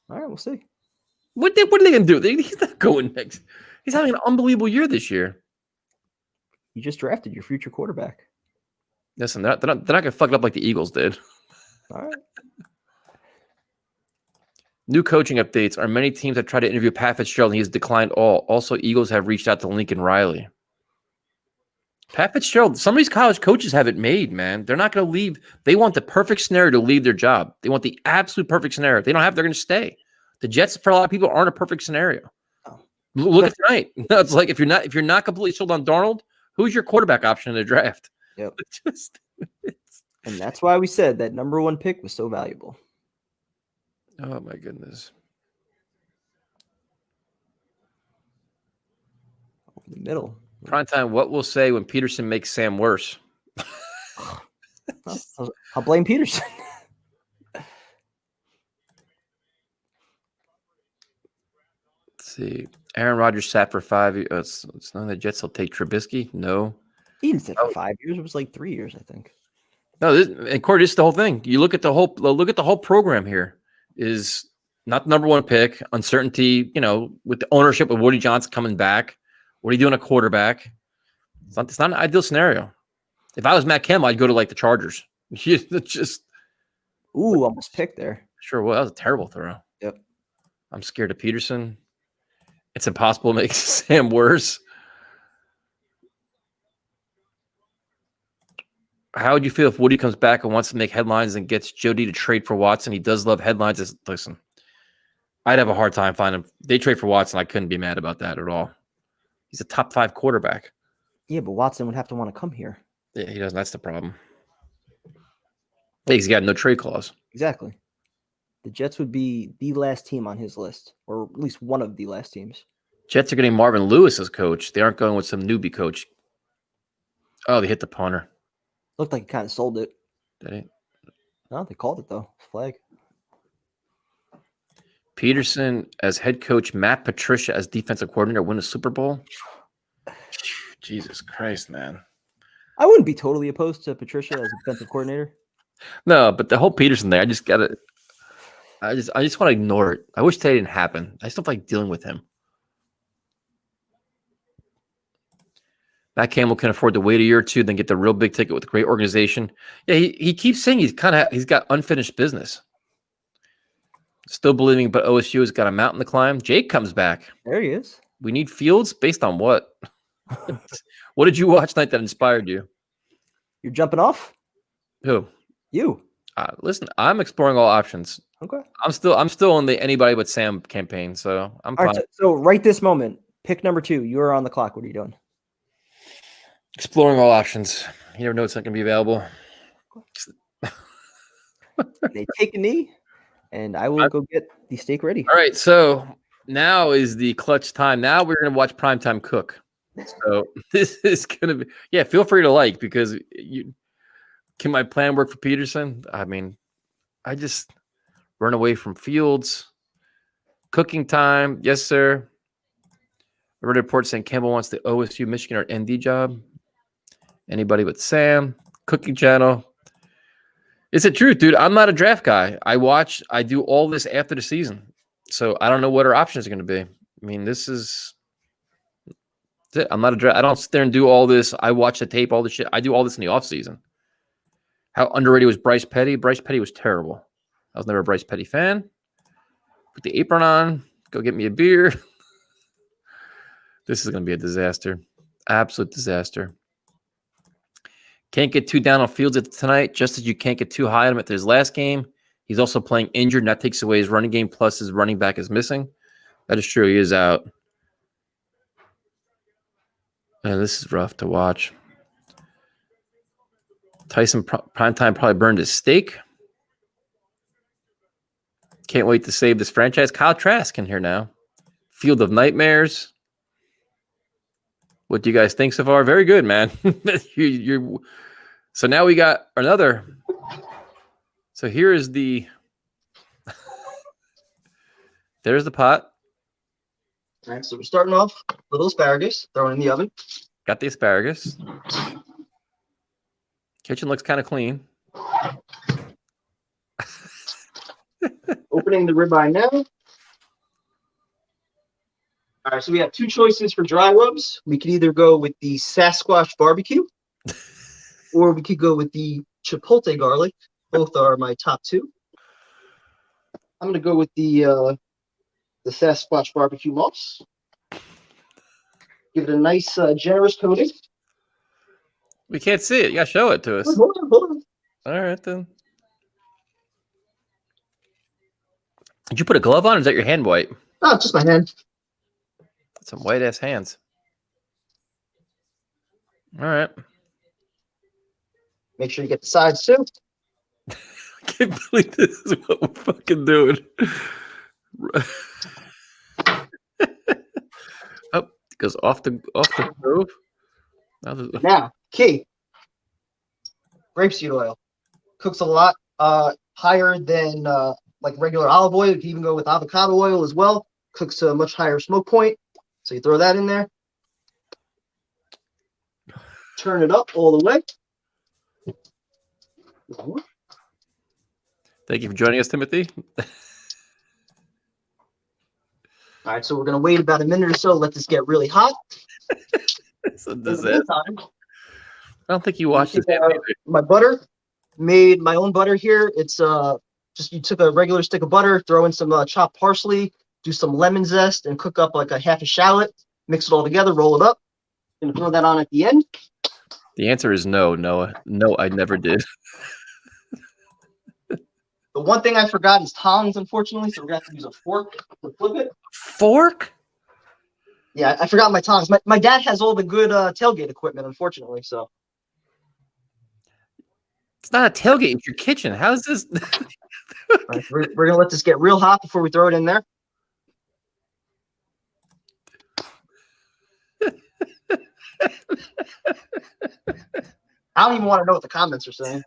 All right, we'll see. What are they gonna do? He's not going next. He's having an unbelievable year this year. You just drafted your future quarterback. Listen, they're not gonna fuck it up like the Eagles did. All right. New coaching updates are many teams that try to interview Pat Fitzgerald and he has declined all. Also, Eagles have reached out to Lincoln Riley. Pat Fitzgerald, some of these college coaches have it made, man. They're not going to leave. They want the perfect scenario to leave their job. They want the absolute perfect scenario. If they don't have, they're going to stay. The Jets, for a lot of people, aren't a perfect scenario. Oh. Look at tonight. It's like if you're not completely sold on Darnold, who's your quarterback option in the draft? Yep. And that's why we said that number 1 pick was so valuable. Oh my goodness. In the middle. Primetime, what we'll say when Pederson makes Sam worse? I'll blame Pederson. Let's see. Aaron Rodgers sat for 5 years. It's not the Jets will take Trubisky. No. He didn't sit for 5 years. It was like 3 years, I think. No, and Corey, this is the whole thing. You look at the whole program here. Is not the number 1 pick, uncertainty, with the ownership of Woody Johnson coming back. What are you doing a quarterback? It's not an ideal scenario. If I was Matt Campbell, I'd go to like the Chargers. Just almost picked there. Sure, well, that was a terrible throw. Yep. I'm scared of Pederson. It's impossible to make Sam worse. How would you feel if Woody comes back and wants to make headlines and gets Jody to trade for Watson? He does love headlines. Listen, I'd have a hard time finding him. They trade for Watson. I couldn't be mad about that at all. He's a top 5 quarterback. Yeah, but Watson would have to want to come here. Yeah, he doesn't. That's the problem. He's got no trade clause. Exactly. The Jets would be the last team on his list, or at least one of the last teams. Jets are getting Marvin Lewis as coach. They aren't going with some newbie coach. Oh, they hit the punter. Looked like he kind of sold it. Did he? No, they called it though. Flag. Pederson as head coach, Matt Patricia as defensive coordinator, win a Super Bowl. Jesus Christ, man. I wouldn't be totally opposed to Patricia as defensive coordinator. No, but the whole Pederson thing, I just want to ignore it. I wish that didn't happen. I just don't like dealing with him. Matt Campbell can afford to wait a year or two, then get the real big ticket with a great organization. Yeah, he keeps saying he's got unfinished business. Still believing, but OSU has got a mountain to climb. Jake comes back. There he is. We need Fields based on what? What did you watch tonight that inspired you? You're jumping off? Who? You. Listen, I'm exploring all options. Okay. I'm still on the anybody but Sam campaign, so I'm fine. Right, so right this moment, pick number 2. You are on the clock. What are you doing? Exploring all options. You never know what's not going to be available. They take a knee, and I will go get the steak ready. All right, so now is the clutch time. Now we're going to watch Primetime Cook. So this is going to be, feel free to like, because can my plan work for Pederson? I mean, I just run away from Fields. Cooking time. Yes, sir. I read a report saying Campbell wants the OSU, Michigan, or ND job. Anybody but Sam. Cooking channel. It's the truth, dude. I'm not a draft guy. I do all this after the season. So I don't know what our options are going to be. I mean, this is it. I'm not a draft. I don't sit there and do all this. I watch the tape, all the shit. I do all this in the offseason. How underrated was Bryce Petty? Bryce Petty was terrible. I was never a Bryce Petty fan. Put the apron on. Go get me a beer. This is going to be a disaster. Absolute disaster. Can't get too down on Fields tonight, just as you can't get too high on him at his last game. He's also playing injured, and that takes away his running game, plus his running back is missing. That is true. He is out. And this is rough to watch. Tyson Primetime probably burned his steak. Can't wait to save this franchise. Kyle Trask in here now. Field of Nightmares. What do you guys think so far? Very good, man. So now we got another. So here is the. There's the pot. All right, so we're starting off with little asparagus, throwing in the oven. Got the asparagus. Kitchen looks kind of clean. Opening the ribeye now. All right, so we have two choices for dry rubs. We could either go with the Sasquatch barbecue, or we could go with the Chipotle garlic. Both are my top two. I'm gonna go with the Sasquatch barbecue moss. Give it a nice, generous coating. We can't see it. You gotta show it to us. Hold on. All right then. Did you put a glove on? Or is that your hand white? Oh, it's just my hand. Some white ass hands. All right. Make sure you get the sides too. I can't believe this is what we're fucking doing. Oh, it goes off the stove. Now, key. Grapeseed oil cooks a lot higher than like regular olive oil. You can even go with avocado oil as well. Cooks to a much higher smoke point. So you throw that in there. Turn it up all the way. Thank you for joining us, Timothy. All right, so we're going to wait about a minute or so, let this get really hot. So does that. I don't think you watched this. My butter, made my own butter here. It's just you took a regular stick of butter, throw in some chopped parsley, do some lemon zest, and cook up like a half a shallot. Mix it all together, roll it up. Gonna throw that on at the end. The answer is no, Noah. No, I never did. The one thing I forgot is tongs, unfortunately, so we're gonna have to use a fork to flip it. Fork? Yeah, I forgot my tongs. My dad has all the good tailgate equipment, unfortunately. So it's not a tailgate; it's your kitchen. How is this? Right, we're gonna let this get real hot before we throw it in there. I don't even want to know what the comments are saying.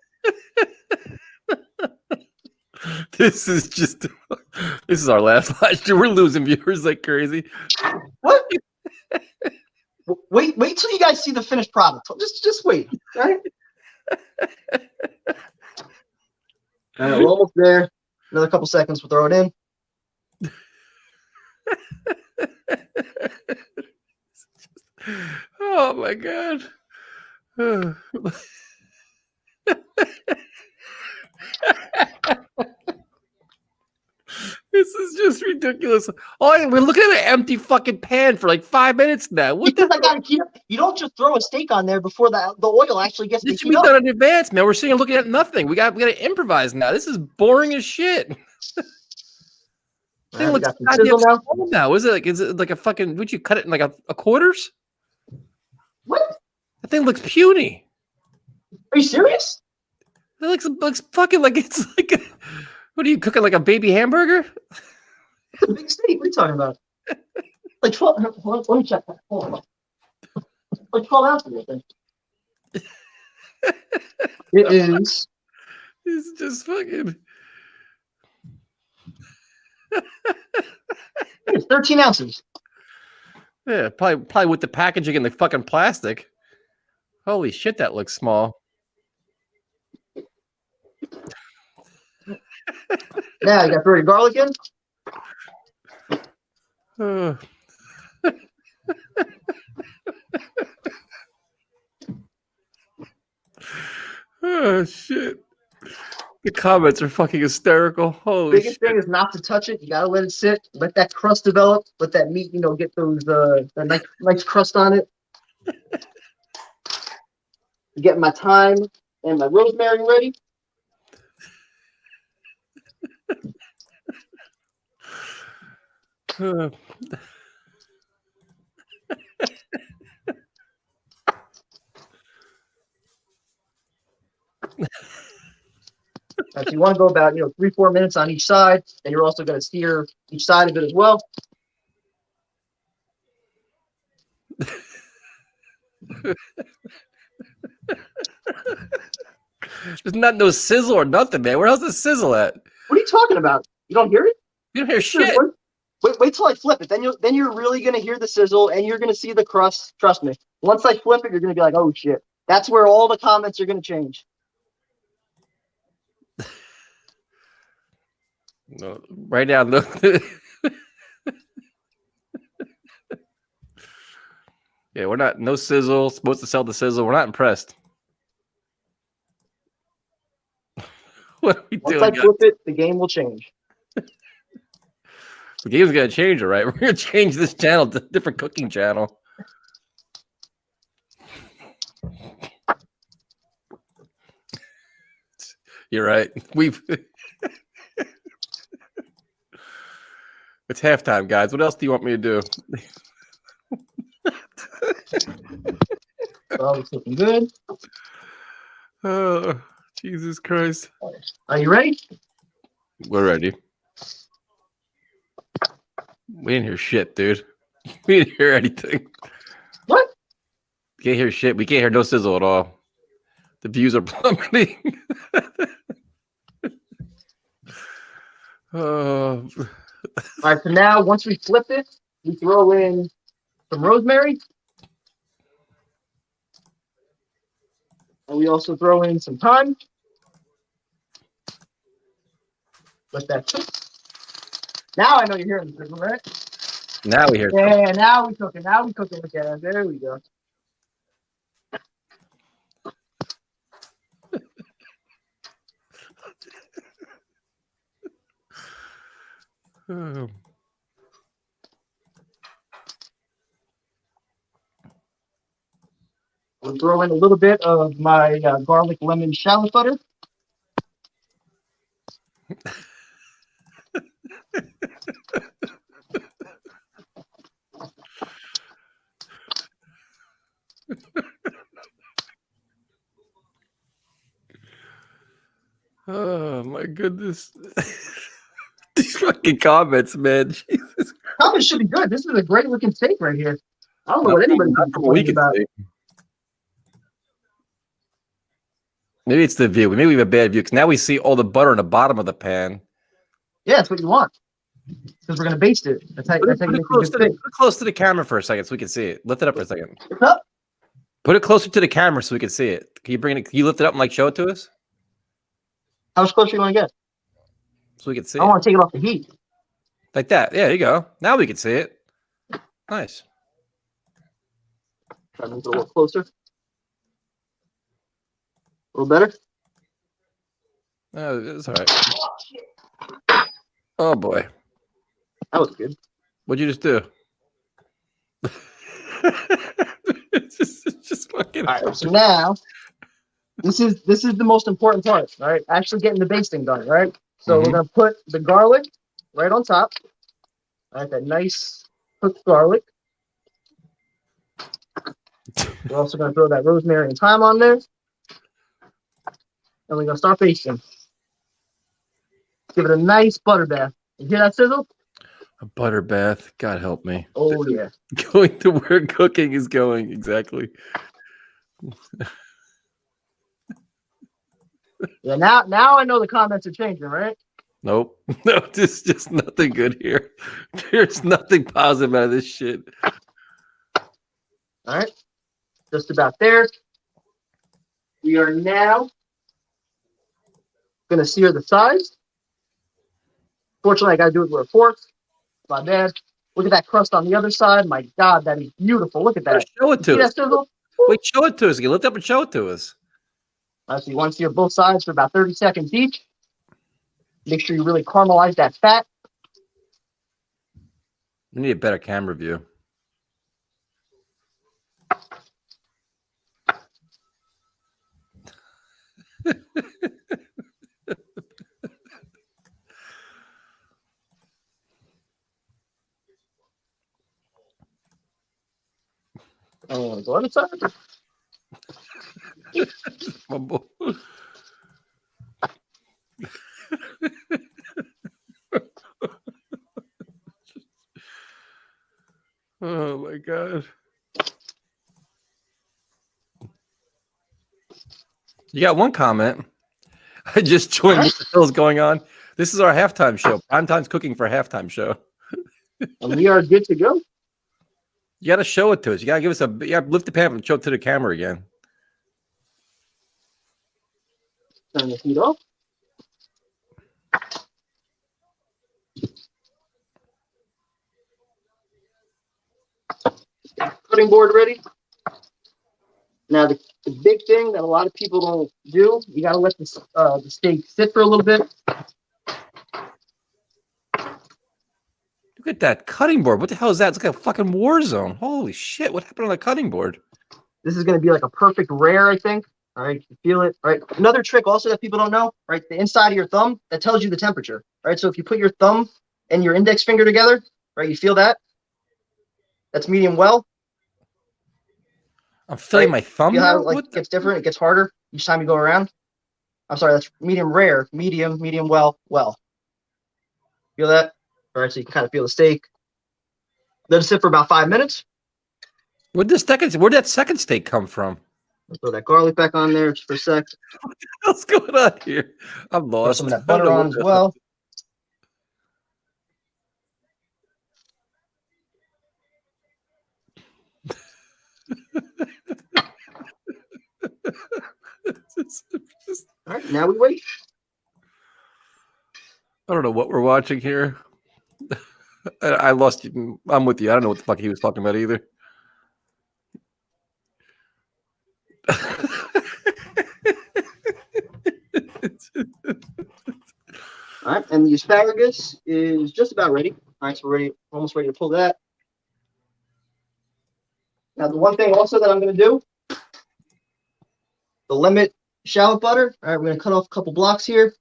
This is our last live stream. We're losing viewers like crazy. What? Wait till you guys see the finished product. Just wait. All right. All right, we're almost there. Another couple seconds, we'll throw it in. Oh my god. This is just ridiculous. We're looking at an empty fucking pan for like 5 minutes now. What because I gotta keep. You don't just throw a steak on there before the oil actually gets this should be done in advance, man. We're sitting looking at nothing. We got to improvise now. This is boring as shit. Thing looks goddamn small now. Is it like a fucking? Would you cut it in like a quarters? What? That thing looks puny. Are you serious? It looks fucking like it's like. What are you cooking, like a baby hamburger? It's a big steak. What are you talking about? Like 12. Let me check that. Hold on. Like 12 ounces, I think. It is. It's just fucking. It's 13 ounces. Yeah, probably with the packaging and the fucking plastic. Holy shit, that looks small. Now you got to throw your garlic in. Oh shit. The comments are fucking hysterical. Holy Biggest thing is not to touch it. You gotta let it sit. Let that crust develop. Let that meat, get those the nice crust on it. Getting my thyme and my rosemary ready. So you want to go about 3-4 minutes on each side, and you're also going to sear each side of it as well. There's not no sizzle or nothing, man. Where else the sizzle at? What are you talking about? You don't hear it? You don't hear shit. Wait till I flip it. Then you're really gonna hear the sizzle and you're gonna see the crust. Trust me. Once I flip it, you're gonna be like, oh shit. That's where all the comments are gonna change. No, right now, look. Yeah, we're not no sizzle. Supposed to sell the sizzle. We're not impressed. What are we doing? Once I flip it, the game will change. The game's gonna change, all right. We're gonna change this channel to a different cooking channel. You're right. It's halftime, guys. What else do you want me to do? Well, it's looking good. Oh, Jesus Christ. Are you ready? We're ready. We didn't hear shit, dude. We didn't hear anything. What? We can't hear shit. We can't hear no sizzle at all. The views are plummeting. All right, so now once we flip it, we throw in some rosemary. And we also throw in some thyme. Let that cook. Now I know you're hearing the sizzle, right? Now we hear. Yeah, now we cooking. Now we cooking again. There we go. Oh. We'll throw in a little bit of my garlic lemon shallot butter. Oh my goodness. These fucking comments, man. Jesus. Comments should be good. This is a great looking steak right here. I don't know what anybody can complain about. Maybe it's the view. Maybe we have a bad view because now we see all the butter in the bottom of the pan. Yeah, that's what you want. Because we're gonna baste it. That's how you make it good. Put it close to the camera for a second so we can see it. Lift it up for a second. What's up? Put it closer to the camera so we can see it. Can you bring it? Can you lift it up and like show it to us How much closer you want to get? so we can see I it? want to take it off the heat. Like that. Yeah, there you go. Now we can see it. Nice. Try to move it a little closer. A little better. Oh, it's all right. Oh boy, That was good. what'd you just do? it's just fucking. All right. So now, this is the most important part. All right, actually getting the basting done. Right. So we're gonna put the garlic right on top. All right, that nice cooked garlic. We're also gonna throw that rosemary and thyme on there, and we're gonna start basting. Give it a nice butter bath. You hear that sizzle? A butter bath. God help me. Oh yeah. Going to where cooking is going. Exactly. Yeah. Now I know the comments are changing, right? Nope. No, just nothing good here. There's nothing positive out of this shit. All right. Just about there. We are now gonna sear the sides. Fortunately, I gotta do it with a fork. My bad. Look at that crust on the other side. My God, that is beautiful. Look at that. Show it to See us. that sizzle? Wait, show it to us. Lift up and show it to us. So you want to sear both sides for about 30 seconds each. Make sure you really caramelize that fat. We need a better camera view. And the other side. Oh my God. You got one comment. I just joined. What the hell is going on? This is our halftime show. Primetime's cooking for a halftime show. And we are good to go. You got to show it to us. You got to give us lift the pan and show it to the camera again. Turn the heat off. Cutting board ready. Now, the big thing that a lot of people don't do, you got to let the steak sit for a little bit. Look at that cutting board. What the hell is that? It's like a fucking war zone. Holy shit. What happened on the cutting board? This is going to be like a perfect rare, I think. All right, you feel it. All right. Another trick also that people don't know, right? The inside of your thumb, that tells you the temperature. Right. So if you put your thumb and your index finger together, right, you feel that? That's medium well. I'm feeling my thumb. You have, like, it gets different. It gets harder each time you go around. I'm sorry, that's medium rare, medium well. Feel that? All right, so you can kind of feel the steak. Let it sit for about 5 minutes. Where'd that second steak come from? Throw that garlic back on there just for a sec. What's going on here? I'm lost. Throw some of that butter on as well. All right, now we wait. I don't know what we're watching here. I lost you. I'm with you. I don't know what the fuck he was talking about either. All right, and the asparagus is just about ready. All right, so we're almost ready to pull that. Now, the one thing also that I'm going to do, the lemon shallot butter. All right, we're going to cut off a couple blocks here.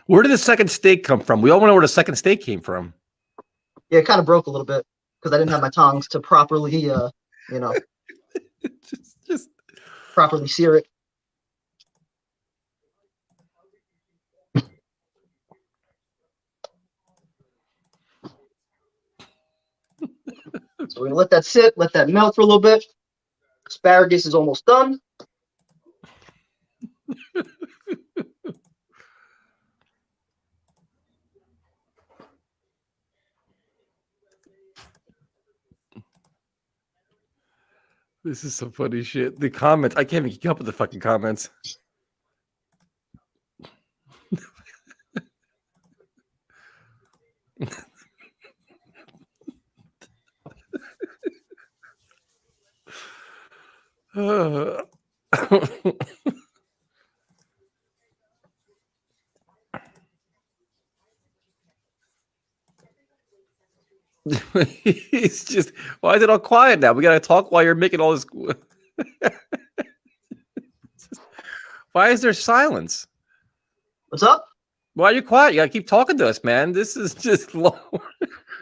Where did the second steak come from? We all want to know where the second steak came from. Yeah, it kind of broke a little bit because I didn't have my tongs to properly, just properly sear it. So we're going to let that sit, let that melt for a little bit. Asparagus is almost done. This is some funny shit. The comments, I can't even keep up with the fucking comments. It's just, why is it all quiet now? We got to talk while you're making all this. Why is there silence? What's up? Why are you quiet? You got to keep talking to us, man. This is just low.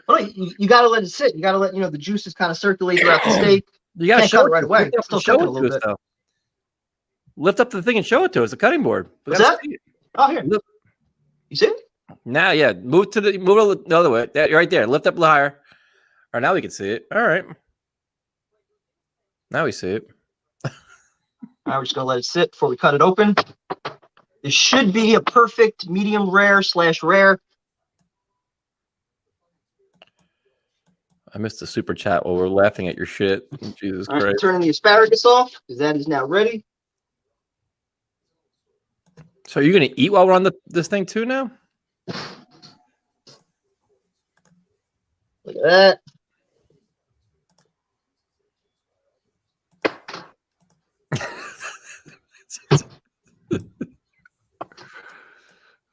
Well, you got to let it sit. You got to let the juices kind of circulate throughout the steak. You got to show it right away. Still show it a little bit. Lift up the thing and show it to us. The cutting board. What's that? Oh, here. Look. You see it? Now, yeah. Move the other way. Right there. Lift up a little higher. All right, now we can see it. All right. Now we see it. All right, we're just gonna let it sit before we cut it open. This should be a perfect medium rare / rare. I missed the super chat while we're laughing at your shit. Jesus Christ. Right, turning the asparagus off because that is now ready. So are you going to eat while we're on this thing too now? Look at that.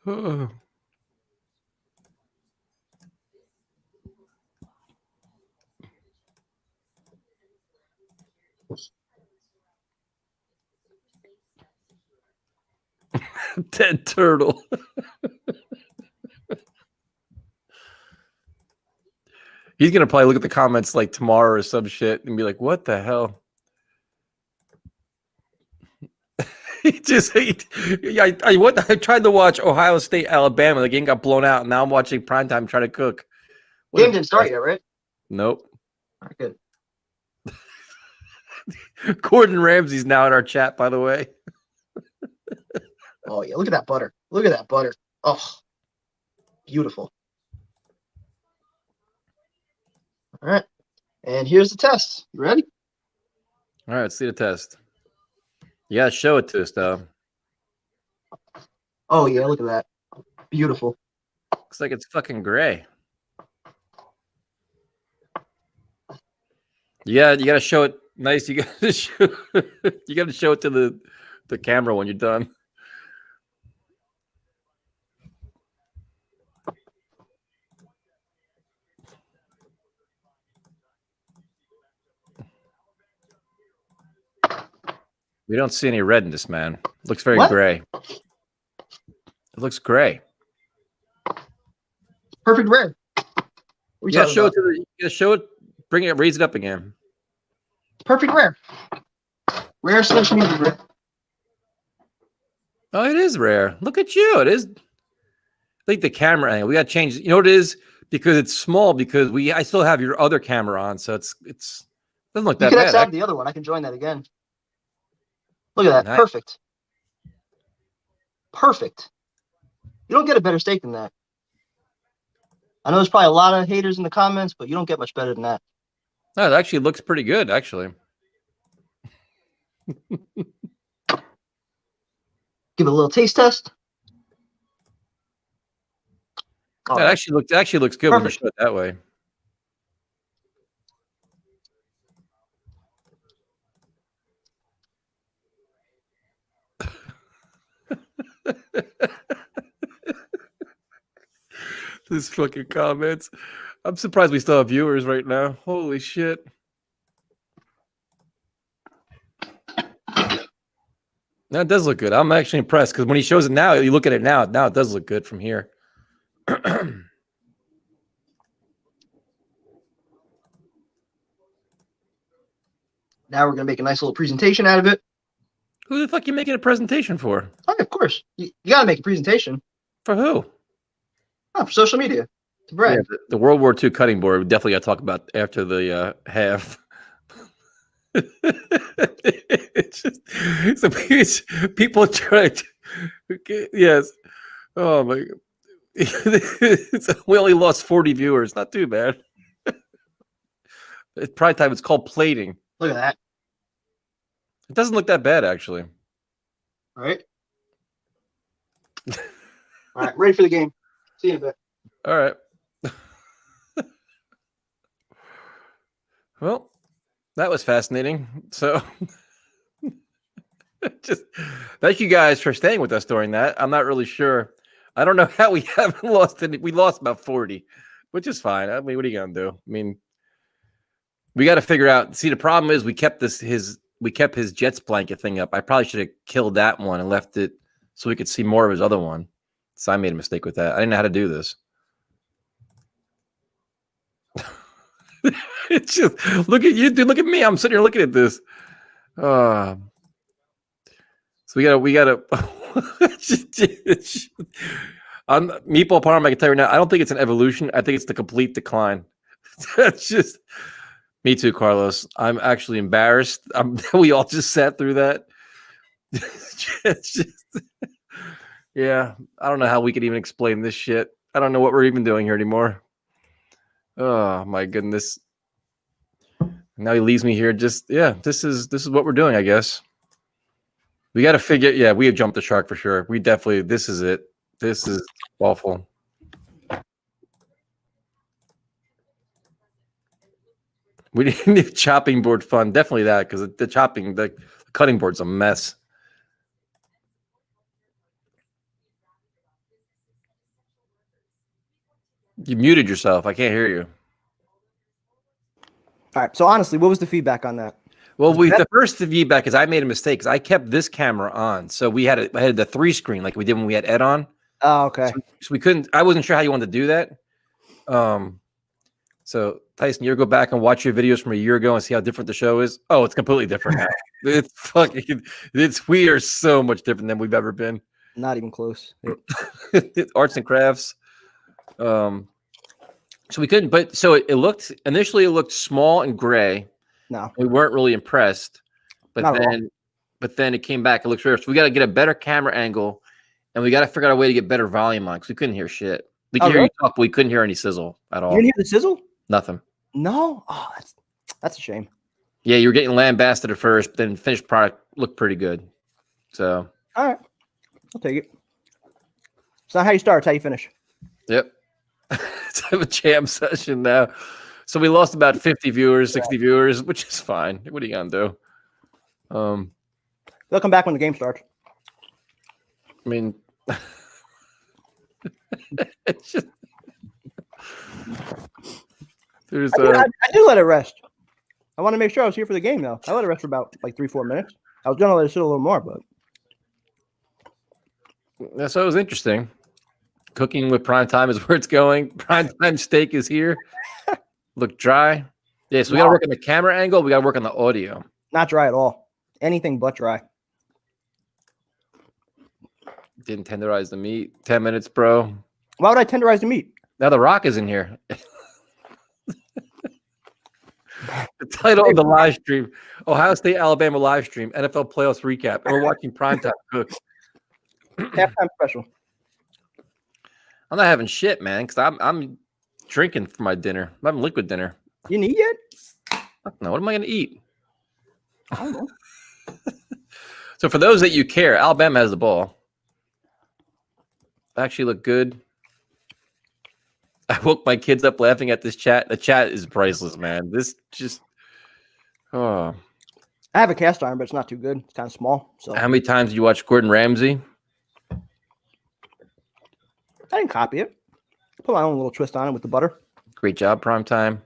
Oh. Dead turtle. He's gonna probably look at the comments like tomorrow or some shit and be like, "What the hell?" I tried to watch Ohio State, Alabama. The game got blown out, and now I'm watching primetime trying to cook. Game didn't start yet, right? Nope. All right, good. Gordon Ramsay's now in our chat, by the way. Oh, yeah. Look at that butter. Look at that butter. Oh, beautiful. All right. And here's the test. You ready? All right, let's see the test. You gotta show it to us, though. Oh, yeah. Look at that. Beautiful. Looks like it's fucking gray. Yeah, you gotta show it nice. You gotta show it to the camera when you're done. We don't see any red in this, man. It looks very gray. It looks gray. Perfect red. Yeah, show it to the. Yeah, show it. Bring it. Raise it up again. Perfect rare. Rare / medium rare. Oh, it is rare. Look at you. It is. I think the camera angle. We got to change. You know what it is? Because it's small. Because I still have your other camera on, so it doesn't look that bad. You can have the other one. I can join that again. Look at that. Nice. Perfect. Perfect. You don't get a better steak than that. I know there's probably a lot of haters in the comments, but you don't get much better than that. No, it actually looks pretty good, actually. Give it a little taste test. Oh, it actually looks good. Perfect. When you show it that way. This fucking comments. I'm surprised we still have viewers right now. Holy shit. That does look good. I'm actually impressed because when he shows it now, you look at it now it does look good from here. Now we're going to make a nice little presentation out of it. Who the fuck are you making a presentation for? Oh, of course. You got to make a presentation. For who? Oh, for social media. To brag. Yeah, the World War II cutting board, we definitely got to talk about after the half. It's just people try to. Yes. Oh, my God. We only lost 40 viewers. Not too bad. It's prime time. It's called plating. Look at that. It doesn't look that bad, actually. All right. All right. Ready for the game. See you in a bit. All right. Well, that was fascinating. So, just thank you guys for staying with us during that. I'm not really sure. I don't know how we haven't lost any. We lost about 40, which is fine. I mean, what are you gonna do? I mean, we got to figure out. See, the problem is we kept his Jets blanket thing up. I probably should have killed that one and left it so we could see more of his other one. So I made a mistake with that. I didn't know how to do this. It's just look at you, dude. Look at me. I'm sitting here looking at this. So we gotta. On Meatball Parm, I can tell you now. I don't think it's an evolution. I think it's the complete decline. That's just me too, Carlos. I'm actually embarrassed. We all just sat through that. It's just, yeah. I don't know how we could even explain this shit. I don't know what we're even doing here anymore. Oh my goodness. Now he leaves me here. Just this is what we're doing, I guess. We got to figure. Yeah, we have jumped the shark for sure. We definitely. This is it. This is awful. We need chopping board fun. Definitely that, because the cutting board's a mess. You muted yourself. I can't hear you. All right. So honestly, what was the feedback on that? Well, the first feedback is I made a mistake because I kept this camera on, so I had the 3-screen like we did when we had Ed on. Oh, okay. So we couldn't. I wasn't sure how you wanted to do that. So Tyson, you go back and watch your videos from a year ago and see how different the show is. Oh, it's completely different now. We are so much different than we've ever been. Not even close. Arts and crafts. So we couldn't, but so it looked initially small and gray. No, We weren't really impressed. But not at all. then it came back. It looks rare. So we got to get a better camera angle, and we got to figure out a way to get better volume on because we couldn't hear shit. We could hear you talk, but we couldn't hear any sizzle at all. You didn't hear the sizzle? Nothing. No. Oh, that's a shame. Yeah, you were getting lambasted at first, but then finished product looked pretty good. So all right, I'll take it. It's not how you start; it's how you finish. Yep. Let's have a jam session now. So we lost about 50 viewers, 60 viewers, which is fine. What are you gonna do? They'll come back when the game starts. I mean, it's just there's I do let it rest. I want to make sure I was here for the game, though. I let it rest for about like 3-4 minutes. I was gonna let it sit a little more, but so it was interesting. Cooking with prime time is where it's going. Prime time steak is here. Look dry. Yeah, so we got to work on the camera angle. We got to work on the audio. Not dry at all. Anything but dry. Didn't tenderize the meat. 10 minutes, bro. Why would I tenderize the meat? Now the Rock is in here. The title of the live stream: Ohio State Alabama live stream, NFL playoffs recap, and we're watching primetime cook. Halftime special. I'm not having shit, man, because I'm drinking for my dinner. I'm having liquid dinner. You need it? No, what am I going to eat? I don't know. So for those that you care, Alabama has the ball. Actually look good. I woke my kids up laughing at this chat. The chat is priceless, man. This just I have a cast iron, but it's not too good. It's kind of small. So how many times did you watch Gordon Ramsay? I didn't copy it. Put my own little twist on it with the butter. Great job, prime time.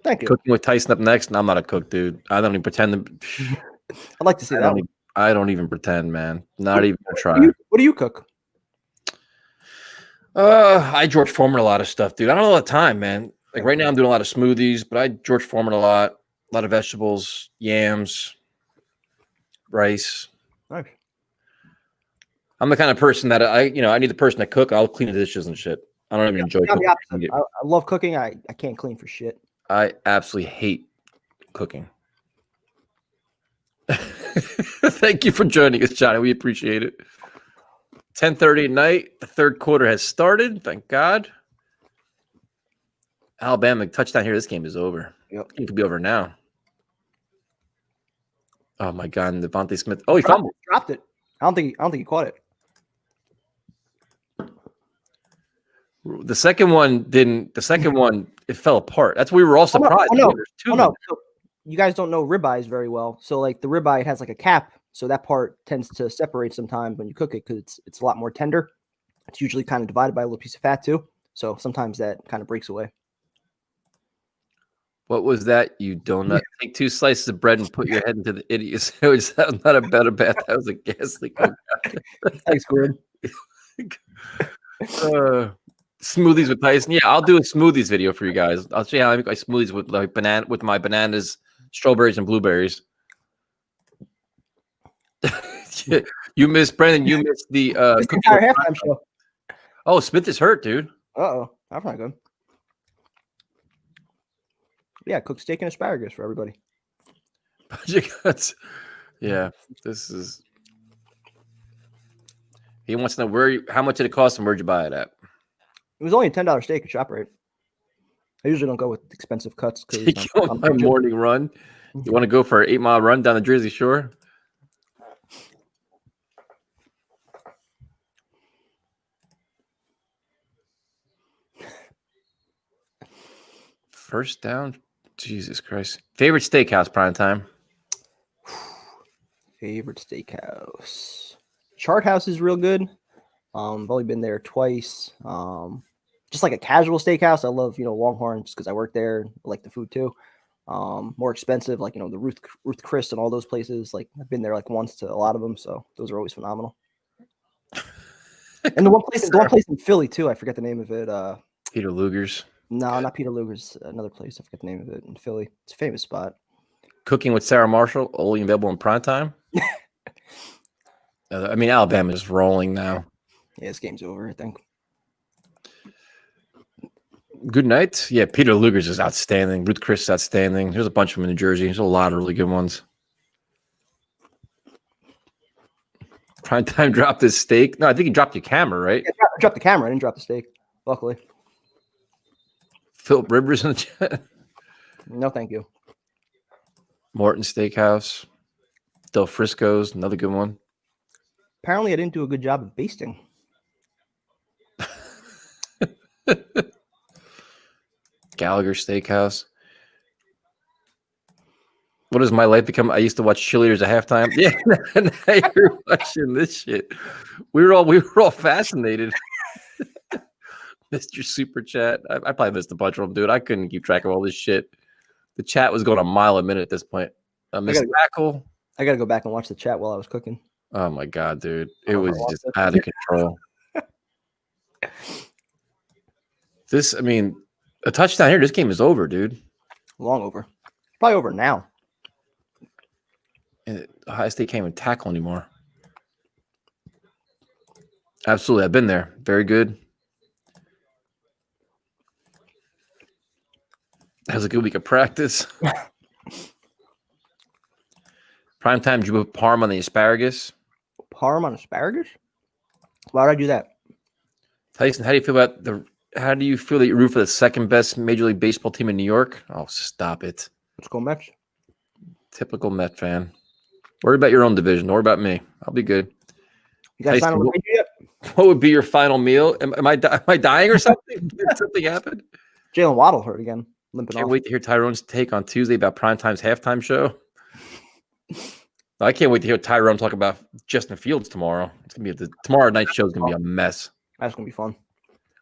Thank you. Cooking with Tyson up next. And I'm not a cook, dude. I don't even pretend to. I'd like to see that. I don't even pretend, man. Not even gonna try. What do you cook? I George Foreman a lot of stuff, dude. I don't know a lot of time, man. Like right now, I'm doing a lot of smoothies, but I George Foreman a lot of vegetables, yams, rice. Nice. I'm the kind of person that I need the person to cook. I'll clean the dishes and shit. I don't even enjoy cooking. I love cooking. I can't clean for shit. I absolutely hate cooking. Thank you for joining us, Johnny. We appreciate it. 10:30 at night. The third quarter has started. Thank God. Alabama touchdown here. This game is over. Yep. It could be over now. Oh my God, and Devontae Smith. Oh, he fumbled. Dropped it. I don't think he caught it. The second one didn't. The second one, it fell apart. That's we were all surprised. No. So you guys don't know ribeyes very well. So like the ribeye has like a cap, so that part tends to separate sometimes when you cook it because it's a lot more tender. It's usually kind of divided by a little piece of fat too. So sometimes that kind of breaks away. What was that, you donut? Take 2 slices of bread and put your head into the idiot. That was not a better bet. That was a ghastly cook. Thanks, Gordon. Smoothies with Tyson. Yeah, I'll do a smoothies video for you guys. I'll show you how I make my smoothies with like my bananas, strawberries, and blueberries. You missed Brendan. You missed the entire halftime show. Oh, Smith is hurt, dude. That's not good. Yeah, cook steak and asparagus for everybody. Yeah, this is. He wants to know how much did it cost and where'd you buy it at? It was only a $10 steak at ShopRite. I usually don't go with expensive cuts. You go on my morning run. You want to go for an 8-mile run down the Jersey Shore? First down. Jesus Christ. Favorite steakhouse, prime time? Favorite steakhouse. Chart House is real good. I've only been there twice. Just like a casual steakhouse. I love, Longhorn just because I work there. I like the food too. More expensive, like, the Ruth Chris and all those places. Like I've been there like once to a lot of them. So those are always phenomenal. And the one place in Philly too. I forget the name of it. Peter Luger's. No, not Peter Luger's. Another place. I forget the name of it in Philly. It's a famous spot. Cooking with Sarah Marshall, only available in prime time. I mean, Alabama is rolling now. Yeah, this game's over, I think. Good night. Yeah, Peter Luger's is outstanding. Ruth Chris is outstanding. There's a bunch of them in New Jersey. There's a lot of really good ones. Primetime dropped his steak. No, I think he dropped your camera, right? Yeah, drop the camera. I didn't drop the steak. Luckily. Philip Rivers in the chat. No, thank you. Morton Steakhouse. Del Frisco's, another good one. Apparently, I didn't do a good job of basting. Gallagher Steakhouse. What does my life become? I used to watch cheerleaders at halftime. Yeah, now you're watching this shit. We were all fascinated. Mr. Super Chat. I probably missed a bunch of them, dude. I couldn't keep track of all this shit. The chat was going a mile a minute at this point. Mr. Tackle. I gotta go back and watch the chat while I was cooking. Oh my god, dude. It was just out of control. This, I mean, a touchdown here. This game is over, dude. Long over. Probably over now. And Ohio State can't even tackle anymore. Absolutely. I've been there. Very good. That was a good week of practice. Primetime, did you put parm on the asparagus? Parm on asparagus? Why would I do that? Tyson, how do you feel that you root for the second best Major League Baseball team in New York? Oh, stop it. Let's go Mets. Typical Met fan. Worry about your own division. Don't worry about me. I'll be good. You guys sign on with yet? What would be your final meal? Am I dying or something? Did something happen? Jalen Waddle hurt again. Limping Can't off. wait to hear Tyrone's take on Tuesday about Primetime's halftime show. I can't wait to hear Tyrone talk about Justin Fields tomorrow. It's gonna be tomorrow night's show is gonna be a mess. That's gonna be fun.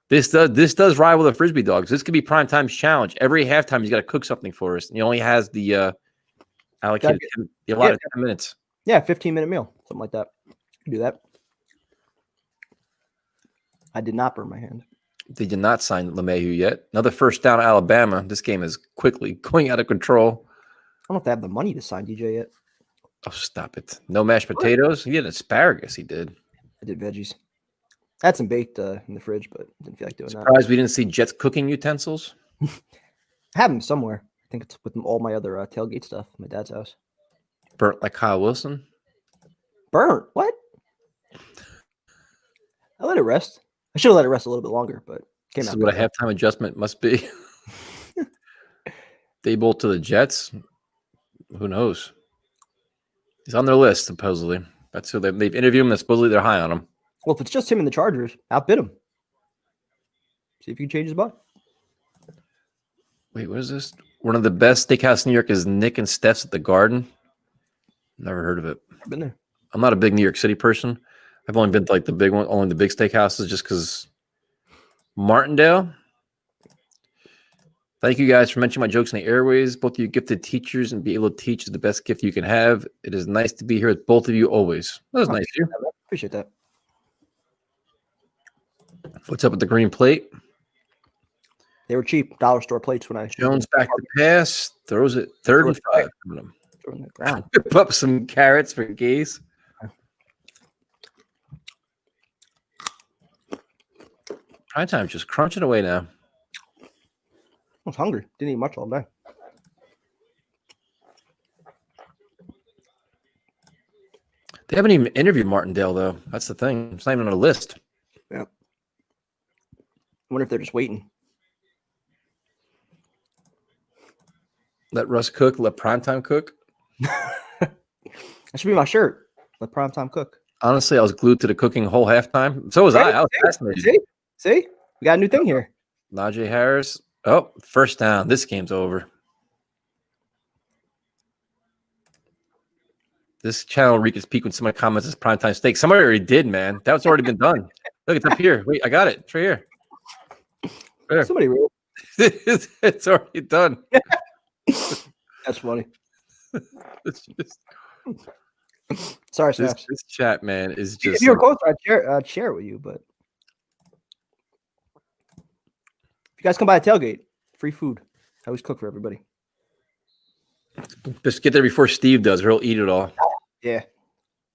This does rival the Frisbee Dogs. This could be Primetime's challenge. Every halftime, he's got to cook something for us. And he only has the allocated the allotted 10 minutes. Yeah, 15-minute meal, something like that. Do that. I did not burn my hand. They did not sign LeMahieu yet. Another first down, Alabama. This game is quickly going out of control. I don't know if they have the money to sign DJ yet. Oh, stop it. No mashed potatoes? He had asparagus, he did. I did veggies. I had some baked in the fridge, but didn't feel like doing that. Surprised we didn't see Jets cooking utensils. I have them somewhere. I think it's with all my other tailgate stuff at my dad's house. Burnt like Kyle Wilson. Burnt? What? I let it rest. I should have let it rest a little bit longer, but came This out. is what a halftime adjustment must be. Dable to the Jets. Who knows? He's on their list, supposedly. That's who they've interviewed him, and supposedly they're high on him. Well, if it's just him and the Chargers, outbid him. See if you can change his mind. Wait, what is this? One of the best steakhouse in New York is Nick and Steph's at the Garden. Never heard of it. Been there. I'm not a big New York City person. I've only been to like the big one, only the big steakhouses, just because. Martindale. Thank you guys for mentioning my jokes in the airways. Both of you gifted teachers, and be able to teach is the best gift you can have. It is nice to be here with both of you always. That was nice of you. Appreciate that. What's up with the green plate? They were cheap dollar store plates when I Jones back to pass. Throws it third and 5. threw in the ground. Whip up some carrots for Gase. Prime time's just crunching away now. I was hungry. Didn't eat much all day. They haven't even interviewed Martindale, though. That's the thing. It's not even on a list. Yeah. I wonder if they're just waiting. Let Russ cook. Let Primetime cook. That should be my shirt. Let Primetime cook. Honestly, I was glued to the cooking whole halftime. So was I. I was fascinated. See? We got a new thing here. Najee Harris. Oh, first down. This game's over. This channel reached its peak when somebody comments as primetime steak. Somebody already did, man. That's already been done. Look, it's up here. Wait, I got it. It's right here. There. Somebody wrote. It's already done. That's funny. It's just, Sorry, Snaps. this chat, man, is just. If you were closer, I'd share it with you, but if you guys come by a tailgate, free food. I always cook for everybody. Just get there before Steve does, or he'll eat it all. Yeah.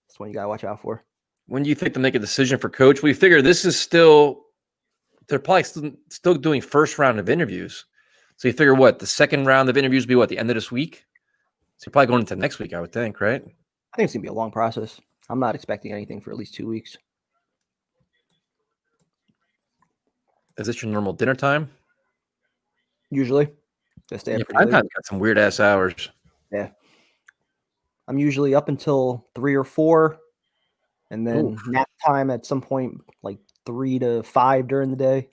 That's one you gotta watch out for. When do you think they'll make a decision for coach? We figure this is still they're probably still doing first round of interviews. So you figure what the second round of interviews will be what the end of this week. So you're probably going into next week, I would think, right? I think it's gonna be a long process. I'm not expecting anything for at least 2 weeks. Is this your normal dinner time? Usually, I stay up pretty I've late. got some weird ass hours. Yeah, I'm usually up until 3 or 4, and then Oof. nap time at some point like 3 to 5 during the day.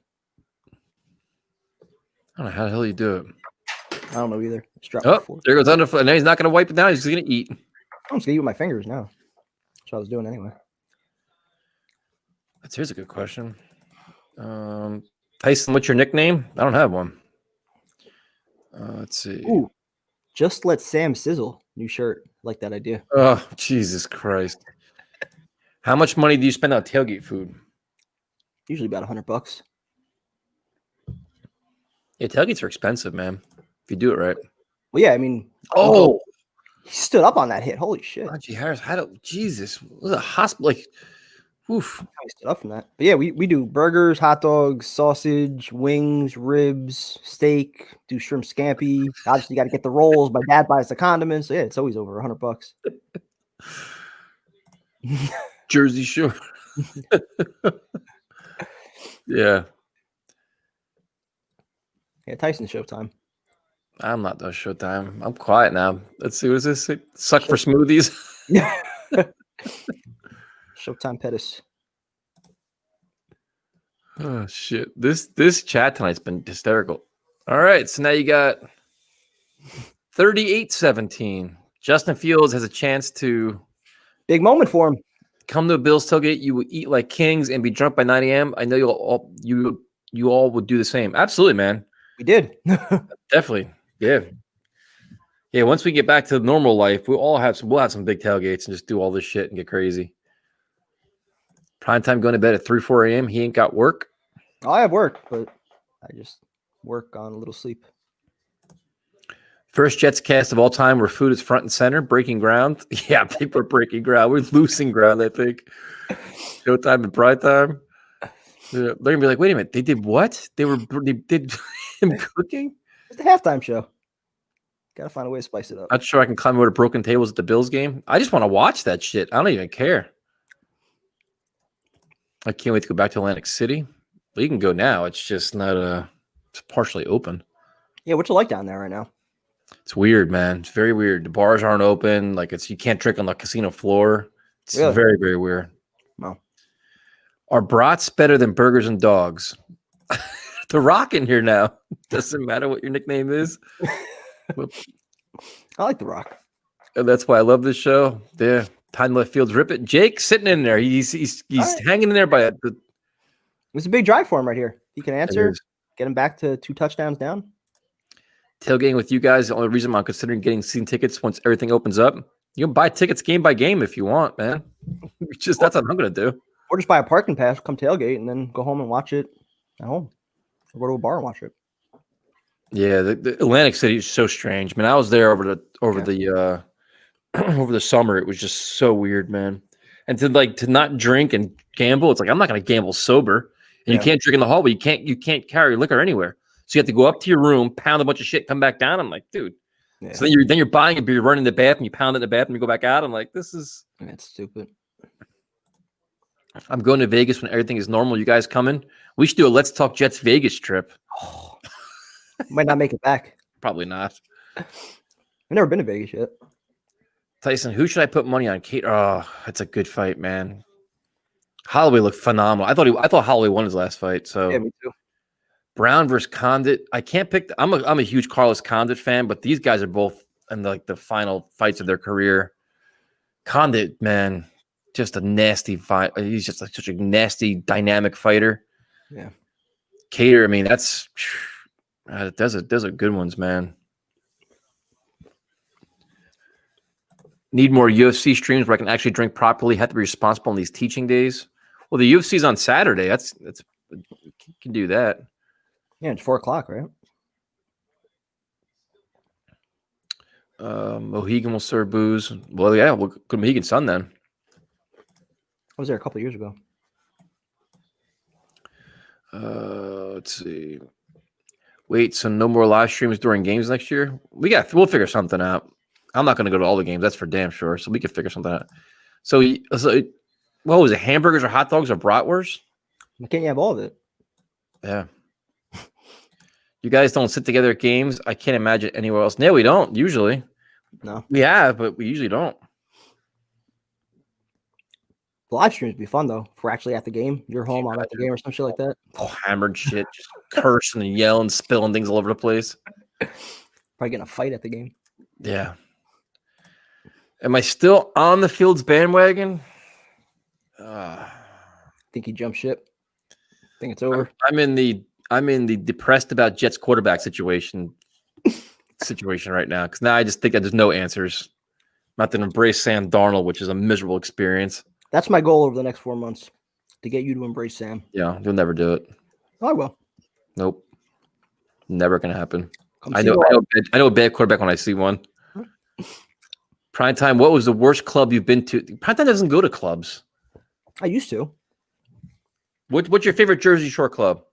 I don't know how the hell you do it. I don't know either. Oh, there goes under. And now he's not going to wipe it down. He's just going to eat. I'm just gonna eat with my fingers now. That's what I was doing anyway. Here's a good question. Tyson, what's your nickname? I don't have one. Let's see. Ooh, just let Sam sizzle. New shirt. Like that idea. Oh, Jesus Christ. How much money do you spend on tailgate food? Usually about $100. Yeah, tailgates are expensive, man. If you do it right. Well, yeah, I mean, he stood up on that hit. Holy shit! Najee Harris, Jesus, it was a hospital. Like, oof. He stood up from that. But yeah, we do burgers, hot dogs, sausage, wings, ribs, steak. Do shrimp scampi. Obviously, you got to get the rolls. My dad buys the condiments. So yeah, it's always over $100. Jersey Shore. Yeah. Yeah, Tyson Showtime. I'm not done Showtime. I'm quiet now. Let's see. What is this? Suck for smoothies. Showtime Pettis. Oh shit. This chat tonight's been hysterical. All right. So now you got 38-17. Justin Fields has a chance to big moment for him. Come to a Bills tailgate. You will eat like kings and be drunk by 9 a.m. I know you all would do the same. Absolutely, man. We did. Definitely. Yeah. Yeah. Once we get back to normal life, we'll have some big tailgates and just do all this shit and get crazy. Prime time going to bed at 3, 4 a.m. He ain't got work. I have work, but I just work on a little sleep. First Jets cast of all time where food is front and center, breaking ground. Yeah, I think we're breaking ground. We're losing ground, I think. Showtime and prime time. They're gonna be like, wait a minute, they did what? They did him cooking? It's the halftime show. Gotta find a way to spice it up. Not sure I can climb over to broken tables at the Bills game. I just want to watch that shit. I don't even care. I can't wait to go back to Atlantic City. Well, you can go now. It's just not it's partially open. Yeah, what's it like down there right now? It's weird, man. It's very weird. The bars aren't open. Like you can't drink on the casino floor. It's really? Very, very weird. Wow. Are brats better than burgers and dogs? The Rock in here now. Doesn't matter what your nickname is. I like The Rock. And that's why I love this show. Yeah. Time left fields rip it. Jake sitting in there. He's right. Hanging in there by it. It's a big drive for him right here. He can answer, get him back to 2 touchdowns down. Tailgating with you guys. The only reason I'm considering getting season tickets once everything opens up. You can buy tickets game by game if you want, man. That's what I'm gonna do. Or just buy a parking pass, come tailgate, and then go home and watch it at home. Or go to a bar and watch it. Yeah, the Atlantic City is so strange, man. I was there over the summer. It was just so weird, man. And to not drink and gamble, it's like I'm not gonna gamble sober. And you can't drink in the hallway. You can't carry liquor anywhere. So you have to go up to your room, pound a bunch of shit, come back down. I'm like, dude. Yeah. So then you're buying a beer, running in the bathroom, you pound it in the bathroom, you go back out. I'm like, that's stupid. I'm going to Vegas when everything is normal. You guys coming? We should do a Let's Talk Jets Vegas trip. Oh, might not make it back. Probably not. I've never been to Vegas yet. Tyson, who should I put money on? Kate. Oh, that's a good fight, man. Holloway looked phenomenal. I thought Holloway won his last fight. So yeah, me too. Brown versus Condit. I can't pick. I'm a huge Carlos Condit fan, but these guys are both in the final fights of their career. Condit, man, just a nasty fight. He's just such a nasty, dynamic fighter. Yeah. Cater, I mean, those are good ones, man. Need more UFC streams where I can actually drink properly. Have to be responsible on these teaching days. Well, the UFC's on Saturday. That's you can do that. Yeah, it's 4:00, right? Mohegan will serve booze. Well, yeah, we'll go to Mohegan Sun then. I was there a couple years ago. Let's see. Wait, so no more live streams during games next year? We'll figure something out. I'm not going to go to all the games. That's for damn sure. So we can figure something out. So what was it? Hamburgers or hot dogs or bratwurst? Can't you have all of it? Yeah. You guys don't sit together at games. I can't imagine anywhere else. No, we don't usually. No. We have, but we usually don't. The live streams would be fun though. If we're actually at the game, you're home, I'm at the game, or some shit like that. Oh, hammered shit, just cursing and yelling, spilling things all over the place. Probably getting a fight at the game. Yeah. Am I still on the Fields bandwagon? Think he jumped ship. Think it's over. I'm in the depressed about Jets quarterback situation right now because now I just think that there's no answers. I'm not to embrace Sam Darnold, which is a miserable experience. That's my goal over the next 4 months, to get you to embrace Sam. Yeah, you'll never do it. Oh, I will. Nope, never gonna happen. I know a bad quarterback when I see one. Primetime, what was the worst club you've been to? Primetime doesn't go to clubs. I used to. What's your favorite Jersey Shore club?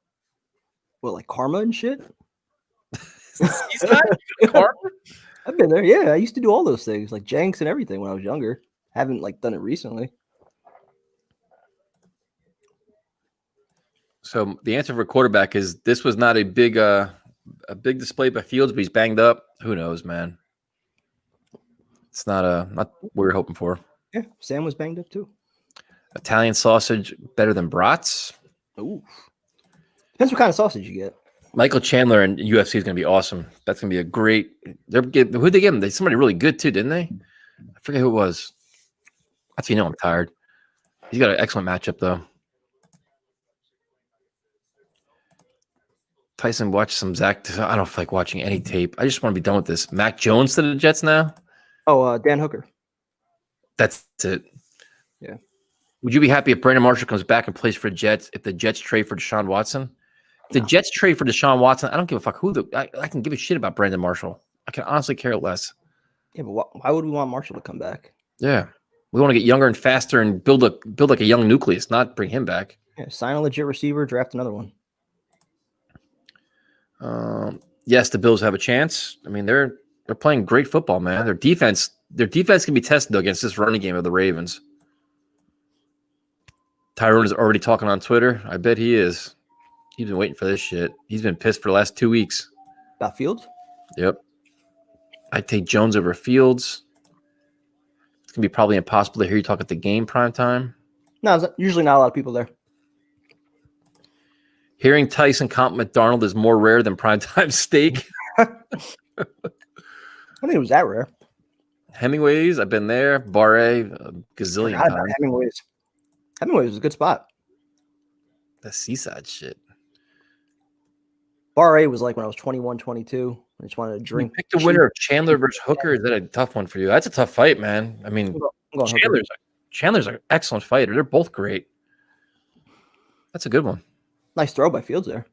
What, like Karma and shit? Karma? I've been there. Yeah, I used to do all those things, like Jenks and everything when I was younger. Haven't like done it recently. So the answer for quarterback is this was not a big display by Fields, but he's banged up. Who knows, man? It's not what we were hoping for. Yeah, Sam was banged up too. Italian sausage better than brats? Ooh. Depends what kind of sausage you get. Michael Chandler and UFC is going to be awesome. That's going to be a great. Who'd they give him? Somebody really good too, didn't they? I forget who it was. That's how you know I'm tired. He's got an excellent matchup though. Tyson watched some Zach. I don't feel like watching any tape. I just want to be done with this. Mac Jones to the Jets now? Oh, Dan Hooker. That's it. Yeah. Would you be happy if Brandon Marshall comes back and plays for Jets if the Jets trade for Deshaun Watson? If the Jets trade for Deshaun Watson, I don't give a fuck I can give a shit about Brandon Marshall. I can honestly care less. Yeah, but why would we want Marshall to come back? Yeah. We want to get younger and faster and build like a young nucleus, not bring him back. Yeah, sign a legit receiver, draft another one. Yes, the Bills have a chance. I mean, they're playing great football, man. Their defense can be tested against this running game of the Ravens. Tyrone is already talking on Twitter. I bet he is. He's been waiting for this shit. He's been pissed for the last 2 weeks. About Fields? Yep. I'd take Jones over Fields. It's going to be probably impossible to hear you talk at the game prime time. No, there's usually not a lot of people there. Hearing Tyson compliment Darnold is more rare than primetime steak. I think it was that rare. Hemingway's, I've been there. Bar A, a gazillion times. Hemingway's was a good spot. The seaside shit. Bar A was like when I was 21, 22. I just wanted to drink. Pick the winner of Chandler versus Hooker. Is that a tough one for you? That's a tough fight, man. I mean, Chandler's an excellent fighter. They're both great. That's a good one. Nice throw by Fields there.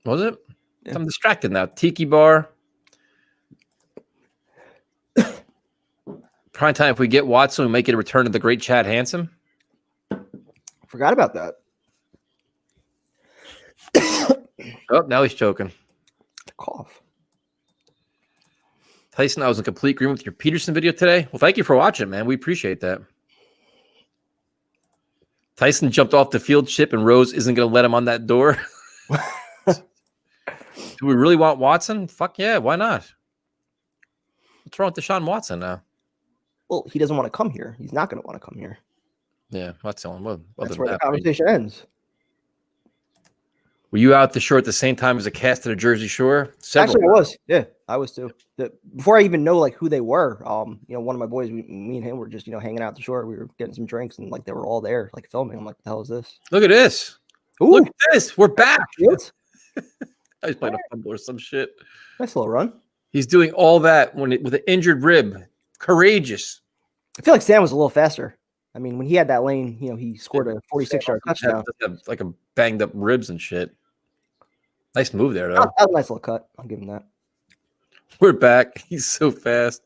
Was it? Yeah. I'm distracted now. Tiki bar. Prime time. If we get Watson, we make it a return to the great Chad Handsome. Forgot about that. Oh, now he's choking. Cough. Tyson, I was in complete agreement with your Pederson video today. Well, thank you for watching, man. We appreciate that. Tyson jumped off the field ship and Rose isn't going to let him on that door. Do we really want Watson? Fuck yeah, why not? What's wrong with Deshaun Watson now? Well, he doesn't want to come here. He's not going to want to come here. Yeah, that's the only. That's where the conversation ends. Were you out the shore at the same time as a cast of the Jersey Shore? Actually, I was. Yeah, I was too. Before I even know like who they were, one of my boys, me and him were just hanging out the shore. We were getting some drinks and like they were all there, like filming. I'm like, what the hell is this? Look at this. Ooh. Look at this. We're back. I was playing a fumble or some shit. Nice little run. He's doing all that with an injured rib. Courageous. I feel like Sam was a little faster. I mean, when he had that lane, he scored a 46-yard touchdown. Like a banged up ribs and shit. Nice move there, though. That was a nice little cut. I'll give him that. We're back. He's so fast.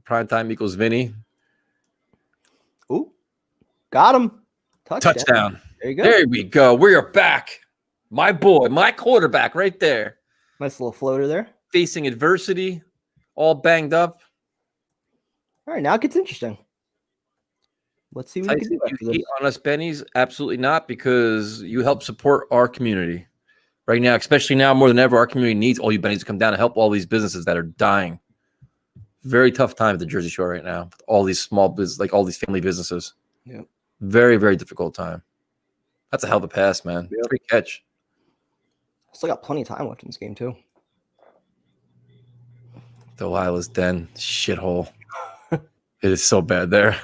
Prime time equals Vinny. Ooh. Got him. Touchdown. There you go. There we go. We are back. My boy, my quarterback right there. Nice little floater there. Facing adversity, all banged up. All right, now it gets interesting. Let's see what you can do after You hate this. on us, Bennies? Absolutely not, because you help support our community. Right now, especially now more than ever, our community needs all you Bennies to come down and help all these businesses that are dying. Very tough time at the Jersey Shore right now. All these small business, like all these family businesses. Yeah. Very, very difficult time. That's a hell of a pass, man. Yep. Great catch. Still got plenty of time left in this game, too. Delilah's den. Shithole. It is so bad there.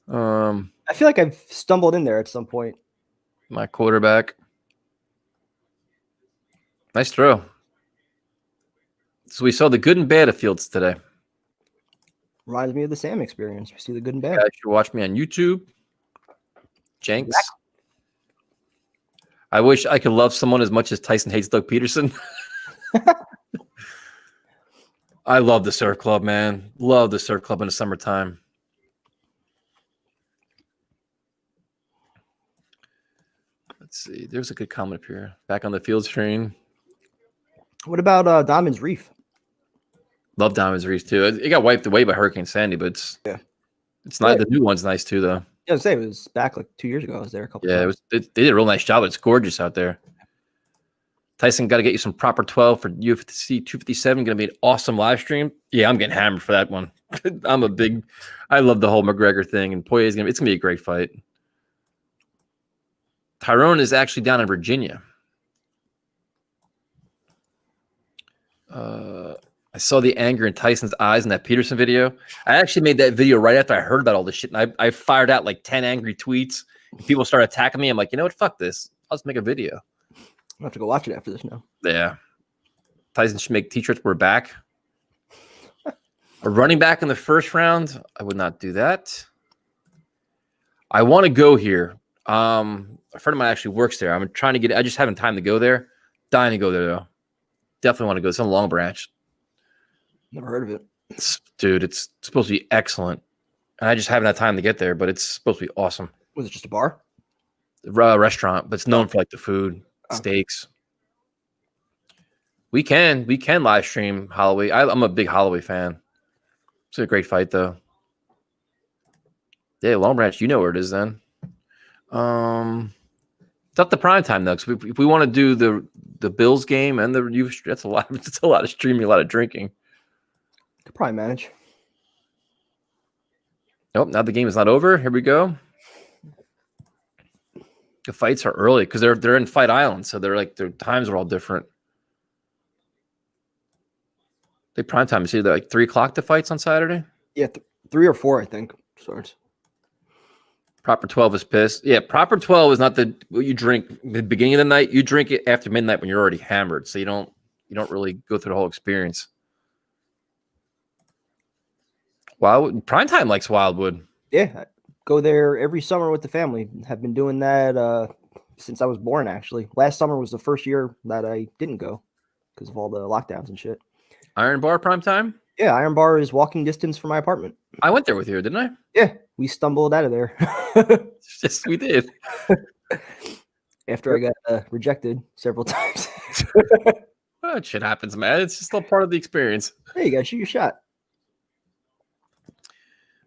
I feel like I've stumbled in there at some point. My quarterback. Nice throw. So we saw the good and bad of Fields today. Reminds me of the Sam experience. We see the good and You bad. guys should watch me on YouTube. Jenks. Exactly. I wish I could love someone as much as Tyson hates Doug Pederson. I love the surf club, man. Love the surf club in the summertime. Let's see. There's a good comment up here. Back on the field screen. What about Diamond's Reef? Love Diamonds Reef too. It got wiped away by Hurricane Sandy, but it's not. The new one's nice too, though. Yeah, I was saying it was back like 2 years ago. I was there a couple. Yeah, times. they did a real nice job. It's gorgeous out there. Tyson, got to get you some proper 12 for UFC 257. Going to be an awesome live stream. Yeah, I'm getting hammered for that one. I love the whole McGregor thing, and it's going to be a great fight. Tyrone is actually down in Virginia. I saw the anger in Tyson's eyes in that Pederson video. I actually made that video right after I heard about all this shit, and I fired out like 10 angry tweets. People started attacking me. I'm like, you know what? Fuck this. I'll just make a video. I'll have to go watch it after this now. Yeah. Tyson should make t-shirts. We're back. A running back in the first round. I would not do that. I want to go here. A friend of mine actually works there. I'm trying to get. I just haven't time to go there. Dying to go there though. Definitely want to go. It's on Long Branch. Never heard of it. Dude, it's supposed to be excellent. And I just haven't had time to get there, but it's supposed to be awesome. Was it just a bar? Restaurant, but it's known for like the food, steaks. We can live stream Holloway. I'm a big Holloway fan. It's a great fight though. Yeah, Long Branch, you know where it is then. It's up to prime time though, because if we want to do the Bills game and the youth, that's a lot. It's a lot of streaming, a lot of drinking. Could probably manage. Nope, now the game is not over. Here we go. The fights are early because they're in Fight Island, so their times are all different. They prime time. You see, they're like 3 o'clock. The fights on Saturday. Yeah, 3 or 4, I think. Starts. Proper 12 is pissed. Yeah, proper 12 is not what you drink at the beginning of the night. You drink it after midnight when you're already hammered, so you don't really go through the whole experience. Wildwood Primetime likes Wildwood. Yeah, I go there every summer with the family. Have been doing that since I was born. Actually, last summer was the first year that I didn't go because of all the lockdowns and shit. Iron Bar Primetime. Yeah, Iron Bar is walking distance from my apartment. I went there with you, didn't I? Yeah, we stumbled out of there. Yes, we did. After I got rejected several times. Oh, shit happens, man. It's just all part of the experience. Hey, you gotta shoot your shot.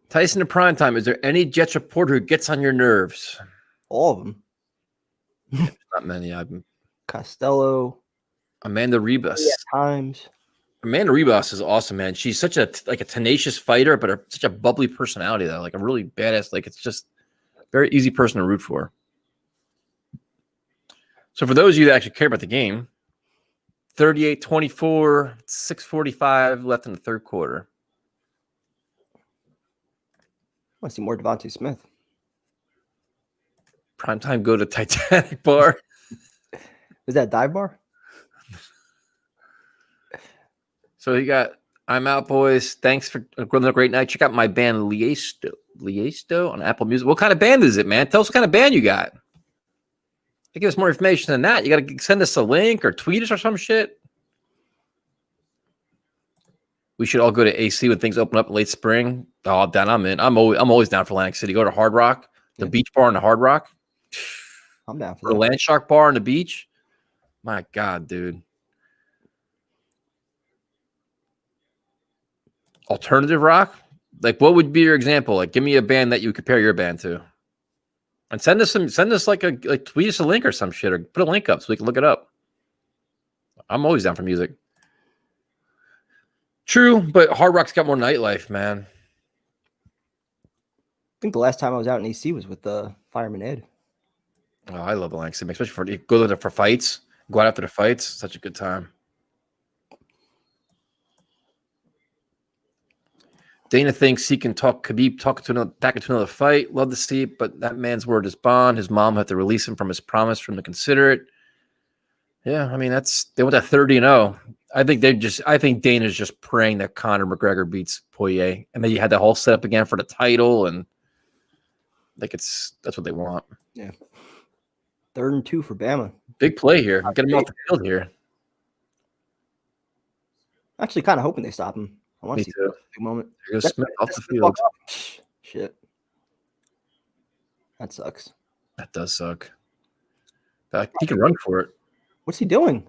Tyson in Primetime. Is there any Jets reporter who gets on your nerves? All of them. Not many. Costello. Amanda Rebus. Yeah, Times. Amanda Rebus is awesome, man. She's such a tenacious fighter, but such a bubbly personality, though. Like a really badass. Like it's just a very easy person to root for. So for those of you that actually care about the game, 38-24, 6:45 left in the third quarter. I want to see more Devontae Smith. Primetime, go to Titanic Bar. Is that dive bar? So you got, I'm out, boys. Thanks for another great night. Check out my band Liesto on Apple Music. What kind of band is it, man? Tell us what kind of band you got. Give us more information than that. You got to send us a link or tweet us or some shit. We should all go to AC when things open up in late spring. Oh, Dan, I'm in. I'm always down for Atlantic City. Go to Hard Rock, the beach bar in the Hard Rock. I'm down for Or a that. land shark bar on the beach. My God, dude. Alternative rock? Like, what would be your example? Like, give me a band that you compare your band to. And send us tweet us a link or some shit, or put a link up so we can look it up. I'm always down for music. True, but Hard Rock's got more nightlife, man. I think the last time I was out in AC was with Fireman Ed. Oh, I love Langston, especially for go there for fights. Go out after the fights. Such a good time. Dana thinks he can talk Khabib back into another fight. Love to see it, but that man's word is bond. His mom had to release him from his promise for him to consider it. Yeah, I mean they went at 30-0. I think Dana's just praying that Conor McGregor beats Poirier, and then you had the whole setup again for the title, and that's what they want. Yeah. 3rd and 2 for Bama. Big play here. Get him off the field here. Actually, kind of hoping they stop him. I want Me to see too. a big moment. There goes Smith off the field. Shit. That sucks. That does suck. He can run for it. What's he doing?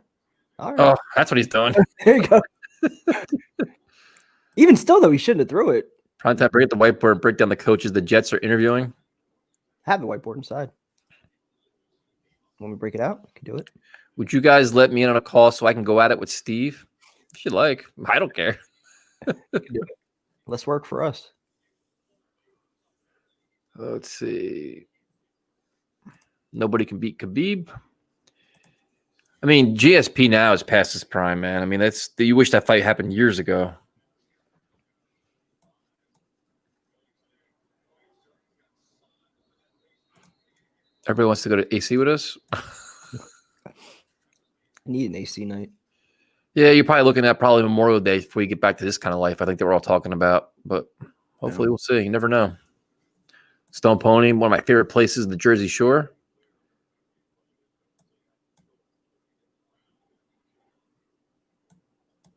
All right. Oh, that's what he's doing. There you go. Even still, though, he shouldn't have threw it. Prime time, break the whiteboard and break down the coaches the Jets are interviewing. Have the whiteboard inside. Want me to break it out? I can do it. Would you guys let me in on a call so I can go at it with Steve? If you'd like. I don't care. Less work for us. Let's see. Nobody can beat Khabib. I mean, GSP now is past his prime, man. I mean, you wish that fight happened years ago. Everybody wants to go to AC with us. I need an AC night. Yeah, you're probably looking at Memorial Day before you get back to this kind of life. I think that we're all talking about, but hopefully we'll see. You never know. Stone Pony, one of my favorite places, the Jersey Shore.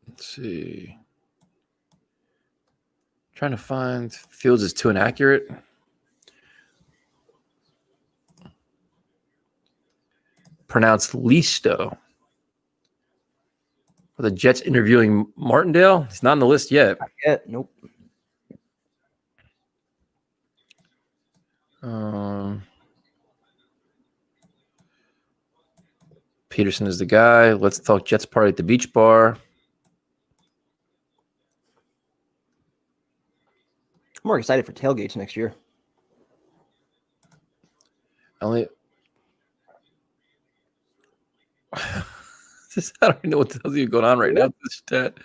Let's see. Trying to find Fields is too inaccurate. Pronounced Listo. Are the Jets interviewing Martindale? He's not on the list yet. Not yet. Nope. Pederson is the guy. Let's talk Jets party at the beach bar. I'm more excited for tailgates next year. I don't even know what the hell's even going on right now. This chat.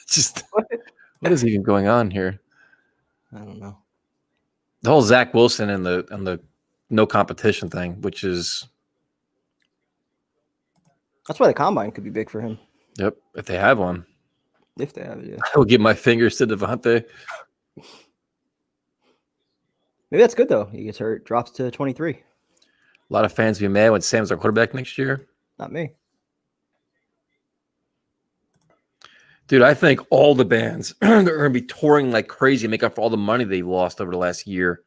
Just what is even going on here? I don't know. The whole Zach Wilson and the no competition thing, which is that's why the combine could be big for him. Yep, if they have one. If they have it, yeah. I will give my fingers to Devontae. Maybe that's good though. He gets hurt, drops to 23. A lot of fans be mad when Sam's our quarterback next year. Not me. Dude, I think all the bands they're going to be touring like crazy, make up for all the money they've lost over the last year.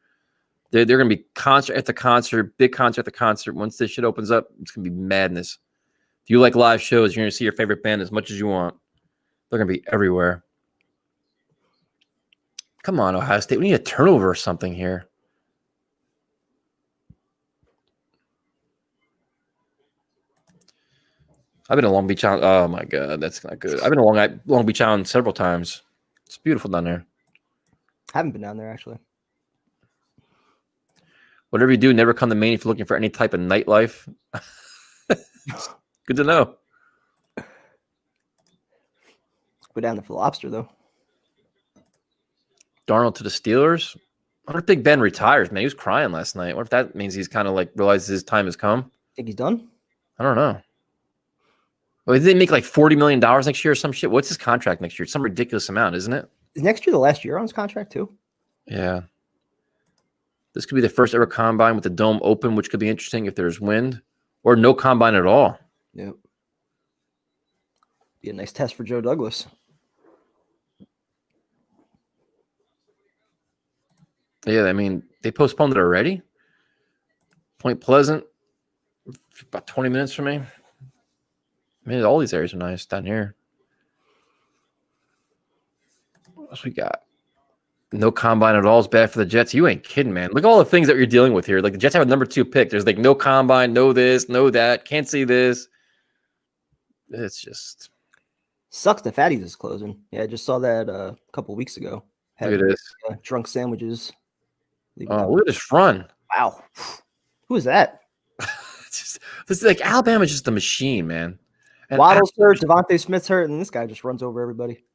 They're going to be concert after concert, big concert after concert. Once this shit opens up, it's going to be madness. If you like live shows, you're going to see your favorite band as much as you want. They're going to be everywhere. Come on, Ohio State. We need a turnover or something here. I've been to Long Beach Island. Oh, my God. That's not good. I've been to Long Beach Island several times. It's beautiful down there. Haven't been down there, actually. Whatever you do, never come to Maine if you're looking for any type of nightlife. Good to know. Go down there for the lobster, though. Darnold to the Steelers. I wonder if Big Ben retires, man. He was crying last night. What if that means he's kind of like realizes his time has come? Think he's done? I don't know. Well, did they make like $40 million next year or some shit? What's his contract next year? It's some ridiculous amount, isn't it? Is next year the last year on his contract, too? Yeah. This could be the first ever combine with the dome open, which could be interesting if there's wind or no combine at all. Yep. Be a nice test for Joe Douglas. Yeah, I mean, they postponed it already. Point Pleasant, about 20 minutes from me. I mean, all these areas are nice down here. What else we got? No combine at all is bad for the Jets. You ain't kidding, man. Look at all the things that you're dealing with here. Like the Jets have a number 2 pick. There's like no combine, no this, no that. Can't see this. It's just sucks. The Fatties is closing. Yeah, I just saw that a couple weeks ago. Look at this. Drunk sandwiches. Oh, look at this run. Wow. Who is that? This is like Alabama's just a machine, man. And Waddle's hurt, Devontae Smith's hurt, and this guy just runs over everybody.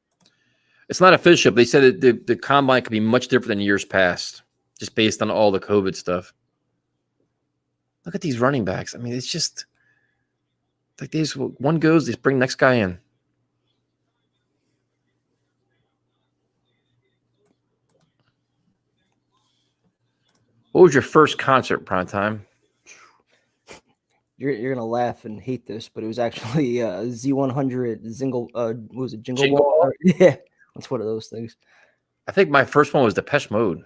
It's not official. They said that the combine could be much different than years past, just based on all the COVID stuff. Look at these running backs. I mean, it's just like these. One goes, they just bring the next guy in. What was your first concert, Primetime? You're gonna laugh and hate this, but it was actually Z100 Jingle. What was it? Jingle Jingle Ball? Yeah, that's one of those things. I think my first one was Depeche Mode.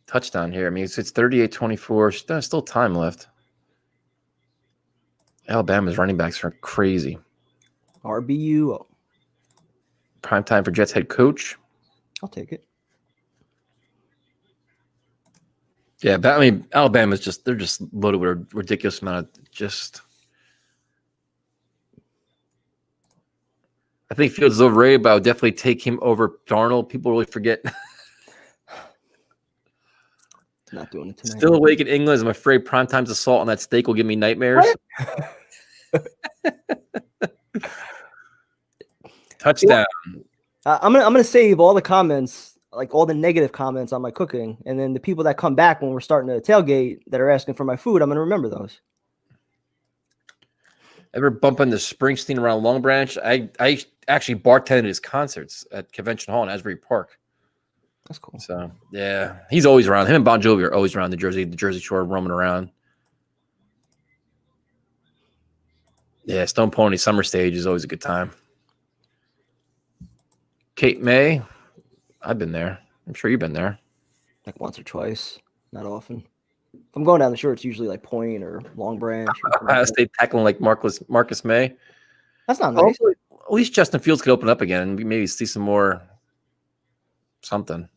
Touchdown here. I mean, it's 38-24. Still time left. Alabama's running backs are crazy. RBU. Prime time for Jets head coach. I'll take it. Yeah, but I mean, Alabama's they're just loaded with a ridiculous amount of just. I think Fields is overrated, but I would definitely take him over Darnold. People really forget. Not doing it tonight. Still awake in England. I'm afraid Primetime's assault on that steak will give me nightmares. Touchdown. I'm gonna save all the comments, like all the negative comments on my cooking, and then the people that come back when we're starting to tailgate that are asking for my food, I'm gonna remember those. Ever bump into Springsteen around Long Branch? I actually bartended his concerts at Convention Hall in Asbury Park. That's cool. So yeah, he's always around. Him and Bon Jovi are always around the Jersey Shore, roaming around. Yeah, Stone Pony Summer Stage is always a good time. Cape May, I've been there. I'm sure you've been there. Like once or twice, not often. If I'm going down the shore, it's usually like Point or Long Branch. Ohio State tackling like Marcus May. That's not nice. At least Justin Fields could open up again and maybe see some more something.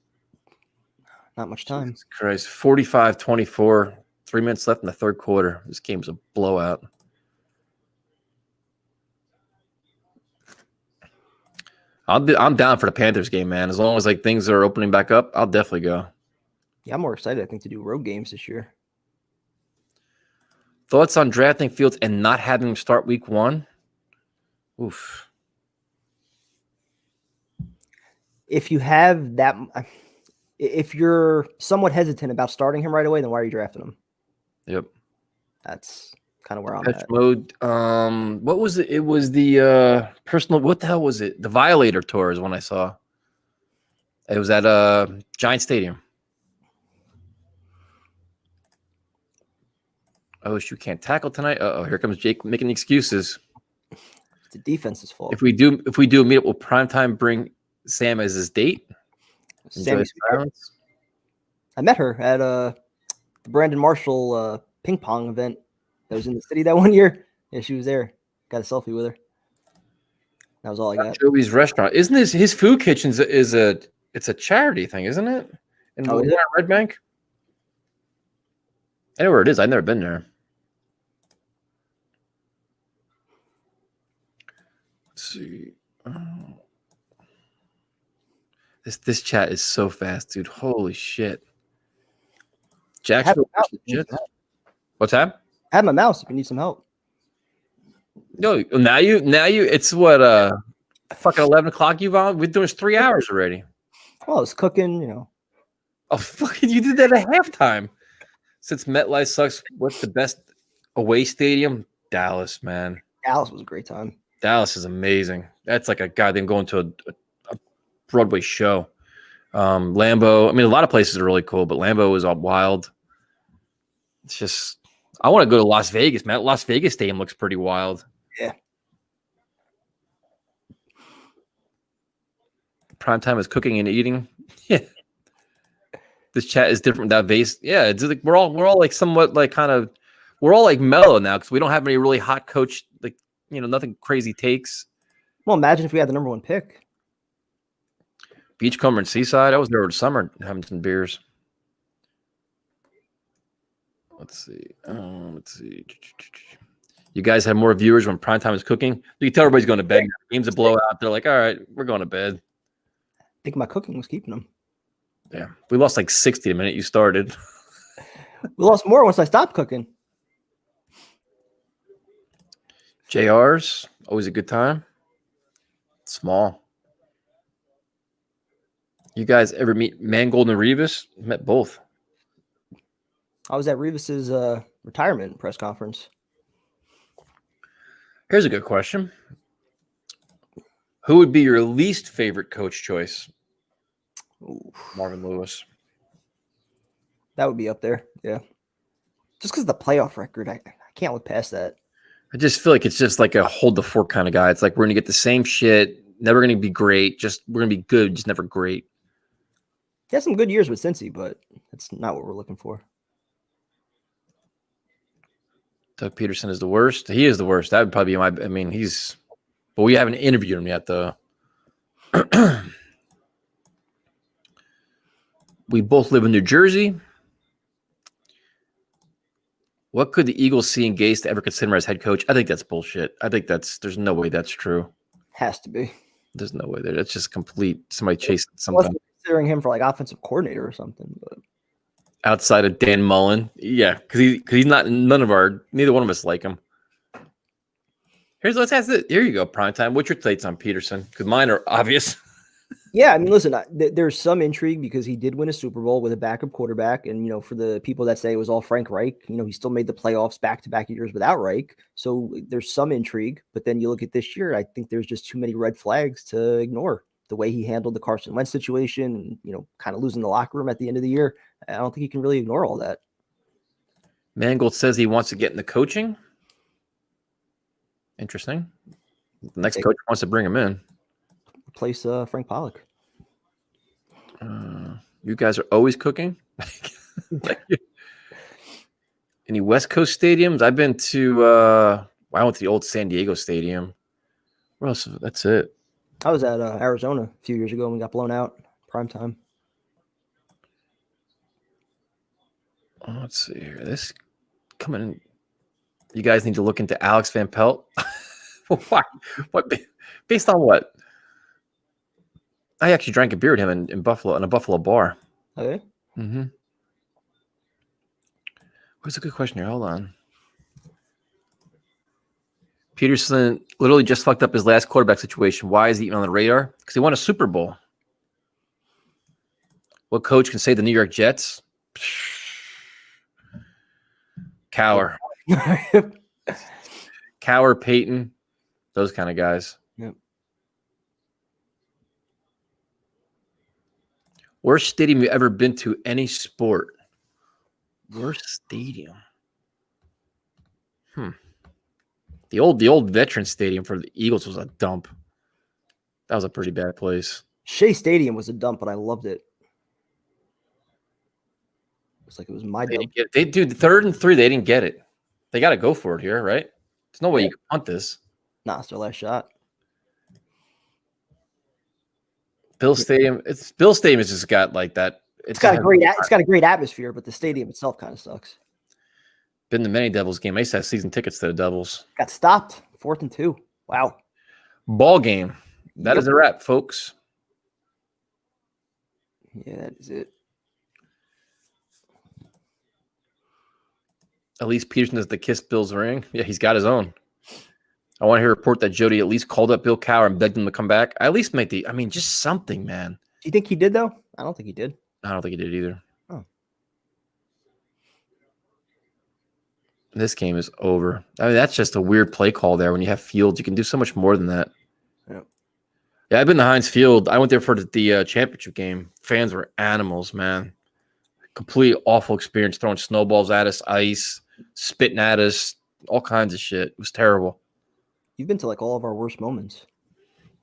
Not much time. Jesus Christ, 45-24, 3 minutes left in the third quarter. This game's a blowout. I'm down for the Panthers game, man. As long as like things are opening back up, I'll definitely go. Yeah, I'm more excited, I think, to do road games this year. Thoughts on drafting Fields and not having him start week 1? Oof. If you have that, if you're somewhat hesitant about starting him right away, then why are you drafting him? Yep. That's kind of where I'm Catch at. mode. What was it? It was the personal. What the hell was it? The Violator Tour is when I saw. It was at Giant Stadium. Oh, you can't tackle tonight. Oh, here comes Jake making excuses. It's the defense's fault. If we do a meetup, will Primetime bring Sam as his date? I met her at the Brandon Marshall ping pong event that was in the city that one year. Yeah, she was there. Got a selfie with her. That was all I got. Joey's restaurant, isn't his food kitchen is a charity thing, isn't it? In Red Bank. I know where it is. I've never been there. Let's see. This chat is so fast, dude. Holy shit. Jacksonville. What's that? I have my mouse if you need some help. No, now you it's what fucking 11 o'clock you've on? We're doing 3 hours already. Well, it's cooking, you know. Oh, fucking you did that at halftime. Since MetLife sucks, what's the best away stadium? Dallas, man. Dallas was a great time. Dallas is amazing. That's like a goddamn going to a Broadway show. Lambeau. I mean, a lot of places are really cool, but Lambeau is all wild. It's just, I want to go to Las Vegas, man. Las Vegas Stadium looks pretty wild. Yeah. Primetime is cooking and eating. Yeah. This chat is different without base. Yeah, it's like we're all like somewhat like kind of we're all like mellow now because we don't have any really hot coach, like, nothing crazy takes. Well, imagine if we had the number 1 pick. Beachcomber and Seaside. I was there over the summer having some beers. Let's see. You guys have more viewers when Primetime is cooking. You can tell everybody's going to bed. Game's a blowout. They're like, all right, we're going to bed. I think my cooking was keeping them. Yeah, we lost like 60 the minute you started. We lost more once I stopped cooking. JR's always a good time. Small. You guys ever meet Mangold and Revis? Met both. I was at Revis's retirement press conference. Here's a good question. Who would be your least favorite coach choice? Ooh, Marvin Lewis. that would be up there. Yeah. Just because of the playoff record, I can't look past that. I just feel like it's just like a hold the fort kind of guy. It's like we're going to get the same shit. Never going to be great. Just we're going to be good, just never great. He had some good years with Cincy, but that's not what we're looking for. Doug Pederson is the worst. He is the worst. That would probably be but we haven't interviewed him yet, though. We both live in New Jersey. What could the Eagles see in Gase to ever consider him as head coach? I think that's bullshit. I think there's no way that's true. Has to be. There's no way there. That's just complete somebody chasing something. Considering him for like offensive coordinator or something, but Outside of Dan Mullen. Yeah, because he's not neither one of us like him. Let's ask it. Here you go, Primetime. What's your takes on Pederson? Because mine are obvious. yeah, I mean, listen, there's some intrigue because he did win a Super Bowl with a backup quarterback. And, for the people that say it was all Frank Reich, he still made the playoffs back-to-back years without Reich. So there's some intrigue. But then you look at this year, I think there's just too many red flags to ignore. The way he handled the Carson Wentz situation and, kind of losing the locker room at the end of the year. I don't think you can really ignore all that. Mangold says he wants to get into coaching. Interesting. The next coach wants to bring him in. Replace Frank Pollock. You guys are always cooking? Any West Coast stadiums? I've been to I went to the old San Diego Stadium. Where else? That's it. I was at Arizona a few years ago and we got blown out. Primetime. Let's see here. This coming in. You guys need to look into Alex Van Pelt. Why? What? Based on what? I actually drank a beer with him in Buffalo, in a Buffalo bar. Okay. Mm-hmm. What's a good question here? Hold on. Pederson literally just fucked up his last quarterback situation. Why is he even on the radar? Because he won a Super Bowl. What coach can say the New York Jets? Cower. Cower, Peyton, those kind of guys. Yep. Worst stadium you've ever been to any sport? Worst stadium? The old veteran stadium for the Eagles was a dump. That was a pretty bad place. Shea Stadium was a dump, but I loved it. It's like it was my dump. They do the 3rd and 3. They didn't get it. They got to go for it here, right? There's no way you can punt this. Nah, it's their last shot. Bill Stadium. Bill Stadium has just got like that. It's got a great atmosphere, but the stadium itself kind of sucks. Been to many Devils game. I used to have season tickets to the Devils. Got stopped 4th and 2. Wow. Ball game. That is a wrap, folks. Yeah, that is it. At least Pederson does the kiss Bill's ring. Yeah, he's got his own. I want to hear a report that Jody at least called up Bill Cowher and begged him to come back. I at least make just something, man. Do you think he did, though? I don't think he did. I don't think he did either. Oh. This game is over. I mean, that's just a weird play call there. When you have Fields, you can do so much more than that. Yeah, I've been to Heinz Field. I went there for the championship game. Fans were animals, man. Complete awful experience, throwing snowballs at us, ice, spitting at us, all kinds of shit. It was terrible. You've been to like all of our worst moments.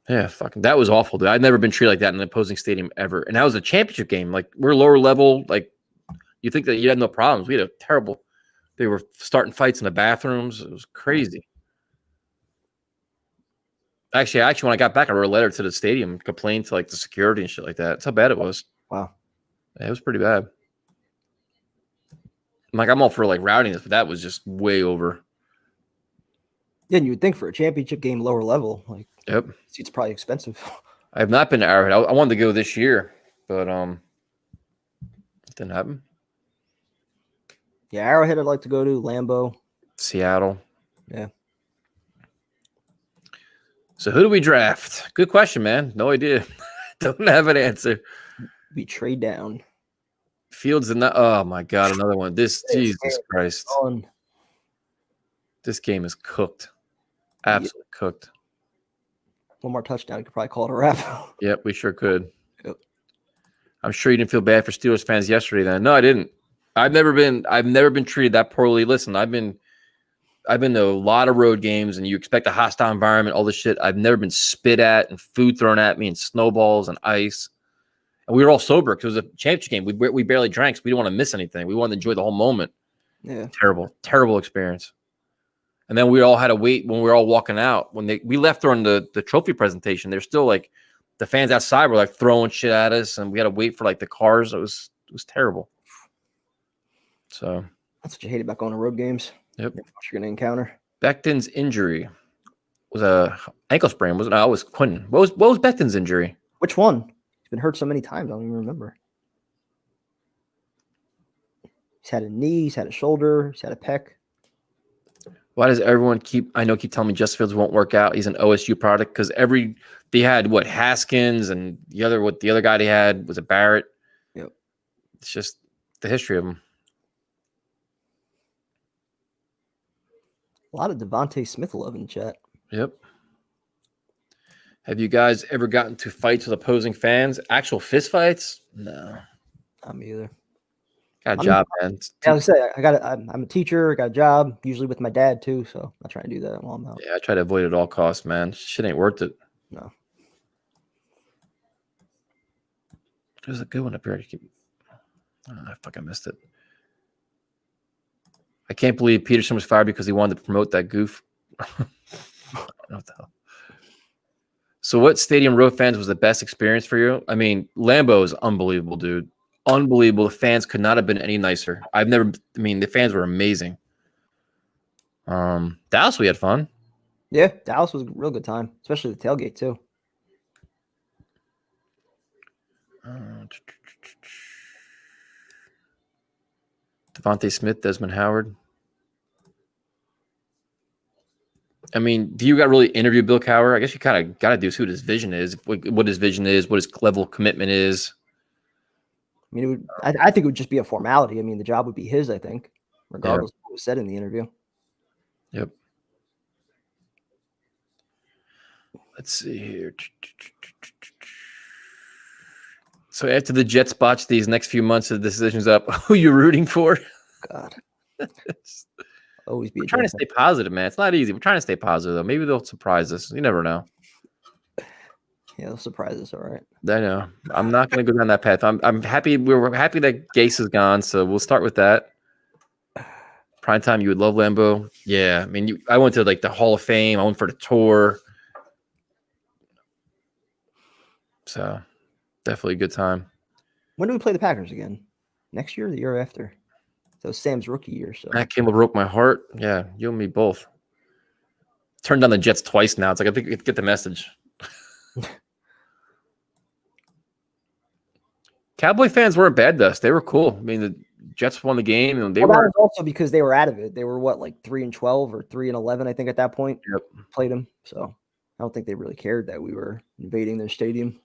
Yeah, fucking that was awful, dude. I'd never been treated like that in an opposing stadium ever. And that was a championship game. Like, we're lower level. Like, you think that you had no problems. We had a terrible. They were starting fights in the bathrooms. It was crazy. Actually, when I got back, I wrote a letter to the stadium, complained to like the security and shit like that. That's how bad it was. Wow. Yeah, it was pretty bad. Like, I'm all for like rowdiness, but that was just way over. Yeah, and you would think for a championship game, lower level, like, Yep. it's probably expensive. I have not been to Arrowhead. I wanted to go this year, but it didn't happen. Yeah, Arrowhead I'd like to go to, Lambeau. Seattle. Yeah. So who do we draft? Good question, man. No idea. Don't have an answer. We trade down. Fields and oh my god, another one. Jesus Christ. This game is cooked. Absolutely cooked. One more touchdown, you could probably call it a wrap. Yep, we sure could. Yep. I'm sure you didn't feel bad for Steelers fans yesterday then. No, I didn't. I've never been treated that poorly. Listen, I've been to a lot of road games, and you expect a hostile environment, all this shit. I've never been spit at and food thrown at me and snowballs and ice. And we were all sober because it was a championship game. We barely drank, so we didn't want to miss anything. We wanted to enjoy the whole moment. Yeah. Terrible experience. And then we all had to wait when we were all walking out. When we left during the trophy presentation, they're still like the fans outside were like throwing shit at us, and we had to wait for like the cars. It was terrible. So that's what you hate about going to road games. Yep. What you're going to encounter. Becton's injury was a ankle sprain, wasn't it? It was Quentin. What was Becton's injury? Which one? He's been hurt so many times, I don't even remember. He's had a knee, he's had a shoulder, he's had a pec. Why does everyone keep telling me Justin Fields won't work out? He's an OSU product because they had Haskins and the other guy they had was a Barrett. Yep. It's just the history of them. A lot of Devontae Smith love in the chat. Yep. Have you guys ever gotten to fights with opposing fans? Actual fist fights? No. Not me either. Got a job, man. Yeah, I was say I'm a teacher, got a job, usually with my dad too, so I try to do that while I'm out. Yeah, I try to avoid it at all costs, man. Shit ain't worth it. No. There's a good one up here. I fucking missed it. I can't believe Pederson was fired because he wanted to promote that goof. I don't know what the hell. So what stadium row fans was the best experience for you? I mean, Lambeau is unbelievable, dude. Unbelievable. The fans could not have been any nicer. The fans were amazing. Dallas, we had fun. Yeah, Dallas was a real good time, especially the tailgate too. Devontae Smith, Desmond Howard. I mean, do you got really interview Bill Cowher? I guess you kind of got to do who his vision is, what his vision is, what his level of commitment is. I mean, I think it would just be a formality. I mean, the job would be his, I think, regardless of what was said in the interview. Yep. Let's see here. So after the Jets botch these next few months of the decisions up, who are you rooting for? God. Always be trying to stay positive, man. It's not easy. We're trying to stay positive, though. Maybe they'll surprise us. You never know. Yeah, they'll surprise us. All right. I know. I'm not going to go down that path. I'm happy. We're happy that Gase is gone, so we'll start with that. Prime time, you would love Lambeau. Yeah, I mean, I went to like the Hall of Fame. I went for the tour. So definitely a good time. When do we play the Packers again? Next year or the year after? So Sam's rookie year. So Matt Campbell broke my heart. Yeah, you and me both. Turned down the Jets twice now. It's like I think I get the message. Cowboy fans weren't bad to us. They were cool. I mean, the Jets won the game, and they were. That was also because they were out of it. They were what, like 3-12 or 3-11, I think, at that point. Yep. Played them. So I don't think they really cared that we were invading their stadium.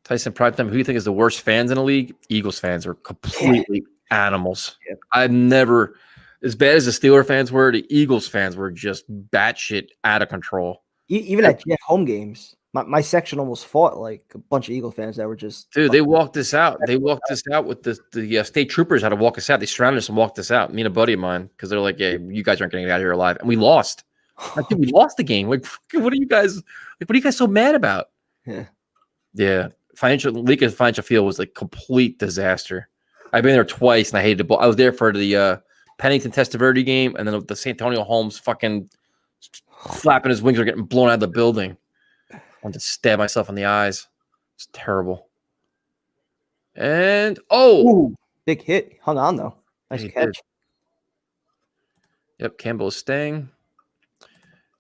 Tyson Primetime, who do you think is the worst fans in the league? Eagles fans are completely animals. Yep. I've never, as bad as the Steeler fans were, the Eagles fans were just batshit out of control. Even at Jet home games, my section almost fought like a bunch of Eagle fans that were just. Dude, they walked us out. They walked us out with the state troopers had to walk us out. They surrounded us and walked us out. Me and a buddy of mine, because they're like, "Yeah, you guys aren't getting out of here alive," and we lost. I think we lost the game. Like, what are you guys so mad about? Yeah. Financial Field was a complete disaster. I've been there twice and I hated the ball. I was there for the Pennington Testaverde game, and then the St. Antonio Holmes fucking flapping his wings are getting blown out of the building. I wanted to stab myself in the eyes. It's terrible. And Ooh, big hit. Hung on though. Nice catch. Did. Yep, Campbell is staying.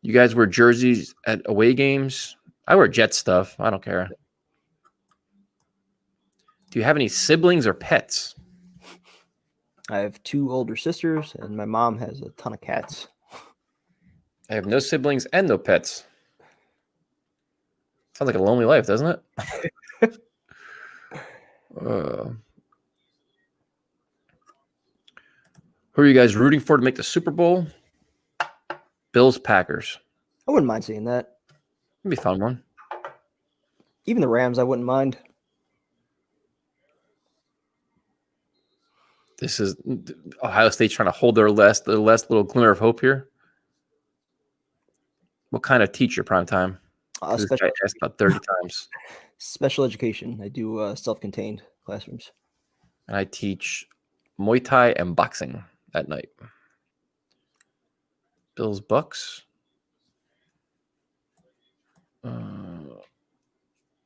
You guys wear jerseys at away games? I wear Jet stuff. I don't care. Do you have any siblings or pets? I have 2 older sisters, and my mom has a ton of cats. I have no siblings and no pets. Sounds like a lonely life, doesn't it? Who are you guys rooting for to make the Super Bowl? Bills, Packers. I wouldn't mind seeing that. It'd be a fun one. Even the Rams, I wouldn't mind. This is Ohio State's trying to hold their last little glimmer of hope here. What kind of teacher, prime time? This guy asked about 30 times. Special education. I do self-contained classrooms. And I teach Muay Thai and boxing at night. Bills, Bucks.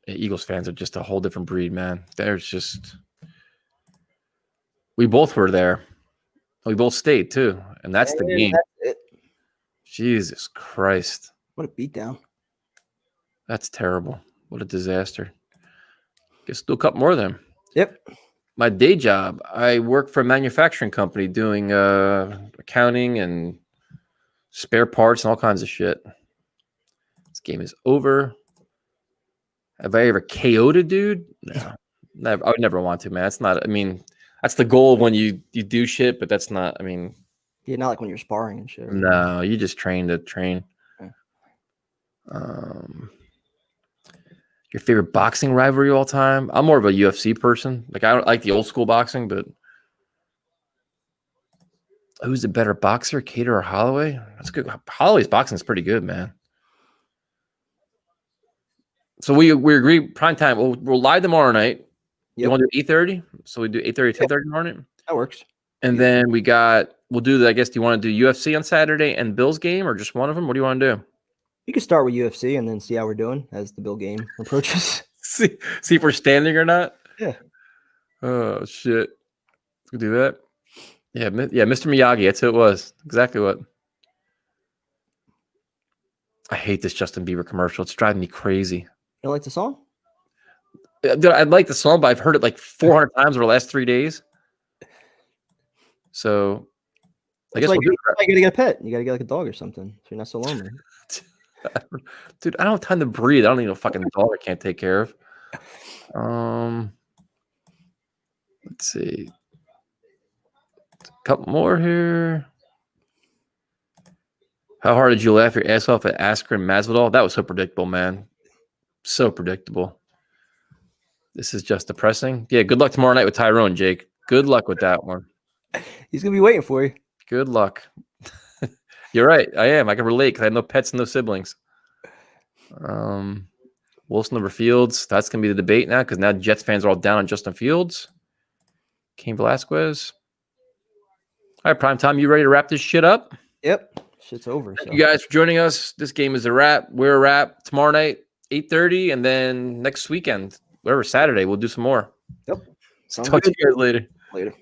Eagles fans are just a whole different breed, man. There's just... We both were there. We both stayed, too. And that's the game. That's it. Jesus Christ. What a beatdown. That's terrible. What a disaster. Guess do a couple more of them. Yep. My day job, I work for a manufacturing company doing accounting and spare parts and all kinds of shit. This game is over. Have I ever KO'd a dude? No. Never. I would never want to, man. That's not, I mean... That's the goal when you do shit, but that's not, I mean... Yeah, not like when you're sparring and shit. No, you just train to train. Yeah. Your favorite boxing rivalry of all time? I'm more of a UFC person. Like, I don't like the old school boxing, but... Who's the better boxer, Cater or Holloway? That's good. Holloway's boxing is pretty good, man. So we agree, prime time. We'll live tomorrow night. Yep. You want to do 8:30? So we do 8:30, 10:30 morning? That works. And then we'll do the, I guess, do you want to do UFC on Saturday and Bills game or just one of them? What do you want to do? You can start with UFC and then see how we're doing as the Bill game approaches. see if we're standing or not? Yeah. Oh, shit. We'll do that. Yeah, Mr. Miyagi. That's who it was. Exactly what. I hate this Justin Bieber commercial. It's driving me crazy. You don't like the song? Dude, I like the song, but I've heard it like 400 times over the last 3 days. So I guess you gotta get a pet. You gotta get like a dog or something, so you're not so lonely. Dude, I don't have time to breathe. I don't need a fucking dog I can't take care of. Let's see. A couple more here. How hard did you laugh your ass off at Askren Masvidal? That was so predictable, man. So predictable. This is just depressing. Yeah, good luck tomorrow night with Tyrone, Jake. Good luck with that one. He's going to be waiting for you. Good luck. You're right. I am. I can relate because I have no pets and no siblings. Wilson over Fields. That's going to be the debate now because now Jets fans are all down on Justin Fields. Cain Velasquez. All right, prime time. You ready to wrap this shit up? Yep. Shit's over. Thank you guys for joining us. This game is a wrap. We're a wrap. Tomorrow night, 8:30, and then next weekend, whatever, Saturday, we'll do some more. Yep. Talk to you guys later. Later.